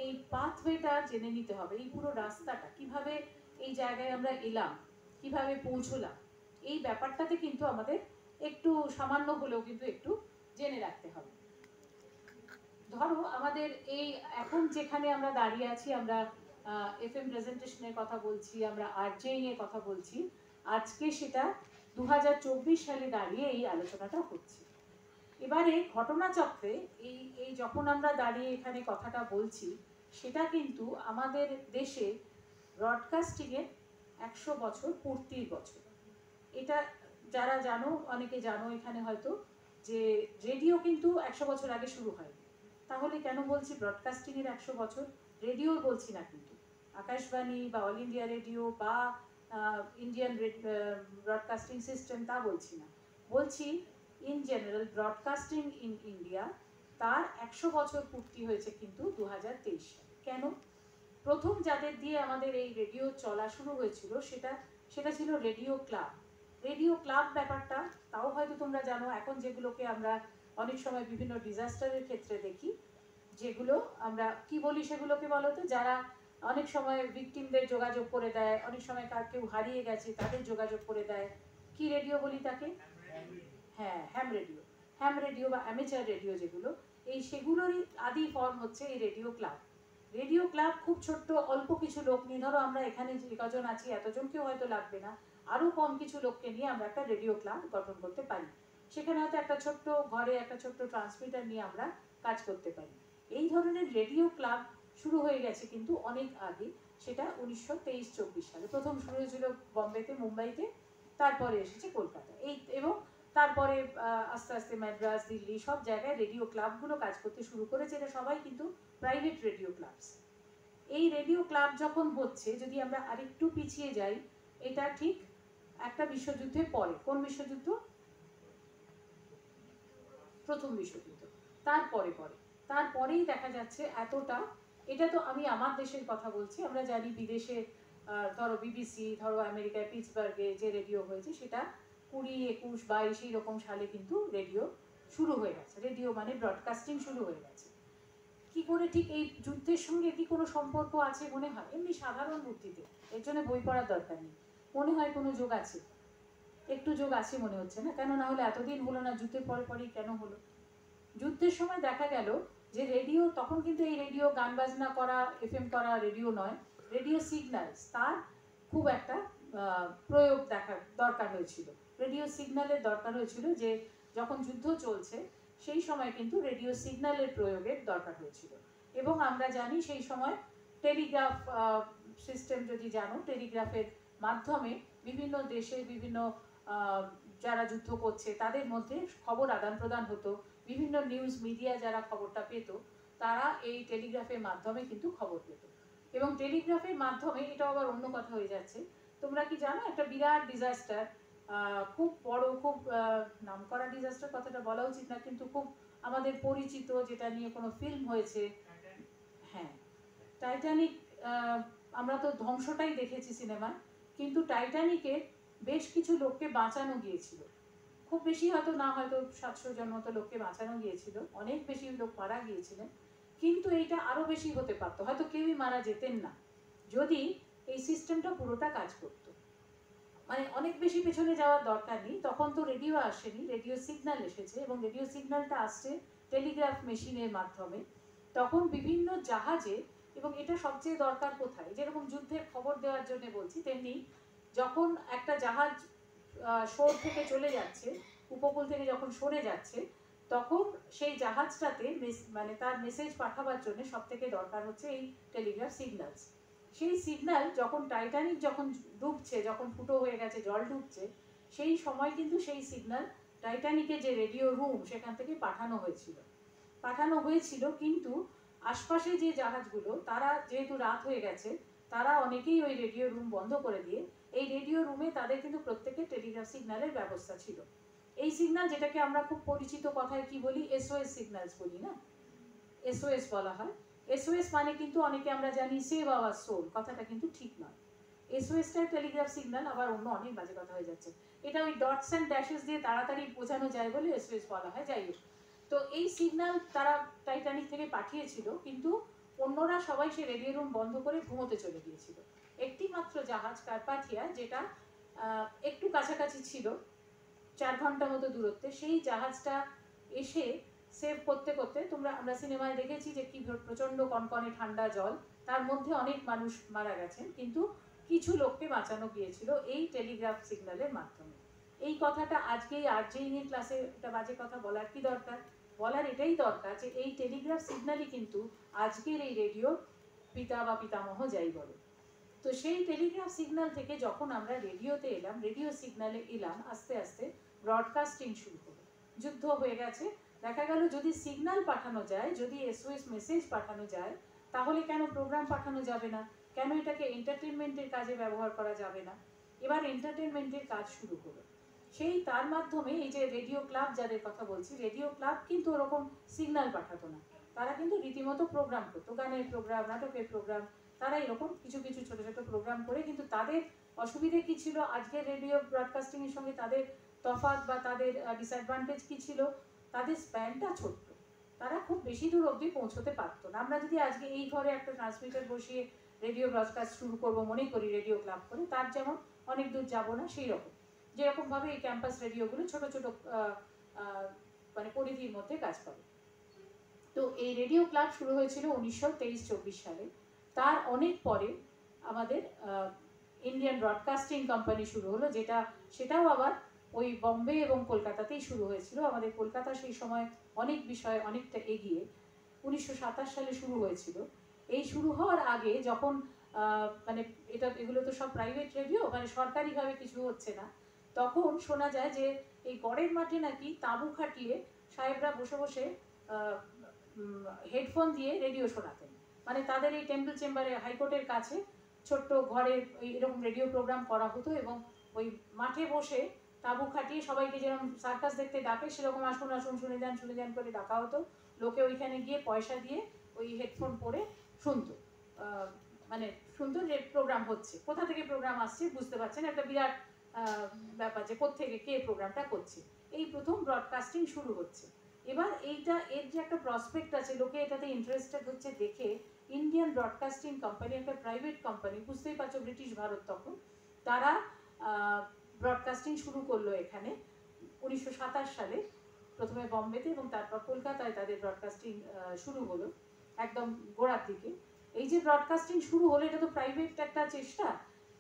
এই পাথওয়েটা জেনে নিতে হবে, এই পুরো রাস্তাটা কিভাবে এই জায়গায় আমরা এলাম, কিভাবে পৌঁছলাম, এই ব্যাপারটাতে কিন্তু আমাদের একটু সামান্য হলেও কিন্তু একটু জেনে রাখতে হবে। ধরো আমাদের এই এখন যেখানে আমরা দাঁড়িয়ে আছি, আমরা এফএম প্রেজেন্টেশনের কথা বলছি, আমরা আরজেইং এর কথা বলছি, আজকে সেটা 2024 সালে দাঁড়িয়ে এই আলোচনাটা হচ্ছে। এবারে ঘটনাচক্রে এই এই যখন আমরা দাঁড়িয়ে এখানে কথাটা বলছি, সেটা কিন্তু আমাদের দেশে ব্রডকাস্টিংয়ের 100 বছর পূর্তির বছর। এটা যারা জানো, অনেকে জানো এখানে হয়তো, যে রেডিও কিন্তু 100 বছর আগে শুরু হয়নি। তাহলে কেন বলছি ব্রডকাস্টিংয়ের 100 বছর? রেডিওর বলছি না কিন্তু, আকাশবাণী বা অল ইন্ডিয়া রেডিও বা ইন্ডিয়ান ব্রডকাস্টিং সিস্টেম তা বলছি না, বলছি in general broadcasting in India, তার 100 বছর পূর্তি হয়েছে কিন্তু 2023 সালে। কেন? প্রথম যাদের দিয়ে আমাদের এই রেডিও চলা শুরু হয়েছিল, সেটা ছিল রেডিও ক্লাব। রেডিও ক্লাব ব্যাপারটা তাও হয়তো তোমরা জানো। এখন যেগুলোকে আমরা অনেক সময় বিভিন্ন ডিজাস্টারের ক্ষেত্রে দেখি, যেগুলো আমরা কি বলি সেগুলোকে বলো তো, যারা অনেক সময় ভিকটিমদের যোগাযোগ করে দেয়, অনেক সময় কার কেউ হারিয়ে গেছে তাদের যোগাযোগ করে দেয়, কি রেডিও বলি তাকে? হ্যাঁ, হ্যাম রেডিও। হ্যাম রেডিও বা অ্যামেচার রেডিও যেগুলো, এই সেগুলোরই আদি ফর্ম হচ্ছে এই রেডিও ক্লাব। রেডিও ক্লাব খুব ছোট্ট অল্প কিছু লোক নিয়ে, ধরো আমরা এখানে যে কজন আছি এতজনকেও হয়তো লাগবে না, আরও কম কিছু লোককে নিয়ে আমরা একটা রেডিও ক্লাব গঠন করতে পারি। সেখানে হয়তো একটা ছোট্ট ঘরে একটা ছোট্ট ট্রান্সমিটার নিয়ে আমরা কাজ করতে পারি। এই ধরনের রেডিও ক্লাব শুরু হয়ে গেছে কিন্তু অনেক আগে, সেটা 1923-24 সালে প্রথম শুরু হয়েছিল বম্বেতে, মুম্বাইতে, তারপরে এসেছে কলকাতা। এই এবং তারপরে আস্তে আস্তে মাদ্রাস, দিল্লি সব জায়গায় রেডিও ক্লাবগুলো কাজ করতে শুরু করেছে। এটা সবাই কিন্তু প্রাইভেট রেডিও ক্লাবস। এই রেডিও ক্লাব যখন হচ্ছে, যদি আমরা আরেকটু পিছিয়ে যাই, এটা ঠিক একটা বিশ্বযুদ্ধের পরে। কোন বিশ্বযুদ্ধ? প্রথম বিশ্বযুদ্ধ। তারপরে তারপরেই দেখা যাচ্ছে এতটা, এটা তো আমি আমার দেশের কথা বলছি, আমরা জানি বিদেশে ধরো বিবিসি, ধরো আমেরিকায় পিটসবার্গে যে রেডিও হয়েছে সেটা 20, 21, 22 এইরকম সালে কিন্তু রেডিও শুরু হয়ে গেছে। রেডিও মানে ব্রডকাস্টিং শুরু হয়ে গেছে। কি করে ঠিক এই যুদ্ধের সঙ্গে কি কোনো সম্পর্ক আছে মনে হয়? এমনি সাধারণ বুদ্ধিতে, এর জন্য বই পড়ার দরকার নেই, মনে হয় কোনো যোগ আছে? একটু যোগ আছে মনে হচ্ছে না? কেন না হলে এতদিন হলো না, যুদ্ধের পরে পরেই কেন হলো? যুদ্ধের সময় দেখা গেল যে রেডিও, তখন কিন্তু এই রেডিও গান বাজনা করা, এফএম করা রেডিও নয়, রেডিও সিগন্যালস, তার খুব একটা প্রয়োগ দরকার হয়েছিল। রেডিও সিগন্যালের দরকার হয়েছিল, যে যখন যুদ্ধ চলছে সেই সময় কিন্তু রেডিও সিগন্যালের প্রয়োগের দরকার হয়েছিল। এবং আমরা জানি সেই সময় টেলিগ্রাফ সিস্টেম, যদি জানো, টেলিগ্রাফের মাধ্যমে বিভিন্ন দেশে বিভিন্ন যারা যুদ্ধ করছে তাদের মধ্যে খবর আদান প্রদান হতো। বিভিন্ন নিউজ মিডিয়া যারা খবরটা পেত, তারা এই টেলিগ্রাফের মাধ্যমে কিন্তু খবর পেত। এবং টেলিগ্রাফের মাধ্যমে, এটা আবার অন্য কথা হয়ে যাচ্ছে, তোমরা কি জানো একটা বিরাট ডিজাস্টার, খুব বড়, খুব নামকরা ডিজাস্টার কথাটা বলা উচিত না, কিন্তু খুব আমাদের পরিচিত, যেটা নিয়ে কোনো ফিল্ম হয়েছে, হ্যাঁ, টাইটানিক। আমরা তো ধ্বংসটাই দেখেছি সিনেমায়, কিন্তু টাইটানিকে বেশ কিছু লোককে বাঁচানো গিয়েছিল। খুব বেশি হয়তো না, হয়তো 700 জন মতো লোককে বাঁচানো গিয়েছিল, অনেক বেশি লোক মারা গিয়েছিলেন। কিন্তু এইটা আরো বেশি হতে পারতো, হয়তো কেউই মারা যেতেন না যদি এই সিস্টেমটা পুরোটা কাজ করতো। মানে অনেক বেশি পেছনে যাওয়ার দরকার নেই, তখন তো রেডিও আসেনি, রেডিও সিগন্যাল এসেছে, এবং রেডিও সিগন্যালটা আসছে টেলিগ্রাফ মেশিনের মাধ্যমে। তখন বিভিন্ন জাহাজে, এবং এটা সবচেয়ে দরকার কোথায়, যেরকম যুদ্ধের খবর দেওয়ার জন্য বলছি, তেমনি যখন একটা জাহাজ শোর থেকে চলে যাচ্ছে, উপকূল থেকে যখন সরে যাচ্ছে, তখন সেই জাহাজটাতে মানে তার মেসেজ পাঠাবার জন্য সব থেকে দরকার হচ্ছে এই টেলিগ্রাফ সিগন্যালস। সেই সিগন্যাল যখন টাইটানিক যখন ডুবছে, যখন ফুটো হয়ে গেছে, জল ডুবছে, সেই সময় কিন্তু সেই সিগন্যাল টাইটানিকের যে রেডিও রুম সেখান থেকে পাঠানো হয়েছিল। কিন্তু আশপাশে যে জাহাজগুলো, তারা যেহেতু রাত হয়ে গেছে, তারা অনেকেই ওই রেডিও রুম বন্ধ করে দিয়ে, এই রেডিও রুমে তাদের কিন্তু প্রত্যেকের টেলিগ্রাফ সিগন্যালের ব্যবস্থা ছিল। এই সিগন্যাল, যেটাকে আমরা খুব পরিচিত কথায় কি বলি, এসওএস সিগন্যালস বলি না, এসওএস বলা হয়। এসওএস মানে কিন্তু অনেকে আমরা জানি সেভ আওয়ার সোল, কথাটা কিন্তু ঠিক নয়। এসওএসটা টেলিগ্রাফ সিগন্যাল, আবার অন্য অনেক বাজে কথা হয়ে যাচ্ছে। এটা ওই ডটস অ্যান্ড ড্যাশেস দিয়ে তাড়াতাড়ি বোঝানো যায় বলে এসওএস বলা হয়, যাই হোক। তো এই সিগন্যাল তারা টাইটানিক থেকে পাঠিয়েছিল, কিন্তু অন্যরা সবাই সে রেডিও রুম বন্ধ করে ঘুমোতে চলে গিয়েছিল। একটি মাত্র জাহাজ, কার্পাথিয়া, যেটা একটু কাছাকাছি ছিল, 4 ঘন্টা মতো দূরত্বে, সেই জাহাজটা এসে সেভ করতে করতে, আমরা সিনেমায় দেখেছি যে কি প্রচন্ড কনকনে ঠান্ডা জল, তার মধ্যে অনেক মানুষ মারা গেছেন, কিন্তু কিছু লোককে বাঁচানো গিয়েছিল এই টেলিগ্রাফ সিগন্যালের মাধ্যমে। এই কথাটা আজকেই আরজেইনের ক্লাসে একটা বাজে কথা বলার কি দরকার? বলার এটাই দরকার যে এই টেলিগ্রাফ সিগন্যালই কিন্তু আজকের এই রেডিও পিতা বা পিতামহ যাই বলো। তো সেই টেলিগ্রাফ সিগন্যাল থেকে যখন আমরা রেডিওতে এলাম, রেডিও সিগন্যালে এলাম, আস্তে আস্তে ব্রডকাস্টিং শুরু হলো। যুদ্ধ হয়ে গেছে, দেখা গেল যদি সিগন্যাল পাঠানো যায়, যদি এসওএস মেসেজ পাঠানো যায়, তাহলে কেন প্রোগ্রাম পাঠানো যাবে না? কেন এটাকে এন্টারটেনমেন্টের কাজে ব্যবহার করা যাবে না? এবার এন্টারটেনমেন্টের কাজ শুরু হলো। সেই তার মাধ্যমে এই যে রেডিও ক্লাব যাদের কথা বলছি, রেডিও ক্লাব কিন্তু ওরকম সিগন্যাল পাঠাতো না, তারা কিন্তু রীতিমতো প্রোগ্রাম করতো, গানের প্রোগ্রাম, নাটকের প্রোগ্রাম, তারা এরকম কিছু কিছু ছোট ছোট প্রোগ্রাম করে। কিন্তু তাদের অসুবিধে কি ছিল আজকের রেডিও ব্রডকাস্টিং এর সঙ্গে? তাদের তফাৎ বা তাদের ডিসঅ্যাডভান্টেজ কি ছিল? তাদের স্প্যানটা ছোট্ট, তারা খুব বেশি দূর অবধি পৌঁছতে পারতো না। আমরা যদি আজকে এই ঘরে একটা ট্রান্সমিটার বসিয়ে রেডিও ব্রডকাস্ট শুরু করবো মনে করি, রেডিও ক্লাব করে, তার যেমন অনেক দূর যাবো না, সেই রকম যেরকমভাবে এই ক্যাম্পাস রেডিওগুলো ছোট ছোট মানে পরিধির মধ্যে কাজ করে। তো তো এই রেডিও ক্লাব শুরু হয়েছিল 1923-24 সালে। তার অনেক পরে আমাদের ইন্ডিয়ান ব্রডকাস্টিং কোম্পানি শুরু হলো, সেটাও আবার ওই বম্বে এবং কলকাতাতেই শুরু হয়েছিল। আমাদের কলকাতা সেই সময় অনেক বিষয়ে অনেকটা এগিয়ে। 1927 সালে শুরু হয়েছিল। এই শুরু হওয়ার আগে যখন মানে এগুলো তো সব প্রাইভেট রেডিও, মানে সরকারিভাবে কিছু হচ্ছে না, তখন শোনা যায় যে এই গড়ের মাঠে নাকি তাঁবু খাটিয়ে সাহেবরা বসে বসে হেডফোন দিয়ে রেডিও শোনাতেন। মানে তাদের এই টেম্পল চেম্বারে, হাইকোর্টের কাছে ছোট্ট ঘরে এরকম রেডিও প্রোগ্রাম করা হতো, এবং ওই মাঠে বসে তাঁবু খাটিয়ে সবাইকে যেরকম সার্কাস দেখতে ডাকে সেরকম আসুন আসুন শুনে যান করে ডাকা হতো। লোকে ওইখানে গিয়ে পয়সা দিয়ে ওই হেডফোন পরে শুনতো, মানে শুনতো যে প্রোগ্রাম হচ্ছে, কোথা থেকে প্রোগ্রাম আসছে বুঝতে পারছেন, একটা বিরাট ব্যাপার যে কোত্থেকে কে প্রোগ্রামটা করছে। এই প্রথম ব্রডকাস্টিং শুরু হচ্ছে। এবার এর যে একটা প্রসপেক্ট আছে, লোকে এটাতে ইন্টারেস্টেড হচ্ছে দেখে ইন্ডিয়ান ব্রডকাস্টিং কোম্পানি, একটা প্রাইভেট কোম্পানি, বুঝতেই পারছো ব্রিটিশ ভারত তখন, তারা ব্রডকাস্টিং শুরু করলো এখানে 1927 সালে, প্রথমে বম্বেতে এবং তারপর কলকাতায় তাদের ব্রডকাস্টিং শুরু হলো একদম গোড়ার দিকে। এই যে ব্রডকাস্টিং শুরু হলো, এটা তো প্রাইভেট একটা চেষ্টা।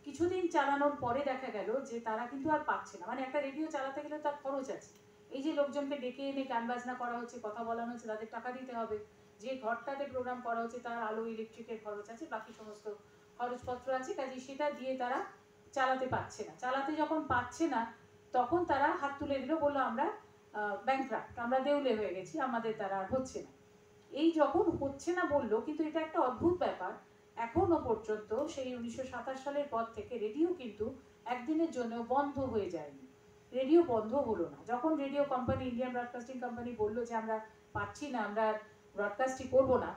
কিছুদিন চালানোর পরে দেখা গেল যে তারা কিন্তু আর পাচ্ছে না, মানে একটা রেডিও চালাতে গেলে তার খরচ আছে। এই যে লোকজনকে ডেকে এনে গান বাজনা করা হচ্ছে, কথা বলানো হচ্ছে, তাদের টাকা দিতে হবে। যে ঘরটাতে প্রোগ্রাম করা হচ্ছে তার আলো ইলেকট্রিকের খরচ আছে, বাকি সমস্ত খরচপত্র আছে, কাজে সেটা দিয়ে তারা চালাতে পারছে না। চালাতে যখন পারছে না তখন তারা হাত তুলে দিল, বললো আমরা ব্যাংকরাপ্ট, আমরা দেউলে হয়ে গেছি, আমাদের দ্বারা আর হচ্ছে না। এই যখন হচ্ছে না বললো, কিন্তু এটা একটা অদ্ভুত ব্যাপার, এখনো পর্যন্ত সেই 1927 সালের পর থেকে রেডিও কিন্তু একদিনের জন্য বন্ধ হয়ে যায়নি। রেডিও বন্ধ হলো না। যখন radio company, Indian broadcasting company বললো যে আমরা পাচ্ছি না, আমরা ব্রডকাস্টই করবো না,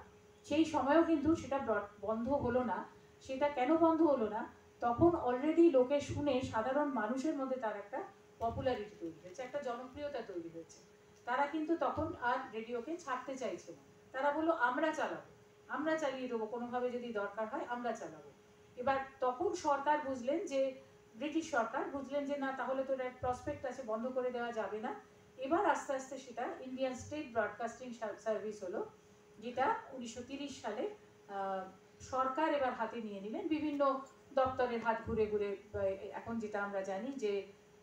সেই সময়ও কিন্তু সেটা বন্ধ হলো না। সেটা কেন বন্ধ হলো না? তখন অলরেডি লোকে শুনে সাধারণ মানুষের মধ্যে তার একটা পপুলারিটি তৈরি হয়েছে, একটা জনপ্রিয়তা তৈরি হয়েছে। তারা কিন্তু তখন আর রেডিওকে ছাড়তে চাইছে না। তারা বললো আমরা চালাবো, আমরা চালিয়ে দেবো, কোনোভাবে যদি দরকার হয় আমরা চালাবো। এবার তখন সরকার বুঝলেন যে, ব্রিটিশ সরকার বুঝলেন যে না, তাহলে তো একটা প্রসপেক্ট আছে, বন্ধ করে দেওয়া যাবে না। এবার আস্তে আস্তে সেটা ইন্ডিয়ান স্টেট ব্রডকাস্টিং সার্ভিস হলো, যেটা 1930 সালে সরকার এবার হাতে নিয়ে নিলেন, বিভিন্ন দপ্তরের হাত ঘুরে ঘুরে। এখন যেটা আমরা জানি যে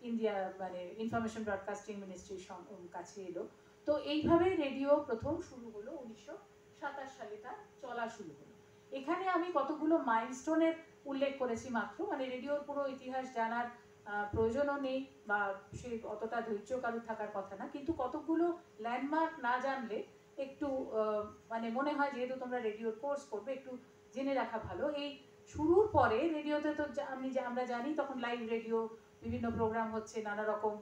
ইন্ডিয়া, মানে ইনফরমেশন ব্রডকাস্টিং মিনিস্ট্রির কাছে এলো। তো এইভাবে রেডিও প্রথম শুরু হলো 1927 সালে, তার চলা শুরু হলো। এখানে আমি কতগুলো মাইলস্টোনের উল্লেখ করেছি মাত্র, মানে রেডিওর পুরো ইতিহাস জানার প্রয়োজনও নেই, বা সে অতটা ধৈর্য কারোর থাকার কথা না, কিন্তু কতগুলো ল্যান্ডমার্ক না জানলে একটু মানে মনে হয়, যেহেতু তোমরা রেডিওর কোর্স করবে, একটু জেনে রাখা ভালো। এই শুরুর পরে রেডিওতে তো আমরা জানি তখন লাইভ রেডিও, বিভিন্ন প্রোগ্রাম হচ্ছে নানা রকম।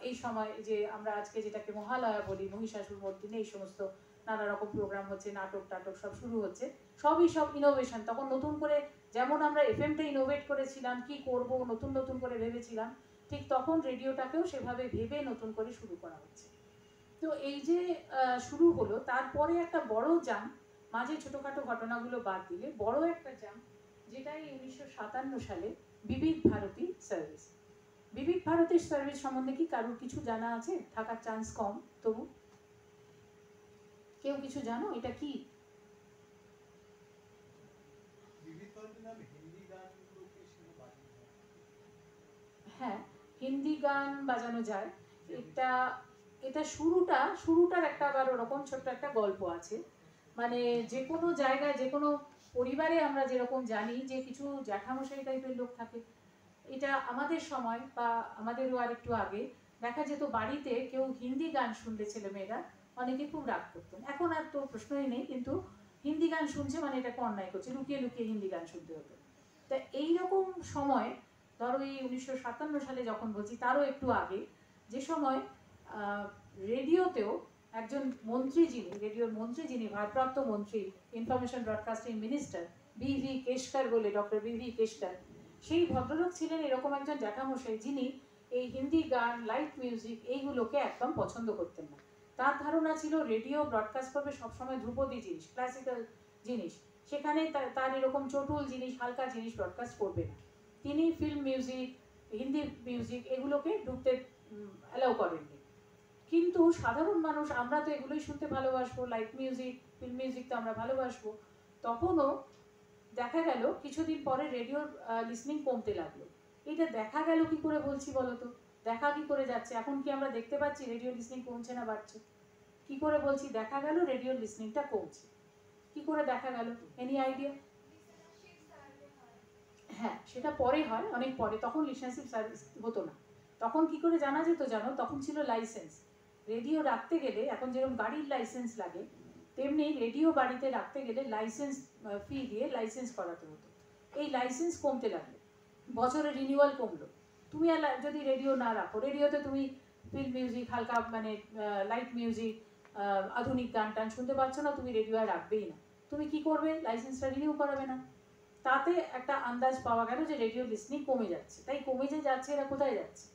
এই সময় যে আমরা আজকে যেটাকে মহালয়া বলি, মহিষাসুর মর্দিনী, এই সমস্ত নানা রকম প্রোগ্রাম হচ্ছে, নাটক টাটক সব শুরু হচ্ছে। সব ইনোভেশন। তখন নতুন করে, যেমন আমরা এফএমটা ইনোভেট করেছিলাম, কি করব নতুন নতুন করে ভেবেছিলাম, ঠিক তখন রেডিওটাকেও সেভাবে ভেবে নতুন করে শুরু করা হচ্ছে। তো এই যে শুরু হলো, তারপরে একটা বড় জাম, মাঝে ছোটখাটো ঘটনাগুলো বাদ দিলে বড় একটা জাম, যেটা এই 1957 সালে বিবিধ ভারতী সার্ভিস। বিবিধ ভারতীর সার্ভিস সম্বন্ধে কি কারোর কিছু জানা আছে? থাকার চান্স কম, তবু কেউ কিছু জানো এটা কি? হ্যাঁ, হিন্দি গান বাজানো যায়। এটা শুরুটার একটা আবার ওরকম ছোট্ট একটা গল্প আছে। মানে যে কোনো জায়গায়, যে কোনো পরিবারে আমরা যেরকম জানি যে কিছু জ্যাঠামশাই টাইপের লোক থাকে, এটা আমাদের সময় বা আমাদেরও আর একটু আগে দেখা যেত, বাড়িতে কেউ হিন্দি গান শুনলে ছেলেমেয়েরা অনেকে খুব রাগ করতেন। এখন আর তো প্রশ্নই নেই, কিন্তু হিন্দি গান শুনছে মানে এটাকে অন্যায় করছে, লুকিয়ে লুকিয়ে হিন্দি গান শুনতে হতো। তা এইরকম সময়, ধরো এই 1957 সালে যখন বলছি, তারও একটু আগে, যে সময় রেডিওতেও একজন মন্ত্রী, রেডিওর মন্ত্রী, যিনি ভারপ্রাপ্ত মন্ত্রী, ইনফরমেশন ব্রডকাস্টিং মিনিস্টার, বি.ভি. কেশকর বলে, ডক্টর বি.ভি. কেশকর, সেই ভদ্রলোক ছিলেন এরকম একজন জ্যাঠামশাই, যিনি এই হিন্দি গান, লাইট মিউজিক, এইগুলোকে একদম পছন্দ করতেন না। তার ধারণা ছিল রেডিও ব্রডকাস্ট করবে সবসময় ধ্রুপদী জিনিস, ক্লাসিক্যাল জিনিস, সেখানে তার এরকম চটুল জিনিস, হালকা জিনিস ব্রডকাস্ট করবে না। তিনি ফিল্ম মিউজিক, হিন্দি মিউজিক, এগুলোকে ঢুকতে অ্যালাউ করেননি। কিন্তু সাধারণ মানুষ আমরা তো এগুলোই শুনতে ভালোবাসবো, লাইট মিউজিক, ফিল্ম মিউজিক তো আমরা ভালোবাসবো। তখনও দেখা গেল কিছুদিন পরে রেডিওর লিসনিং কমতে লাগলো। এটা দেখা গেল কি করে বলছি বলো তো, দেখা কি করে যাচ্ছে? এখন কি আমরা দেখতে পাচ্ছি রেডিও লিসনিং কমছে না বাড়ছে? কি করে বলছি দেখা গেল রেডিও লিসনিংটা কমছে? কি করে দেখা গেল? Any idea? হ্যাঁ, সেটা পরে হয়, অনেক পরে। তখন লিসনারশিপ সার্ভিস হতো না। তখন কি করে জানা যেত জানো? তখন ছিল লাইসেন্স। রেডিও রাখতে গেলে এখন যেরকম গাড়ির লাইসেন্স লাগে, তেমনি রেডিও বাড়িতে রাখতে গেলে লাইসেন্স ফি দিয়ে লাইসেন্স করাতে হতো। এই লাইসেন্স কমতে লাগলো, বছরে রিনিউয়াল কমলো। তুমি আর যদি রেডিও না রাখো, রেডিওতে তুমি ফিল্ম মিউজিক, হালকা মানে লাইট মিউজিক, আধুনিক গান টান শুনতে পাচ্ছ না, তুমি রেডিও আর রাখবেই না। তুমি কি করবে? লাইসেন্সটা রিনিউ করাবে না। তাতে একটা আন্দাজ পাওয়া গেল যে রেডিও লিসনিং কমে যাচ্ছে। তাই কমে যে যাচ্ছে, এরা কোথায় যাচ্ছে?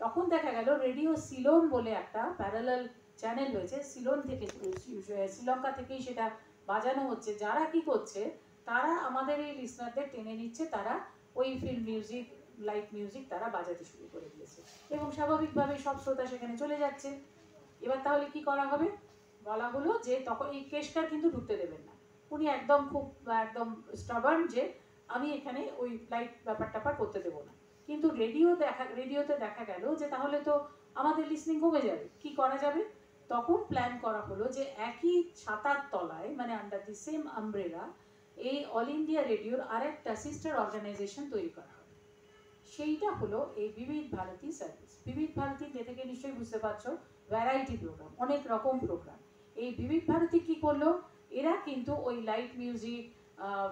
তখন দেখা গেল রেডিও সিলোন বলে একটা প্যারালাল চ্যানেল হয়েছে। সিলোন থেকে, শ্রীলঙ্কা থেকেই সেটা বাজানো হচ্ছে। যারা কি করছে, তারা আমাদের এই লিসনারদের টেনে নিচ্ছে, তারা ওই ফিল্ম মিউজিক, লাইট মিউজিক তারা বাজাতে শুরু করে দিয়েছে এবং স্বাভাবিকভাবে সব শ্রোতা সেখানে চলে যাচ্ছে। এবার তাহলে কি করা হবে? বলা হলো যে তখন এই কেশকার কিন্তু ঢুকতে দেবেন না। উনি একদম খুব একদম স্টাবার্ন যে আমি এখানে ওই লাইট ব্যাপার ট্যাপার করতে দেবো না। কিন্তু রেডিওতে দেখা গেল যে তাহলে তো আমাদের লিসনিং কমে যাবে, কি করা যাবে? তখন প্ল্যান করা হলো যে একই ছাতার তলায়, মানে আন্ডার দি সেম আমব্রেলা, এই অল ইন্ডিয়া রেডিওর আরেকটা সিস্টার অর্গানাইজেশন তৈরি করা হবে। সেইটা হলো এই বিবিধ ভারতী সার্ভিস। বিবিধ ভারতী থেকে নিশ্চয়ই বুঝতে পারছো, ভ্যারাইটি প্রোগ্রাম, অনেক রকম প্রোগ্রাম। এই বিবিধ ভারতী কি করলো? এরা কিন্তু ওই লাইট মিউজিক,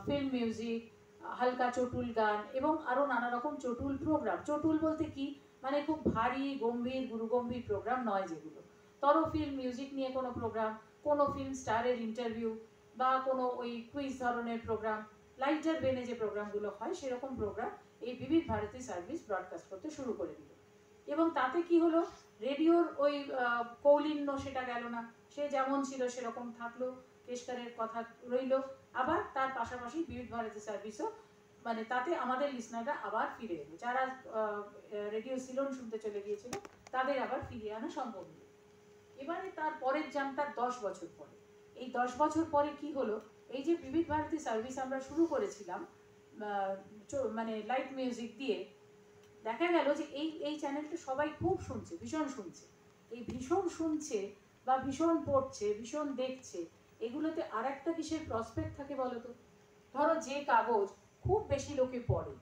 ফিল্ম মিউজিক, হালকা চটুল গান এবং আরও নানা রকম চটুল প্রোগ্রাম। চটুল বলতে কি, মানে খুব ভারী গম্ভীর গুরুগম্ভীর প্রোগ্রাম নয় যেগুলো, ফিল্ম মিউজিক নিয়ে কোনো প্রোগ্রাম, কোনো ফিল্ম স্টারের ইন্টারভিউ বা কোনো ওই কুইজ ধরনের প্রোগ্রাম, লাইটার বেনে যে প্রোগ্রামগুলো হয় সেরকম প্রোগ্রাম এই বিবিধ ভারতী সার্ভিস ব্রডকাস্ট করতে শুরু করে দিল। এবং তাতে কি হলো? রেডিওর ওই কৌলিন্য সেটা গেল না, সে যেমন ছিল সেরকম থাকলো, কেশকারের কথা রইল। আবার তার পাশাপাশি বিবিধ ভারতী সার্ভিসও, মানে তাতে আমাদের লিসনাররা আবার ফিরে এলো। যারা রেডিও সিলোন শুনতে চলে গিয়েছিল তাদের আবার ফিরিয়ে আনা সম্ভব হলো। এবারে তার পরের জামটা 10 বছর পরে। এই 10 বছর পরে কি হলো? এই যে বিবিধ ভারতী সার্ভিস আমরা শুরু করেছিলাম মানে লাইট মিউজিক দিয়ে, দেখা গেল যে এই চ্যানেলটা সবাই খুব শুনছে, ভীষণ শুনছে। এই ভীষণ শুনছে বা ভীষণ পড়ছে, ভীষণ দেখছে, এগুলোতে আর একটা কিসের প্রসপেক্ট থাকে বলো তো? ধরো যে কাগজ খুব বেশি লোকে পড়ে,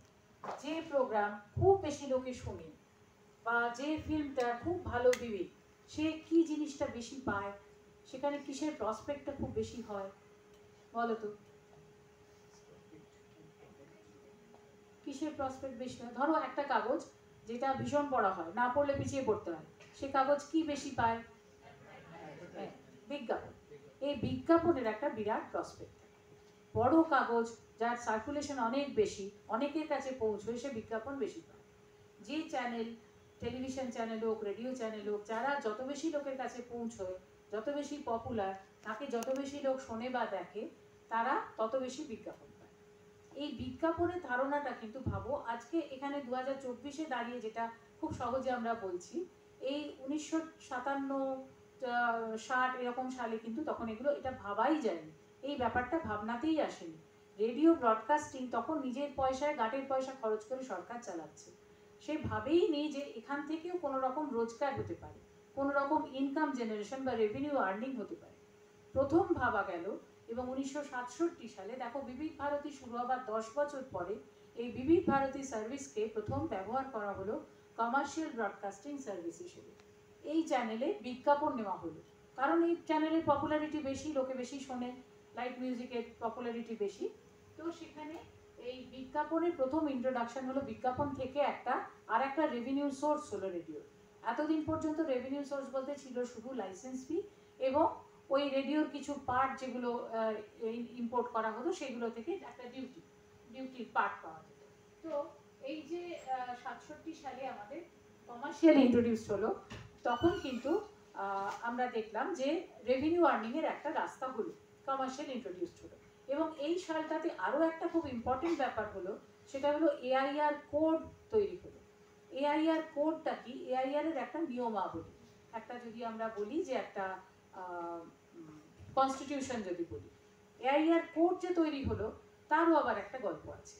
যে প্রোগ্রাম খুব বেশি লোকে শোনে, বা যে ফিল্মটা খুব ভালো বিবিধ, সে কি জিনিসটা বেশি পায়? সেখানে কিসের প্রসপেক্টটা খুব বেশি হয় বলো তো? কিসের প্রসপেক্ট বেশি হয়? ধরো একটা কাগজ যেটা ভীষণ পড়া হয়, না পড়লে পিছিয়ে পড়তে হয়, সে কাগজ কি বেশি পায়? বিজ্ঞাপন। এই বিজ্ঞাপনের একটা বিরাট প্রসপেক্ট থাকে। বড় কাগজ যার সার্কুলেশন অনেক বেশি, অনেকের কাছে পৌঁছয়, সে বিজ্ঞাপন বেশি পায়। যে চ্যানেল, টেলিভিশন চ্যানেল হোক, রেডিও চ্যানেল হোক, যারা যত বেশি লোকের কাছে পৌঁছয়, যত বেশি পপুলার, তাকে যত বেশি লোক শোনে বা দেখে, তারা তত বেশি বিজ্ঞাপন পায়। এই বিজ্ঞাপনের ধারণাটা কিন্তু ভাবো, আজকে এখানে 2024-এ দাঁড়িয়ে যেটা খুব সহজে আমরা বলছি, এই 1957-60 এরকম সালে কিন্তু তখন এটা ভাবাই যায়নি, এই ব্যাপারটা ভাবনাতেই আসেনি। রেডিও ব্রডকাস্টিং তখন নিজের পয়সায়, গাটের পয়সা খরচ করে সরকার চালাচ্ছে। সে ভাবেই নেই যে এখান থেকেও কোনো রকম রোজগার হতে পারে, কোনো রকম ইনকাম জেনারেশন বা রেভিনিউ আর্নিং হতে পারে। প্রথম ভাবা গেল। এবং 1967 সালে দেখো, বিবিধ ভারতী শুরু হবার 10 বছর পরে এই বিবিধ ভারতী সার্ভিসকে প্রথম ব্যবহার করা হলো কমার্শিয়াল ব্রডকাস্টিং সার্ভিস হিসেবে। এই চ্যানেলে বিজ্ঞাপন নেওয়া হলো, কারণ এই চ্যানেলের পপুলারিটি বেশি, লোকে বেশি শোনে, লাইট মিউজিকের পপুলারিটি বেশি। তো সেখানে এই বিজ্ঞাপনের প্রথম ইন্ট্রোডাকশন হলো, বিজ্ঞাপন থেকে আর একটা রেভিনিউ সোর্স হলো রেডিও। এতদিন পর্যন্ত রেভিনিউ সোর্স বলতে ছিল শুধু লাইসেন্স ফি এবং ওই রেডিওর কিছু পার্ট যেগুলো ইম্পোর্ট করা হতো সেগুলো থেকে একটা ডিউটির পার্ট পাওয়া যেত। তো এই যে 67 সালে আমাদের কমার্শিয়াল ইন্ট্রোডিউস হলো, তখন কিন্তু আমরা দেখলাম যে রেভিনিউ আর্নিং এর একটা রাস্তা হলো, কমার্শিয়াল ইন্ট্রোডিউস হলো। এবং এই সালটাতে আরও একটা খুব ইম্পর্টেন্ট ব্যাপার হলো, সেটা হলো এআইআর কোড তৈরি হলো। এআইআর কোডটা কি? এআইআর এর একটা নিয়মাবলী, একটা যদি আমরা বলি যে একটা কনস্টিটিউশন যদি বলি, এআইআর কোড যে তৈরি হলো তারও আবার একটা গল্প আছে।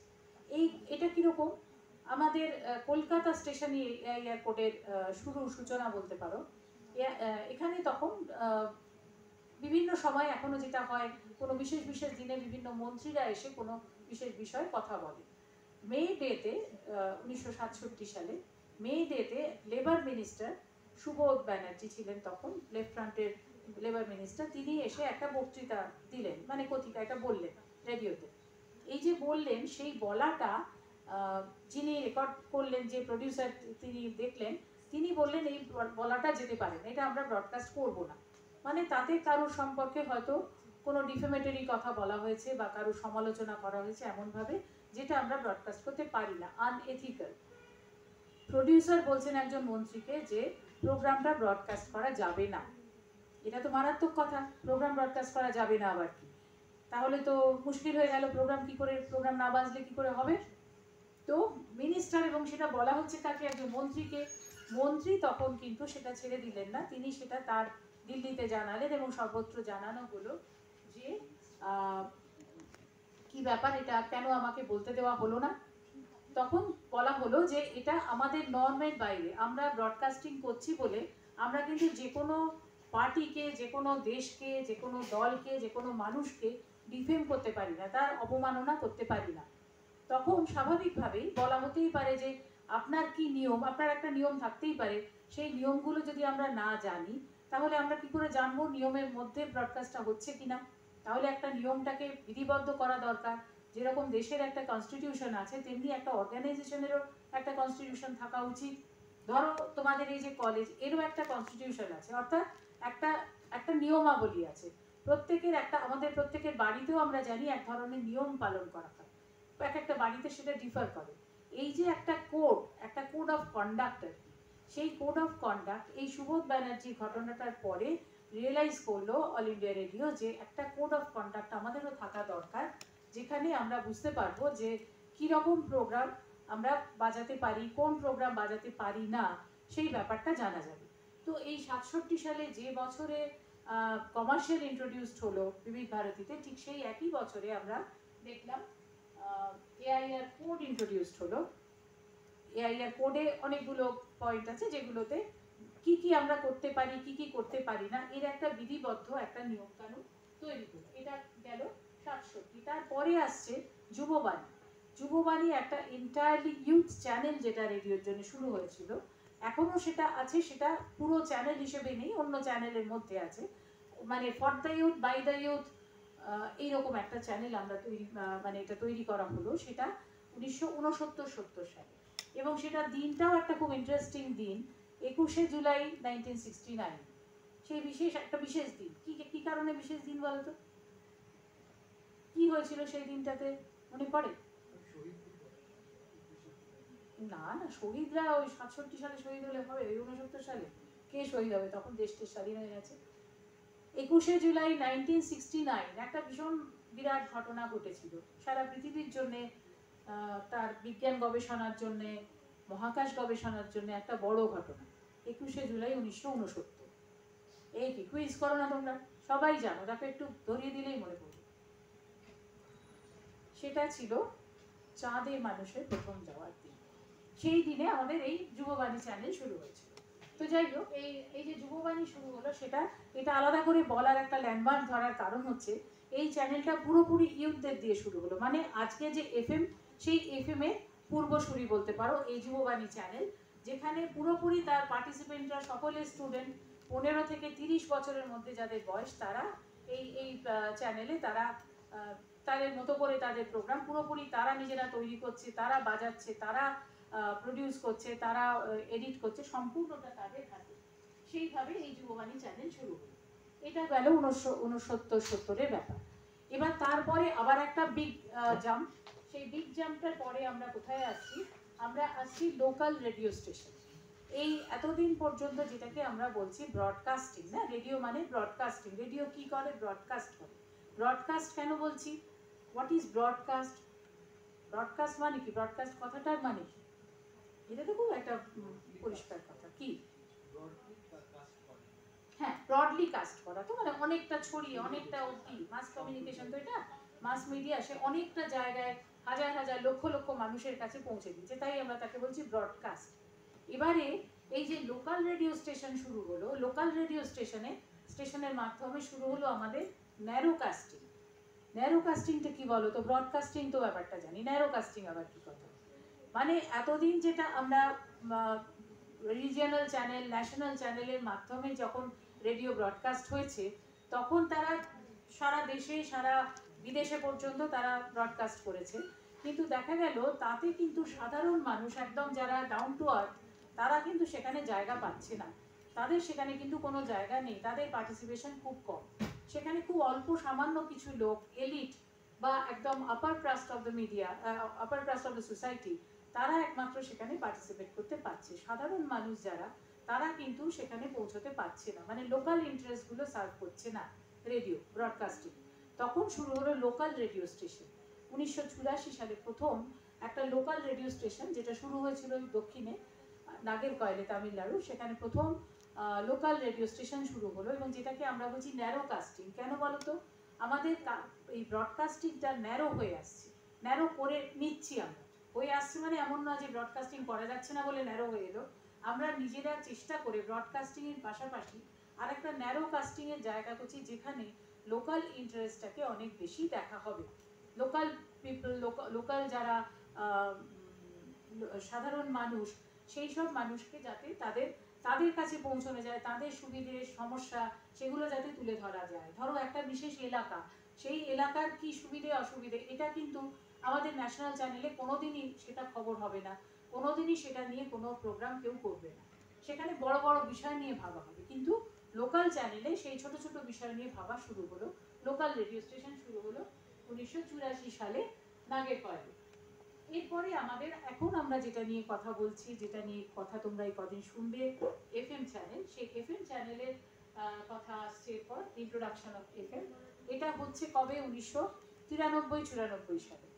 এটা কিরকম, আমাদের কলকাতা স্টেশনে এআইআর কোডের সূচনা বলতে পারো। এখানে তখন বিভিন্ন সময় এখনো যেটা হয়, কোনো বিশেষ বিশেষ দিনে বিভিন্ন মন্ত্রীরা এসে কোনো বিশেষ বিষয়ে কথা বলে। মে ডেতে 1967 সালে মে ডেতে লেবার মিনিস্টার সুবোধ ব্যানার্জি ছিলেন তখন, লেফট ফ্রন্টের লেবার মিনিস্টার, তিনি এসে একটা বক্তৃতা দিলেন, মানে কথিকা এটা বললেন রেডিওতে। এই যে বললেন সেই বলাটা যিনি রেকর্ড করলেন, যে প্রডিউসার তিনি দেখলেন, তিনি বললেন এই বলাটা যেতে পারে না, এটা আমরা ব্রডকাস্ট করব না। মানে তাতে কারোর সম্পর্কে হয়তো কোনো ডিফেমেটরি কথা বলা হয়েছে বা কারোর সমালোচনা করা হয়েছে এমনভাবে যেটা আমরা ব্রডকাস্ট করতে পারি না, আনএথিক্যাল। প্রডিউসার বলছেন একজন মন্ত্রীকে যে প্রোগ্রামটা ব্রডকাস্ট করা যাবে না। এটা তো মারাত্মক কথা, প্রোগ্রাম ব্রডকাস্ট করা যাবে না আবার কি, তাহলে তো মুশকিল হয়ে গেল, প্রোগ্রাম না বাজলে কি করে হবে। তো মিনিস্টার, এবং সেটা বলা হচ্ছে কাকে, একজন মন্ত্রীকে, মন্ত্রী তখন কিন্তু সেটা ছেড়ে দিলেন না, তিনি সেটা তার দিল্লিতে জানালেন এবং সর্বত্র জানানো হলো যে কি ব্যাপার, এটা কেন আমাকে বলতে দেওয়া হলো না। তখন বলা হলো যে এটা আমাদের নর্মের বাইরে, আমরা ব্রডকাস্টিং করছি বলে আমরা কিন্তু যে কোনো পার্টিকে, যে কোনো দেশকে, যে কোনো দলকে, যে কোনো মানুষকে ডিফেম করতে পারি না, তার অবমাননা করতে পারি না। তখন স্বাভাবিকভাবেই বলা হতেই পারে যে আপনার কি নিয়ম, আপনার একটা নিয়ম থাকতেই পারে, সেই নিয়মগুলো যদি আমরা না জানি তাহলে আমরা কি করে জানবো নিয়মের মধ্যে ব্রডকাস্টটা হচ্ছে কিনা। তাহলে একটা নিয়মটাকে বিধিবদ্ধ করা দরকার। যেরকম দেশের একটা কনস্টিটিউশন আছে তেমনি একটা অর্গানাইজেশনেরও একটা কনস্টিটিউশন থাকা উচিত। ধরো তোমাদের এই যে কলেজ, এরও একটা কনস্টিটিউশন আছে, অর্থাৎ একটা একটা নিয়মাবলী আছে প্রত্যেকের, একটা আমাদের প্রত্যেকের বাড়িতেও আমরা জানি এক ধরনের নিয়ম পালন করা হয়, এক একটা বাড়িতে সেটা ডিফার করে। এই যে একটা কোড অফ কন্ডাক্ট আর কি, সেই কোড অফ কন্ডাক্ট এই সুবোধ ব্যানার্জি ঘটনাটার পরে রিয়েলাইজ করলো অল ইন্ডিয়া রেডিও যে একটা কোড অফ কন্ডাক্ট আমাদেরও থাকা দরকার, যেখানে আমরা বুঝতে পারবো যে কীরকম প্রোগ্রাম আমরা বাজাতে পারি, কোন প্রোগ্রাম বাজাতে পারি না, সেই ব্যাপারটা জানা যাবে। তো এই 67 সালে যে বছরে কমার্শিয়াল ইন্ট্রোডিউসড হলো বিবিধ ভারতীতে, ঠিক সেই একই বছরে আমরা দেখলাম এআইআর কোড ইন্ট্রোডিউসড হলো। এআইআর কোডে অনেকগুলো পয়েন্ট আছে যেগুলোতে কি কি আমরা করতে পারি, কি কি করতে পারি না, এর একটা বিধিবদ্ধ একটা নিয়ম কানুন তৈরি হলো। এটা গেল 67। তারপরে আসছে যুববাণী। যুববাণী একটা এন্টায়ারলি ইউথ চ্যানেল যেটা রেডিওর জন্য শুরু হয়েছিল, এখনো সেটা আছে, সেটা পুরো চ্যানেল হিসেবে নেই, অন্য চ্যানেলের মধ্যে আছে, মানে for the youth, by the youth, এইরকম একটা চ্যানেল আমরা মানে এটা তৈরি করা হলো, সেটা 1969-70 সালে। এবং সেটা দিনটাও একটা খুব ইন্টারেস্টিং দিন, 21শে জুলাই 1969, সেই একটা বিশেষ দিন। কি কারণে বিশেষ দিন বলো তো, কি হয়েছিল সেই দিনটাতে মনে পড়ে? না না, শহীদরা ওই 67 সালে শহীদ হলে হবে, ওই 69 সালে কে শহীদ হবে, তখন দেশটা স্বাধীন হয়ে গেছে। 21শে জুলাই 1969 একটা ভীষণ বিরাট ঘটনা ঘটেছিল সারা পৃথিবীর জন্যে, তার বিজ্ঞান গবেষণার জন্যে, মহাকাশ গবেষণার জন্য একটা বড় ঘটনা। 21শে জুলাই 1969। এই কি কুইজ করো না তোমরা, সবাই জানো, তাকে একটু ধরিয়ে দিলেই মনে পড়বে। সেটা ছিল চাঁদে মানুষের প্রথম যাওয়ার দিন। সেই দিনে আমাদের এই যুববাণী চ্যানেল শুরু হয়েছিল। তো যাই হোক, এই যে যুববাণী শুরু হলো, এটা আলাদা করে বলার একটা ল্যান্ডমার্ক ধরার কারণ হচ্ছে এই চ্যানেলটা পুরোপুরি ইউথদের দিয়ে শুরু হলো। মানে আজকে যে এফএম, সেই এফএম এর পূর্বসূরি বলতে পারো এই যুববাণী চ্যানেল, যেখানে পুরোপুরি তার পার্টিসিপেন্টরা সকলে স্টুডেন্ট, 15 থেকে 30 বছরের মধ্যে যাদের বয়স, তারা এই চ্যানেলে তারা তাদের মতো করে তাদের প্রোগ্রাম পুরোপুরি তারা নিজেরা তৈরি করছে, তারা বাজাচ্ছে, তারা প্রডিউস করছে, তারা এডিট করছে, সম্পূর্ণটা তাদের হাতে। সেইভাবে এই যুববাণী চ্যানেল শুরু হলো। এটা গেল 1969-70-এর ব্যাপার। এবার তারপরে আবার একটা বিগ জাম্প, সেই বিগ জাম্পটার পরে আমরা কোথায় আসছি, আমরা আসছি লোকাল রেডিও স্টেশন। এই এতদিন পর্যন্ত যেটাকে আমরা বলছি ব্রডকাস্টিং, না, রেডিও মানে ব্রডকাস্টিং। রেডিও কি করে? ব্রডকাস্ট করে। ব্রডকাস্ট কেন বলছি? What is broadcast? ব্রডকাস্ট মানে কি? ব্রডকাস্ট কথাটার মানে কি? এটা তো খুব একটা পরিষ্কার কথা। কি হ্যাঁ ব্রডলি কাস্ট করা, তো মানে অনেকটা ছড়িয়ে অনেকটা অব্দি, মাস কমিউনিকেশন তো এটা, মাস মিডিয়া, সে অনেকটা জায়গায় হাজার হাজার লক্ষ লক্ষ মানুষের কাছে পৌঁছে দিচ্ছে, তাই আমরা তাকে বলছি ব্রডকাস্ট। এবারে এই যে লোকাল রেডিও স্টেশন শুরু হলো, লোকাল রেডিও স্টেশনের মাধ্যমে শুরু হলো আমাদের ন্যারো কাস্টিং। ন্যারো কাস্টিংটা কি বলো তো, ব্রডকাস্টিং তো ব্যাপারটা জানি, ন্যারো কাস্টিং আবার কি কথা? মানে এতদিন যেটা আমরা রিজিয়নাল চ্যানেল, ন্যাশনাল চ্যানেলের মাধ্যমে যখন রেডিও ব্রডকাস্ট হয়েছে, তখন তারা সারা দেশে সারা বিদেশে পর্যন্ত তারা ব্রডকাস্ট করেছে, কিন্তু দেখা গেল তাতে কিন্তু সাধারণ মানুষ একদম যারা ডাউন টু আর্থ, তারা কিন্তু সেখানে জায়গা পাচ্ছে না, তাদের সেখানে কিন্তু কোনো জায়গা নেই, তাদের পার্টিসিপেশন খুব কম, সেখানে খুব অল্প সামান্য কিছু লোক, এলিট বা একদম upper crust of the media, upper crust of the society, তারা একমাত্র সেখানে পার্টিসিপেট করতে পারছে, সাধারণ মানুষ যারা, তারা কিন্তু সেখানে পৌঁছতে পারছে না, মানে লোকাল ইন্টারেস্টগুলো সার্ভ করছে না রেডিও ব্রডকাস্টিং। তখন শুরু হলো লোকাল রেডিও স্টেশন। 1984 সালে প্রথম একটা লোকাল রেডিও স্টেশন, যেটা শুরু হয়েছিল দক্ষিণে নাগেরকয়েলে, তামিলনাড়ু, সেখানে প্রথম লোকাল রেডিও স্টেশন শুরু হলো, এবং যেটাকে আমরা বলছি ন্যারো কাস্টিং। কেন বলো তো, আমাদের এই ব্রডকাস্টিংটা ন্যারো হয়ে আসছে, ন্যারো করে নিচ্ছি আমরা, হয়ে আসছে মানে এমন না যে ব্রডকাস্টিং করা যাচ্ছে না বলে ন্যারো হয়ে এলো, আমরা নিজেরা চেষ্টা করে ব্রডকাস্টিং এর পাশাপাশি আর একটা ন্যারো কাস্টিং এর জায়গা করছি, যেখানে লোকাল ইন্টারেস্টটাকে অনেক বেশি দেখা হবে, লোকাল পিপল, লোকাল যারা সাধারণ মানুষ, সেই সব মানুষকে যাতে তাদের কাছে পৌঁছানো যায়, তাদের সুবিধে সমস্যা সেগুলো যাতে তুলে ধরা যায়। ধরো একটা বিশেষ এলাকা, সেই এলাকার কি সুবিধে অসুবিধে, এটা কিন্তু আমাদের ন্যাশনাল চ্যানেলে কোনোদিনই সেটা খবর হবে না, কোনোদিনই সেটা নিয়ে কোনো প্রোগ্রাম কেউ করবে না, সেখানে বড় বড় বিষয় নিয়ে ভাবা হবে, কিন্তু লোকাল চ্যানেলে সেই ছোট ছোট বিষয় নিয়ে ভাবা শুরু হলো, লোকাল রেডিও স্টেশন শুরু হলো 1984 সালে নাগেরকয়েলে। এরপরে আমাদের এখন আমরা যেটা নিয়ে কথা বলছি, যেটা নিয়ে কথা তোমরা এই কদিন শুনবে, এফএম চ্যানেল, সেই এফএম চ্যানেলের কথা আসছে এরপর, ইন্ট্রোডাকশন অফ এফএম। এটা হচ্ছে কবে, 1993-94 সালে,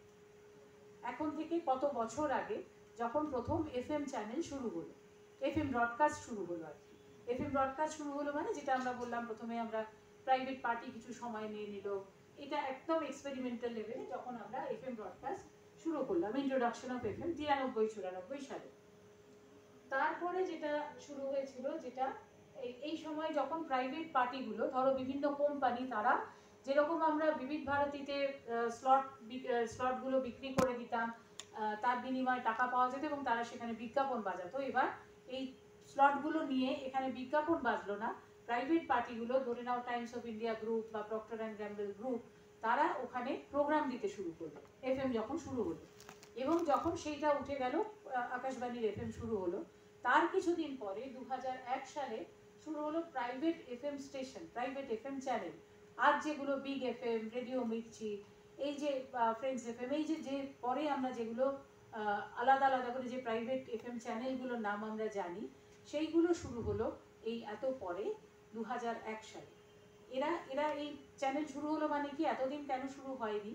এখন থেকে কত বছর আগে, যখন প্রথম এফএম চ্যানেল শুরু হলো, এফএম ব্রডকাস্ট শুরু হলো আর কি। এফএম ব্রডকাস্ট শুরু হলো মানে যেটা আমরা বললাম, প্রথমে আমরা প্রাইভেট পার্টি কিছু সময় নিয়ে নিল, এটা একদম এক্সপেরিমেন্টাল লেভেলে যখন আমরা এফএম ব্রডকাস্ট শুরু করলাম, ইন্ট্রোডাকশন অফ এফএম 93-94 সালে। তারপরে যেটা শুরু হয়েছিল, যেটা এই সময় যখন প্রাইভেট পার্টিগুলো, ধরো বিভিন্ন কোম্পানি, তারা যেরকম আমরা বিবিধ ভারতীতে স্লটগুলো বিক্রি করে দিতাম, তার বিনিময়ে টাকা পাওয়া যেত এবং তারা সেখানে বিজ্ঞাপন বাজাতো, এবার এই স্লটগুলো নিয়ে এখানে বিজ্ঞাপন বাজলো না, প্রাইভেট পার্টিগুলো, ধরে নাও টাইমস অফ ইন্ডিয়া গ্রুপ বা প্রক্টর অ্যান্ড গ্যাম্বল গ্রুপ, তারা ওখানে প্রোগ্রাম দিতে শুরু করলো এফএম যখন শুরু হলো, এবং যখন সেইটা উঠে গেল, আকাশবাণীর এফএম শুরু হলো, তার কিছুদিন পরে 2001 সালে শুরু হলো private FM station, private FM channel, আর যেগুলো বিগ এফএম, রেডিও মির্চি, এই যে ফ্রেন্ডস এফএম, এই যে পরে আমরা যেগুলো আলাদা আলাদা করে যে প্রাইভেট এফএম চ্যানেলগুলোর নাম আমরা জানি, সেইগুলো শুরু হলো এই এত পরে 2001 সালে। এরা এই চ্যানেল শুরু হলো মানে কি, এতদিন কেন শুরু হয়নি,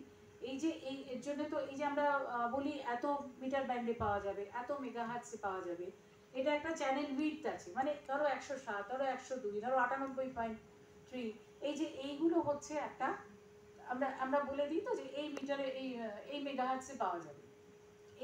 এই যে এর জন্য তো, এই যে আমরা বলি এত মিটার ব্যান্ডে পাওয়া যাবে, এত মেগাহার্টজে পাওয়া যাবে, এটা একটা চ্যানেল উইডথ আছে, মানে ধরো 107, ধরো 102, ধরো 98.3, এই যে এইগুলো হচ্ছে একটা, আমরা বলে দিই তো যে এই মিটারে এই মেগাহার্টজে পাওয়া যাবে,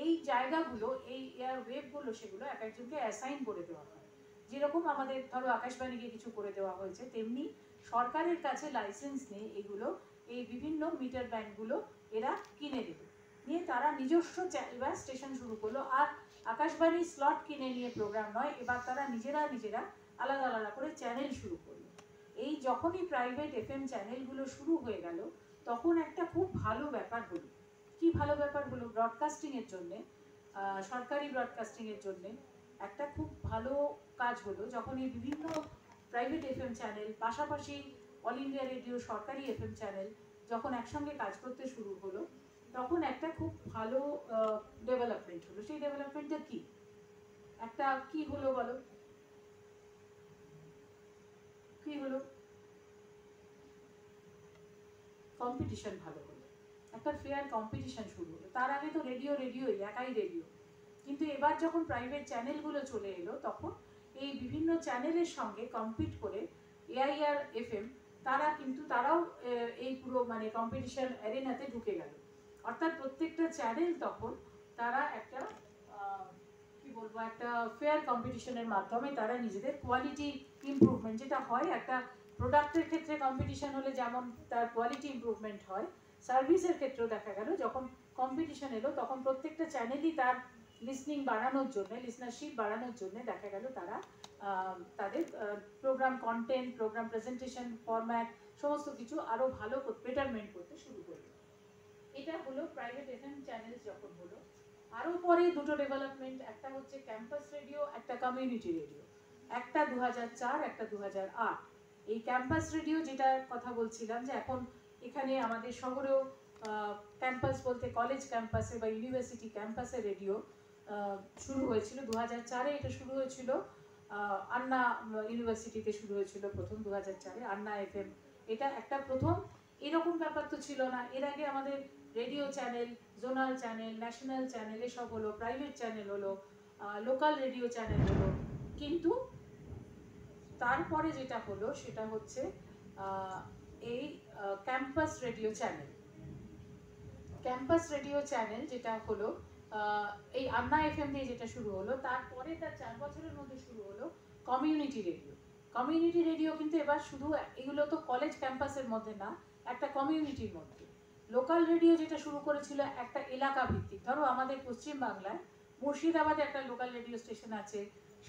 এই জায়গাগুলো, এই এয়ার ওয়েভগুলো, সেগুলো এক একজনকে অ্যাসাইন করে দেওয়া হয়, যেরকম আমাদের ধরো আকাশবাণীকে কিছু করে দেওয়া হয়েছে, তেমনি সরকারের কাছে লাইসেন্স নিয়ে এগুলো, এই বিভিন্ন মিটার ব্যান্ডগুলো এরা কিনে দেবে, নিয়ে তারা নিজস্ব এবার স্টেশন শুরু করলো, আর আকাশবাণী স্লট কিনে নিয়ে প্রোগ্রাম নয়, এবার তারা নিজেরা আলাদা আলাদা করে চ্যানেল শুরু করলো। এই যখনই প্রাইভেট এফএম চ্যানেলগুলো শুরু হয়ে গেল, তখন একটা খুব ভালো ব্যাপার হলো, কি ভালো ব্যাপার হলো, ব্রডকাস্টিংয়ের জন্যে, সরকারি ব্রডকাস্টিংয়ের জন্যে একটা খুব ভালো কাজ হলো, যখন এই বিভিন্ন প্রাইভেট এফএম চ্যানেল, পাশাপাশি অল ইন্ডিয়া রেডিও সরকারি এফএম চ্যানেল যখন একসঙ্গে কাজ করতে শুরু হলো, তখন একটা খুব ভালো ডেভেলপমেন্ট হলো। সেই ডেভেলপমেন্টটা কি, একটা কি হলো বলো, কি হলো, কম্পিটিশন ভালো হলো, একটা ফেয়ার কম্পিটিশন শুরু হলো। তার আগে তো রেডিওই, একাই রেডিও, কিন্তু এবার যখন প্রাইভেট চ্যানেলগুলো চলে এলো, তখন এই বিভিন্ন চ্যানেলের সঙ্গে কম্পিট করে AIR FM, তারা কিন্তু তারাও এই পুরো মানে কম্পিটিশন অ্যারেনাতে ঢুকে গেল। অর্থাৎ প্রত্যেকটা চ্যানেল তখন তারা একটা কি বলবো একটা ফেয়ার কম্পিটিশনের মাধ্যমে তারা নিজেদের কোয়ালিটি ইমপ্রুভমেন্ট, যেটা হয় একটা প্রোডাক্টের ক্ষেত্রে কম্পিটিশন হলে যেমন তার কোয়ালিটি ইমপ্রুভমেন্ট হয়, সার্ভিসের ক্ষেত্রেও দেখা গেল যখন কম্পিটিশন এলো তখন প্রত্যেকটা চ্যানেলই তার লিসনিং বাড়ানোর জন্য, লিসনারশিপ বাড়ানোর জন্য দেখা গেল তারা তাদের program content, program presentation, format সমস্ত কিছু আরও ভালো বেটারমেন্ট করতে শুরু করলো। এটা হলো প্রাইভেট এফএম চ্যানেল যখন হলো। আরও পরে দুটো ডেভেলপমেন্ট, একটা হচ্ছে ক্যাম্পাস রেডিও, একটা কমিউনিটি রেডিও, একটা 2004, একটা 2008। এই ক্যাম্পাস রেডিও যেটার কথা বলছিলাম যে এখন এখানে আমাদের শহরেও ক্যাম্পাস বলতে কলেজ ক্যাম্পাসে বা ইউনিভার্সিটি ক্যাম্পাসে রেডিও শুরু হয়েছিল 2004-এ। এটা শুরু হয়েছিল আন্না ইউনিভার্সিটিতে শুরু হয়েছিল প্রথম 2004-এ, আন্না এফএম। এটা একটা প্রথম, এরকম ব্যাপার তো ছিল না। এর আগে আমাদের radio channel, zonal channel, national channel এসব হলো, প্রাইভেট চ্যানেল হলো, লোকাল রেডিও চ্যানেল হলো। কিন্তু তারপরে যেটা হলো সেটা হচ্ছে এই campus radio channel. Campus radio channel যেটা হলো এই আন্না এফএম দিয়ে যেটা শুরু হলো, তারপরে তার 4 বছরের মধ্যে শুরু হলো কমিউনিটি রেডিও। কমিউনিটি রেডিও কিন্তু এবার শুধু এগুলো তো কলেজ ক্যাম্পাসের মধ্যে না, একটা কমিউনিটির মধ্যে। লোকাল রেডিও যেটা শুরু করেছিল একটা এলাকা ভিত্তিক, ধরো আমাদের পশ্চিমবাংলায় মুর্শিদাবাদে একটা লোকাল রেডিও স্টেশন আছে,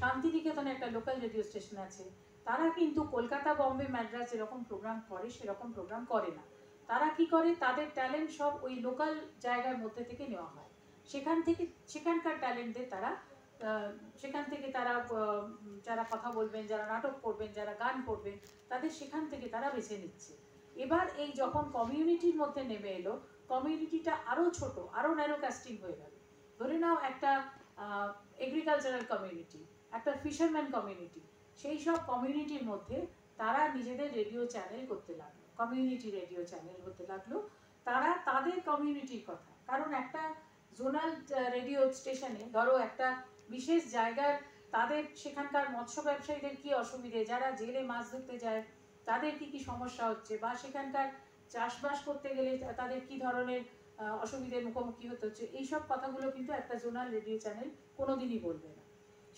শান্তিনিকেতনে একটা লোকাল রেডিও স্টেশন আছে। তারা কিন্তু কলকাতা, বম্বে, ম্যাড্রাস যেরকম প্রোগ্রাম করে সেরকম প্রোগ্রাম করে না। তারা কি করে, তাদের ট্যালেন্ট সব ওই লোকাল জায়গার মধ্যে থেকে নেওয়া হয়। সেখান থেকে সেখানকার ট্যালেন্টদের তারা সেখান থেকে তারা যারা কথা বলবেন, যারা নাটক করবেন, যারা গান করবেন, তাদের সেখান থেকে তারা বেছে নিচ্ছে। এবার এই যখন কমিউনিটির মধ্যে নেমে এলো, কমিউনিটিটা আরও ছোট, আরও ন্যারো কাস্টিং হয়ে গেল। ধরে নাও একটা এগ্রিকালচারাল কমিউনিটি, একটা ফিশারম্যান কমিউনিটি, সেই সব কমিউনিটির মধ্যে তারা নিজেদের রেডিও চ্যানেল করতে লাগলো, কমিউনিটি রেডিও চ্যানেল হতে লাগলো। তারা তাদের কমিউনিটির কথা, কারণ একটা জোনাল রেডিও স্টেশনে ধরো একটা বিশেষ জায়গার তাদের সেখানকার মৎস্য ব্যবসায়ীদের কি অসুবিধে, যারা জেলে মাছ ধরতে যায় তাদের কি কি সমস্যা হচ্ছে, বা সেখানকার চাষবাস করতে গেলে তাদের কি ধরনের অসুবিধার মুখোমুখি হতে হচ্ছে, এইসব কথাগুলো কিন্তু একটা জোনাল রেডিও চ্যানেল কোনোদিনই বলবে না।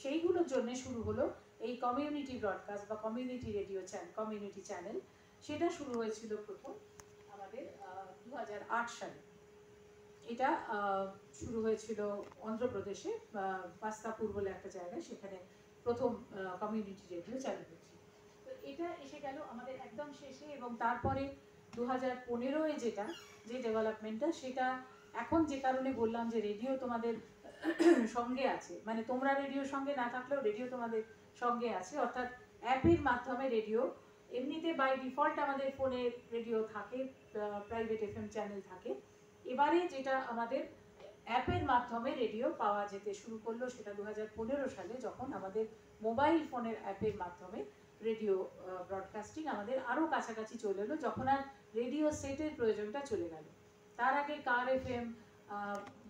সেইগুলোর জন্য শুরু হলো এই কমিউনিটি ব্রডকাস্ট বা community radio channel, community channel. সেটা শুরু হয়েছিল প্রথম আমাদের 2008 সালে। এটা শুরু হয়েছিল অন্ধ্রপ্রদেশে বাস্তাপুর বলে একটা জায়গায়, সেখানে প্রথম কমিউনিটি রেডিও চালু হয়েছিল। তো এটা এসে গেল আমাদের একদম শেষে, এবং তারপরে 2015-এ যেটা যে ডেভেলপমেন্টটা, সেটা এখন যে কারণে বললাম যে রেডিও তোমাদের সঙ্গে আছে, মানে তোমরা রেডিওর সঙ্গে না থাকলেও রেডিও তোমাদের সঙ্গে আছে, অর্থাৎ অ্যাপের মাধ্যমে রেডিও। এমনিতে বাই ডিফল্ট আমাদের ফোনে রেডিও থাকে, প্রাইভেট এফএম চ্যানেল থাকে। এবারে যেটা আমাদের অ্যাপের মাধ্যমে রেডিও পাওয়া যেতে শুরু করলো, সেটা 2015 সালে, যখন আমাদের মোবাইল ফোনের অ্যাপের মাধ্যমে রেডিও ব্রডকাস্টিং আমাদের আরও কাছাকাছি চলে এলো, যখন আর রেডিও সেটের প্রয়োজনটা চলে গেল। তার আগে কার এফএম,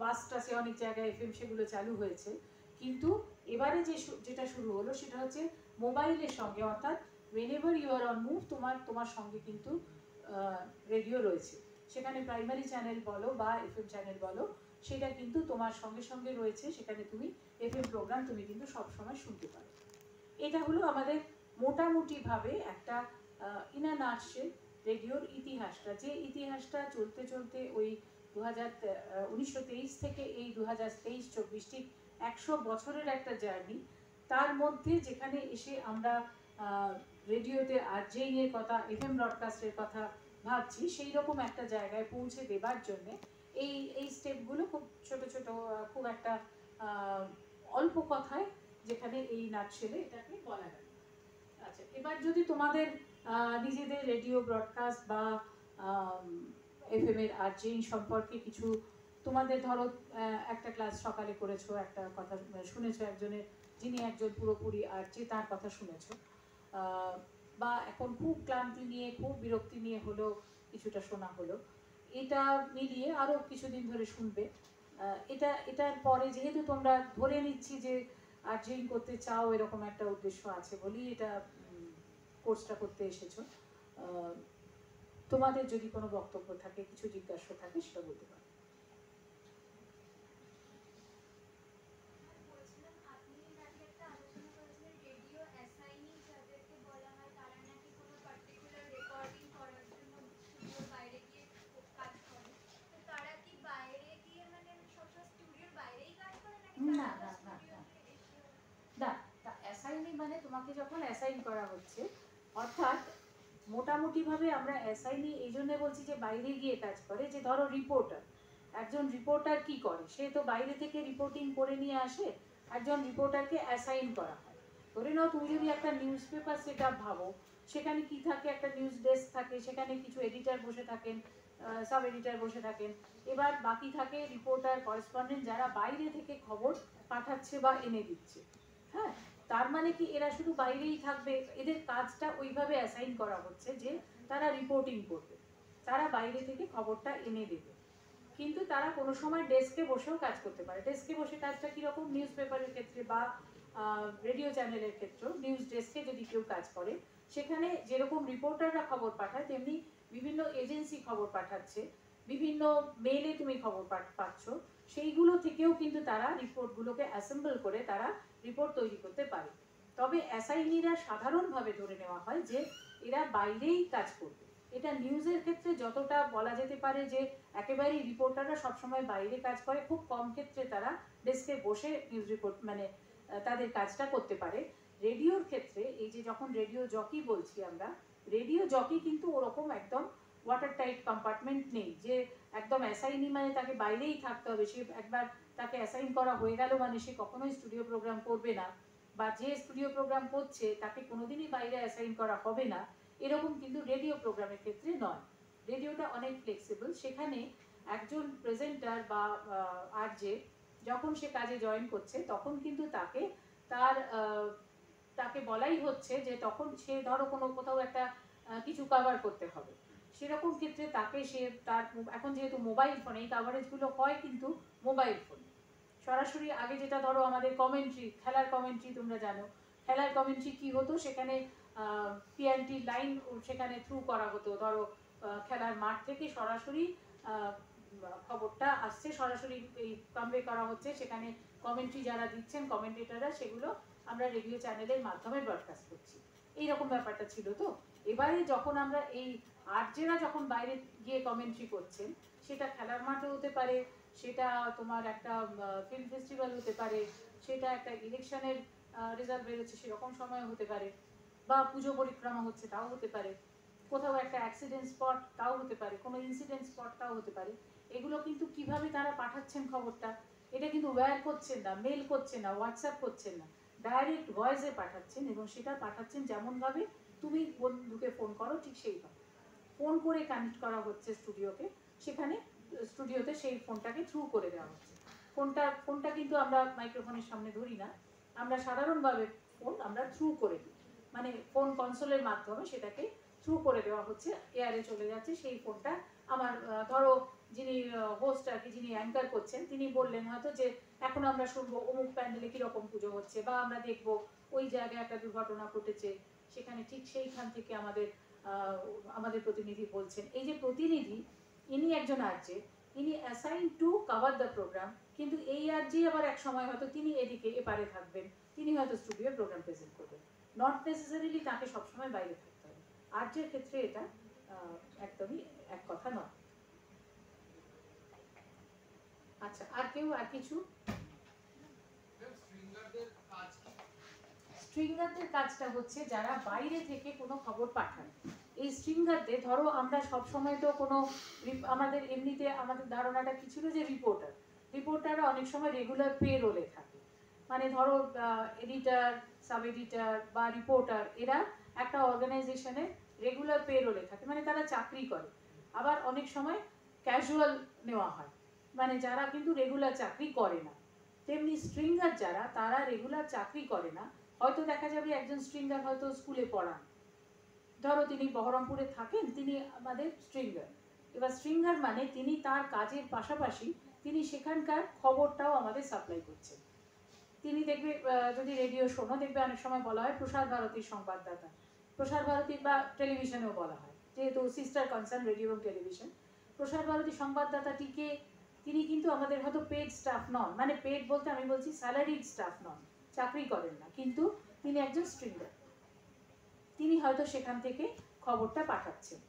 বাস টাসে অনেক জায়গায় এফএম সেগুলো চালু হয়েছে, কিন্তু এবারে যেটা শুরু হলো সেটা হচ্ছে মোবাইলের সঙ্গে, অর্থাৎ whenever you are on move, তোমার সঙ্গে কিন্তু রেডিও রয়েছে। সেখানে প্রাইমারি চ্যানেল বলো বা এফএম চ্যানেল বলো, সেটা কিন্তু তোমার সঙ্গে সঙ্গে রয়েছে, সেখানে তুমি এফএম প্রোগ্রাম তুমি কিন্তু সবসময় শুনতে পারো। এটা হলো আমাদের মোটামুটিভাবে একটা ইন আ নাটশেল রেডিওর ইতিহাসটা, যে ইতিহাসটা চলতে চলতে ওই 1923 থেকে এই 2023-24 ঠিক 100 বছরের একটা জার্নি। তার মধ্যে যেখানে এসে আমরা রেডিওতে আরজেইং এর কথা, এফএম ব্রডকাস্টের কথা ভাবছি, সেই রকম একটা জায়গায় পৌঁছে দেবার জন্য এই স্টেপগুলো খুব ছোট ছোট, খুব একটা অল্প কথায় যেখানে এই নাটশেলে এটাকে বলা গেল। আচ্ছা, এবার যদি তোমাদের নিজেদের রেডিও ব্রডকাস্ট বা এফএম এর আরজেইং সম্পর্কে কিছু, তোমাদের ধরো একটা ক্লাস সকালে করেছো, একটা কথা শুনেছো একজনের, যিনি একজন পুরোপুরি আরজে, তার কথা শুনেছো, বা এখন খুব ক্লান্তি নিয়ে, খুব বিরক্তি নিয়ে হলো কিছুটা শোনা হলো, এটা মিলিয়ে আরও কিছুদিন ধরে শুনবে। এটার পরে যেহেতু তোমরা ধরে নিচ্ছি যে আর্জেইং করতে চাও, এরকম একটা উদ্দেশ্য আছে বলেই এটা কোর্সটা করতে এসেছো। তোমাদের যদি কোনো বক্তব্য থাকে, কিছু জিজ্ঞাসা থাকে, সেটা বলতে পারো। না না না না না, অ্যাসাইনি মানে তোমাকে যখন অ্যাসাইন করা হচ্ছে, অর্থাৎ মোটামুটিভাবে আমরা অ্যাসাইনি এই জন্য বলছি যে বাইরে গিয়ে কাজ করে। যে ধরো রিপোর্টার, একজন রিপোর্টার কি করে, সে তো বাইরে থেকে রিপোর্টিং করে নিয়ে আসে, একজন রিপোর্টারকে অ্যাসাইন করা হয়। ধরে নাও তুমি যদি একটা নিউজ পেপার সেট আপ ভাবো, সেখানে কি থাকে, একটা নিউজ ডেস্ক থাকে, সেখানে কিছু এডিটার বসে থাকেন, সাব এডিটার বসে থাকেন, এবার বাকি থাকে রিপোর্টার, করেসপন্ডেন্ট, যারা বাইরে থেকে খবর পাঠাচ্ছে বা এনে দিচ্ছে। হ্যাঁ, তার মানে কি এরা শুধু বাইরেই থাকবে? এদের কাজটা ওইভাবে অ্যাসাইন করা হচ্ছে যে তারা রিপোর্টিং করবে, তারা বাইরে থেকে খবরটা এনে দেবে। কিন্তু তারা কোনো সময় ডেস্কে বসেও কাজ করতে পারে। ডেস্কে বসে কাজটা কীরকম, নিউজ পেপারের ক্ষেত্রে বা রেডিও চ্যানেলের ক্ষেত্রেও নিউজ ডেস্কে যদি কেউ কাজ করে, সেখানে যেরকম রিপোর্টাররা খবর পাঠায়, তেমনি বিভিন্ন এজেন্সি খবর পাঠাচ্ছে, বিভিন্ন মেলে তুমি খবর পাচ্ছ, সেইগুলো থেকেও কিন্তু তারা রিপোর্টগুলোকে অ্যাসেম্বল করে তারা রিপোর্ট তৈরি করতে পারে। তবে অ্যাসাইনিরা সাধারণভাবে ধরে নেওয়া হয় যে এরা বাইরেই কাজ করবে। এটা নিউজের ক্ষেত্রে যতটা বলা যেতে পারে যে একেবারেই রিপোর্টাররা সবসময় বাইরে কাজ করে, খুব কম ক্ষেত্রে তারা ডেস্কে বসে নিউজ রিপোর্ট মানে তাদের কাজটা করতে পারে। রেডিওর ক্ষেত্রে এই যে যখন রেডিও জকি বলছি আমরা, রেডিও জকি কিন্তু ওরকম একদম ওয়াটার টাইট কম্পার্টমেন্ট নেই যে একদম অ্যাসাইনি মানে তাকে বাইরেই থাকতে হবে, সে একবার তাকে অ্যাসাইন করা হয়ে গেল মানে সে কখনোই স্টুডিও প্রোগ্রাম করবে না, বা যে স্টুডিও প্রোগ্রাম করছে তাকে কোনোদিনই বাইরে অ্যাসাইন করা হবে না, এরকম কিন্তু রেডিও প্রোগ্রামের ক্ষেত্রে নয়। রেডিওটা অনেক ফ্লেক্সিবল। সেখানে একজন প্রেজেন্টার বা আরজে যখন সে কাজে জয়েন করছে, তখন কিন্তু তাকে তার তাকে বলাই হচ্ছে যে তখন সে ধরো কোনো কোথাও একটা কিছু কভার করতে হবে, সেরকম ক্ষেত্রে তাকে সে তার এখন যেহেতু মোবাইল ফোন, এই কাভারেজগুলো হয় কিন্তু মোবাইল ফোন সরাসরি। আগে যেটা ধরো আমাদের কমেন্ট্রি, খেলার কমেন্ট্রি তোমরা জানো, খেলার কমেন্ট্রি কি হতো, সেখানে পিএনটি লাইন সেখানে থ্রু করা হতো। ধরো খেলার মাঠ থেকে সরাসরি খবরটা আসছে, সরাসরি এই কনভে করা হচ্ছে, সেখানে কমেন্ট্রি যারা দিচ্ছেন কমেন্টেটররা, সেগুলো আমরা রেডিও চ্যানেলের মাধ্যমে ব্রডকাস্ট করছি। এইরকম ব্যাপারটা ছিল। তো এবারে যখন আমরা এই আরজেরা যখন বাইরে গিয়ে কমেন্ট্রি করছেন, সেটা খেলার মাঠে হতে পারে, সেটা তোমার একটা ফিল্ম ফেস্টিভ্যাল হতে পারে, সেটা একটা ইলেকশনের রেজাল্ট বেরোচ্ছে সেরকম সময় হতে পারে, বা পুজো পরিক্রমা হচ্ছে তাও হতে পারে, কোথাও একটা অ্যাক্সিডেন্ট স্পট তাও হতে পারে, কোনো ইনসিডেন্ট স্পট তাও হতে পারে। এগুলো কিন্তু কিভাবে তারা পাঠাচ্ছেন খবরটা, এটা কিন্তু ওয়্যার করছেন না, মেল করছেন না, হোয়াটসঅ্যাপ করছেন না, ডাইরেক্ট ভয়েসে পাঠাচ্ছেন, এবং সেটা পাঠাচ্ছেন যেমনভাবে তুমি বন্ধুকে ফোন করো ঠিক সেইভাবে ফোন করে কানেক্ট করা হচ্ছে স্টুডিওকে, সেখানে স্টুডিওতে সেই ফোনটাকে থ্রু করে দেওয়া হচ্ছে। ফোনটা কিন্তু আমরা মাইক্রোফোনের সামনে ধরি না, আমরা সাধারণভাবে ফোন আমরা থ্রু করে দিই, মানে ফোন কনসোলের মাধ্যমে সেটাকে থ্রু করে দেওয়া হচ্ছে, এয়ারে চলে যাচ্ছে। সেই ফোনটা আমার ধরো যিনি হোস্ট আর কি, যিনি অ্যাঙ্কার করছেন, তিনি বললেন হয়তো যে এখন আমরা শুনবো অমুক প্যান্ডেলে কীরকম পুজো হচ্ছে, বা আমরা দেখবো ওই জায়গায় একটা দুর্ঘটনা ঘটেছে, সেখানে ঠিক সেইখান থেকে আমাদের প্রতিনিধি বলছেন। এই যে প্রতিনিধি, ইনি একজন আরজে, ইনি assign to cover the program, কিন্তু এই আরজি আবার এক সময় হয়তো তিনি এদিকে এপারে থাকবেন, তিনি হয়তো স্টুডিও প্রোগ্রাম প্রেজেন্ট করবেন, নট নেসেসারিলি তাকে সবসময় বাইরে থাকতে হবে। আরজের ক্ষেত্রে এটা একদমই এক কথা নয়। আচ্ছা, আর কেউ আর কিছু? স্ট্রিঙ্গারদের কাজটা হচ্ছে যারা বাইরে থেকে কোনো খবর পাঠায়। এই স্ট্রিঙ্গারদের ধরো আমরা সবসময় তো কোনো আমাদের এমনিতে আমাদের ধারণাটা কি ছিল যে রিপোর্টাররা অনেক সময় রেগুলার পে রোলে থাকে, মানে ধরো এডিটার, সাব এডিটার বা রিপোর্টার, এরা একটা অর্গানাইজেশনে রেগুলার পে রোলে থাকে, মানে তারা চাকরি করে। আবার অনেক সময় ক্যাজুয়াল নেওয়া হয়, মানে যারা কিন্তু রেগুলার চাকরি করে না। তেমনি স্ট্রিঙ্গার যারা, তারা রেগুলার চাকরি করে না, হয়তো দেখা যাবে একজন স্ট্রিঙ্গার হয়তো স্কুলে পড়ান, ধরো তিনি বহরমপুরে থাকেন, তিনি আমাদের স্ট্রিঙ্গার। এবার স্ট্রিঙ্গার মানে তিনি তার কাজের পাশাপাশি তিনি সেখানকার খবরটাও আমাদের সাপ্লাই করছেন। তিনি দেখবে যদি রেডিও শোনো, দেখবে অনেক সময় বলা হয় প্রসার ভারতীর সংবাদদাতা, প্রসার ভারতী বা টেলিভিশনেও বলা হয়, যেহেতু সিস্টার কনসার্ন রেডিও এবং টেলিভিশন। প্রসার ভারতী সংবাদদাতাটিকে তিনি কিন্তু আমাদের হয়তো পেড স্টাফ নন, মানে পেড বলতে আমি বলছি স্যালারিড স্টাফ নন, চাকরি করেন না, কিন্তু তিনি একজন স্ট্রিঙ্গার। তিনি হয়তো সেখান থেকে খবরটা পাঠাচ্ছেন,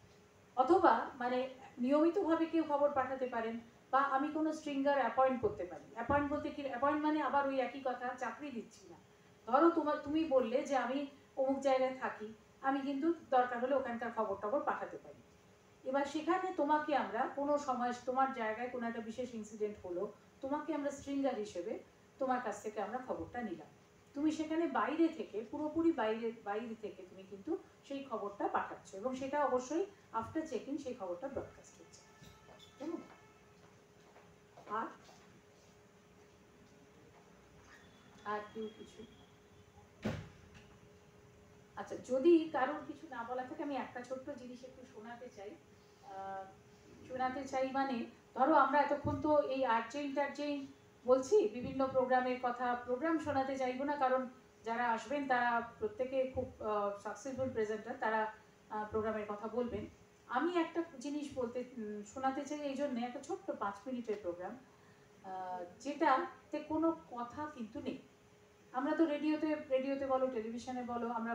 অথবা মানে নিয়মিতভাবে কেউ খবর পাঠাতে পারেন, বা আমি কোনো স্ট্রিঙ্গার অ্যাপয়েন্ট করতে পারি। অ্যাপয়েন্ট বলতে কি, অ্যাপয়েন্ট মানে আবার ওই একই কথা, চাকরি দিচ্ছি না। ধরো তুমি বললে যে আমি অমুক জায়গায় থাকি, আমি কিন্তু দরকার হলে ওখানকার খবর টবর পাঠাতে পারি। এবার সেখানে তোমাকে আমরা কোনো সময় তোমার জায়গায় কোনো একটা বিশেষ ইনসিডেন্ট হলো, তোমাকে আমরা স্ট্রিঙ্গার হিসেবে তোমার কাছ থেকে আমরা খবরটা নিলাম। তুমি সেখানে বাইরে থেকে, পুরোপুরি বাইরে থেকে তুমি কিন্তু সেই খবরটা পাঠাচ্ছ, এবং সেটা অবশ্যই আফটার চেকিং সেই খবরটা ব্রডকাস্ট হচ্ছে। কেমন? আর আর কেউ কিছু? আচ্ছা, যদি কারোর কিছু না বলা থাকে, আমি একটা ছোট্ট জিনিস একটু শোনাতে চাই। মানে ধরো আমরা এতক্ষণ তো এই আর্জেন্ট বলছি, বিভিন্ন প্রোগ্রামের কথা। প্রোগ্রাম শোনাতে চাইবো না, কারণ যারা আসবেন তারা প্রত্যেকে খুব সাকসেসফুল প্রেজেন্টার, তারা প্রোগ্রামের কথা বলবেন। আমি একটা জিনিস শোনাতে চাই এই জন্যে, একটা ছোট্ট 5 মিনিটের প্রোগ্রাম, যেটাতে কোনো কথা কিন্তু নেই। আমরা তো রেডিওতে বলো, টেলিভিশনে বলো, আমরা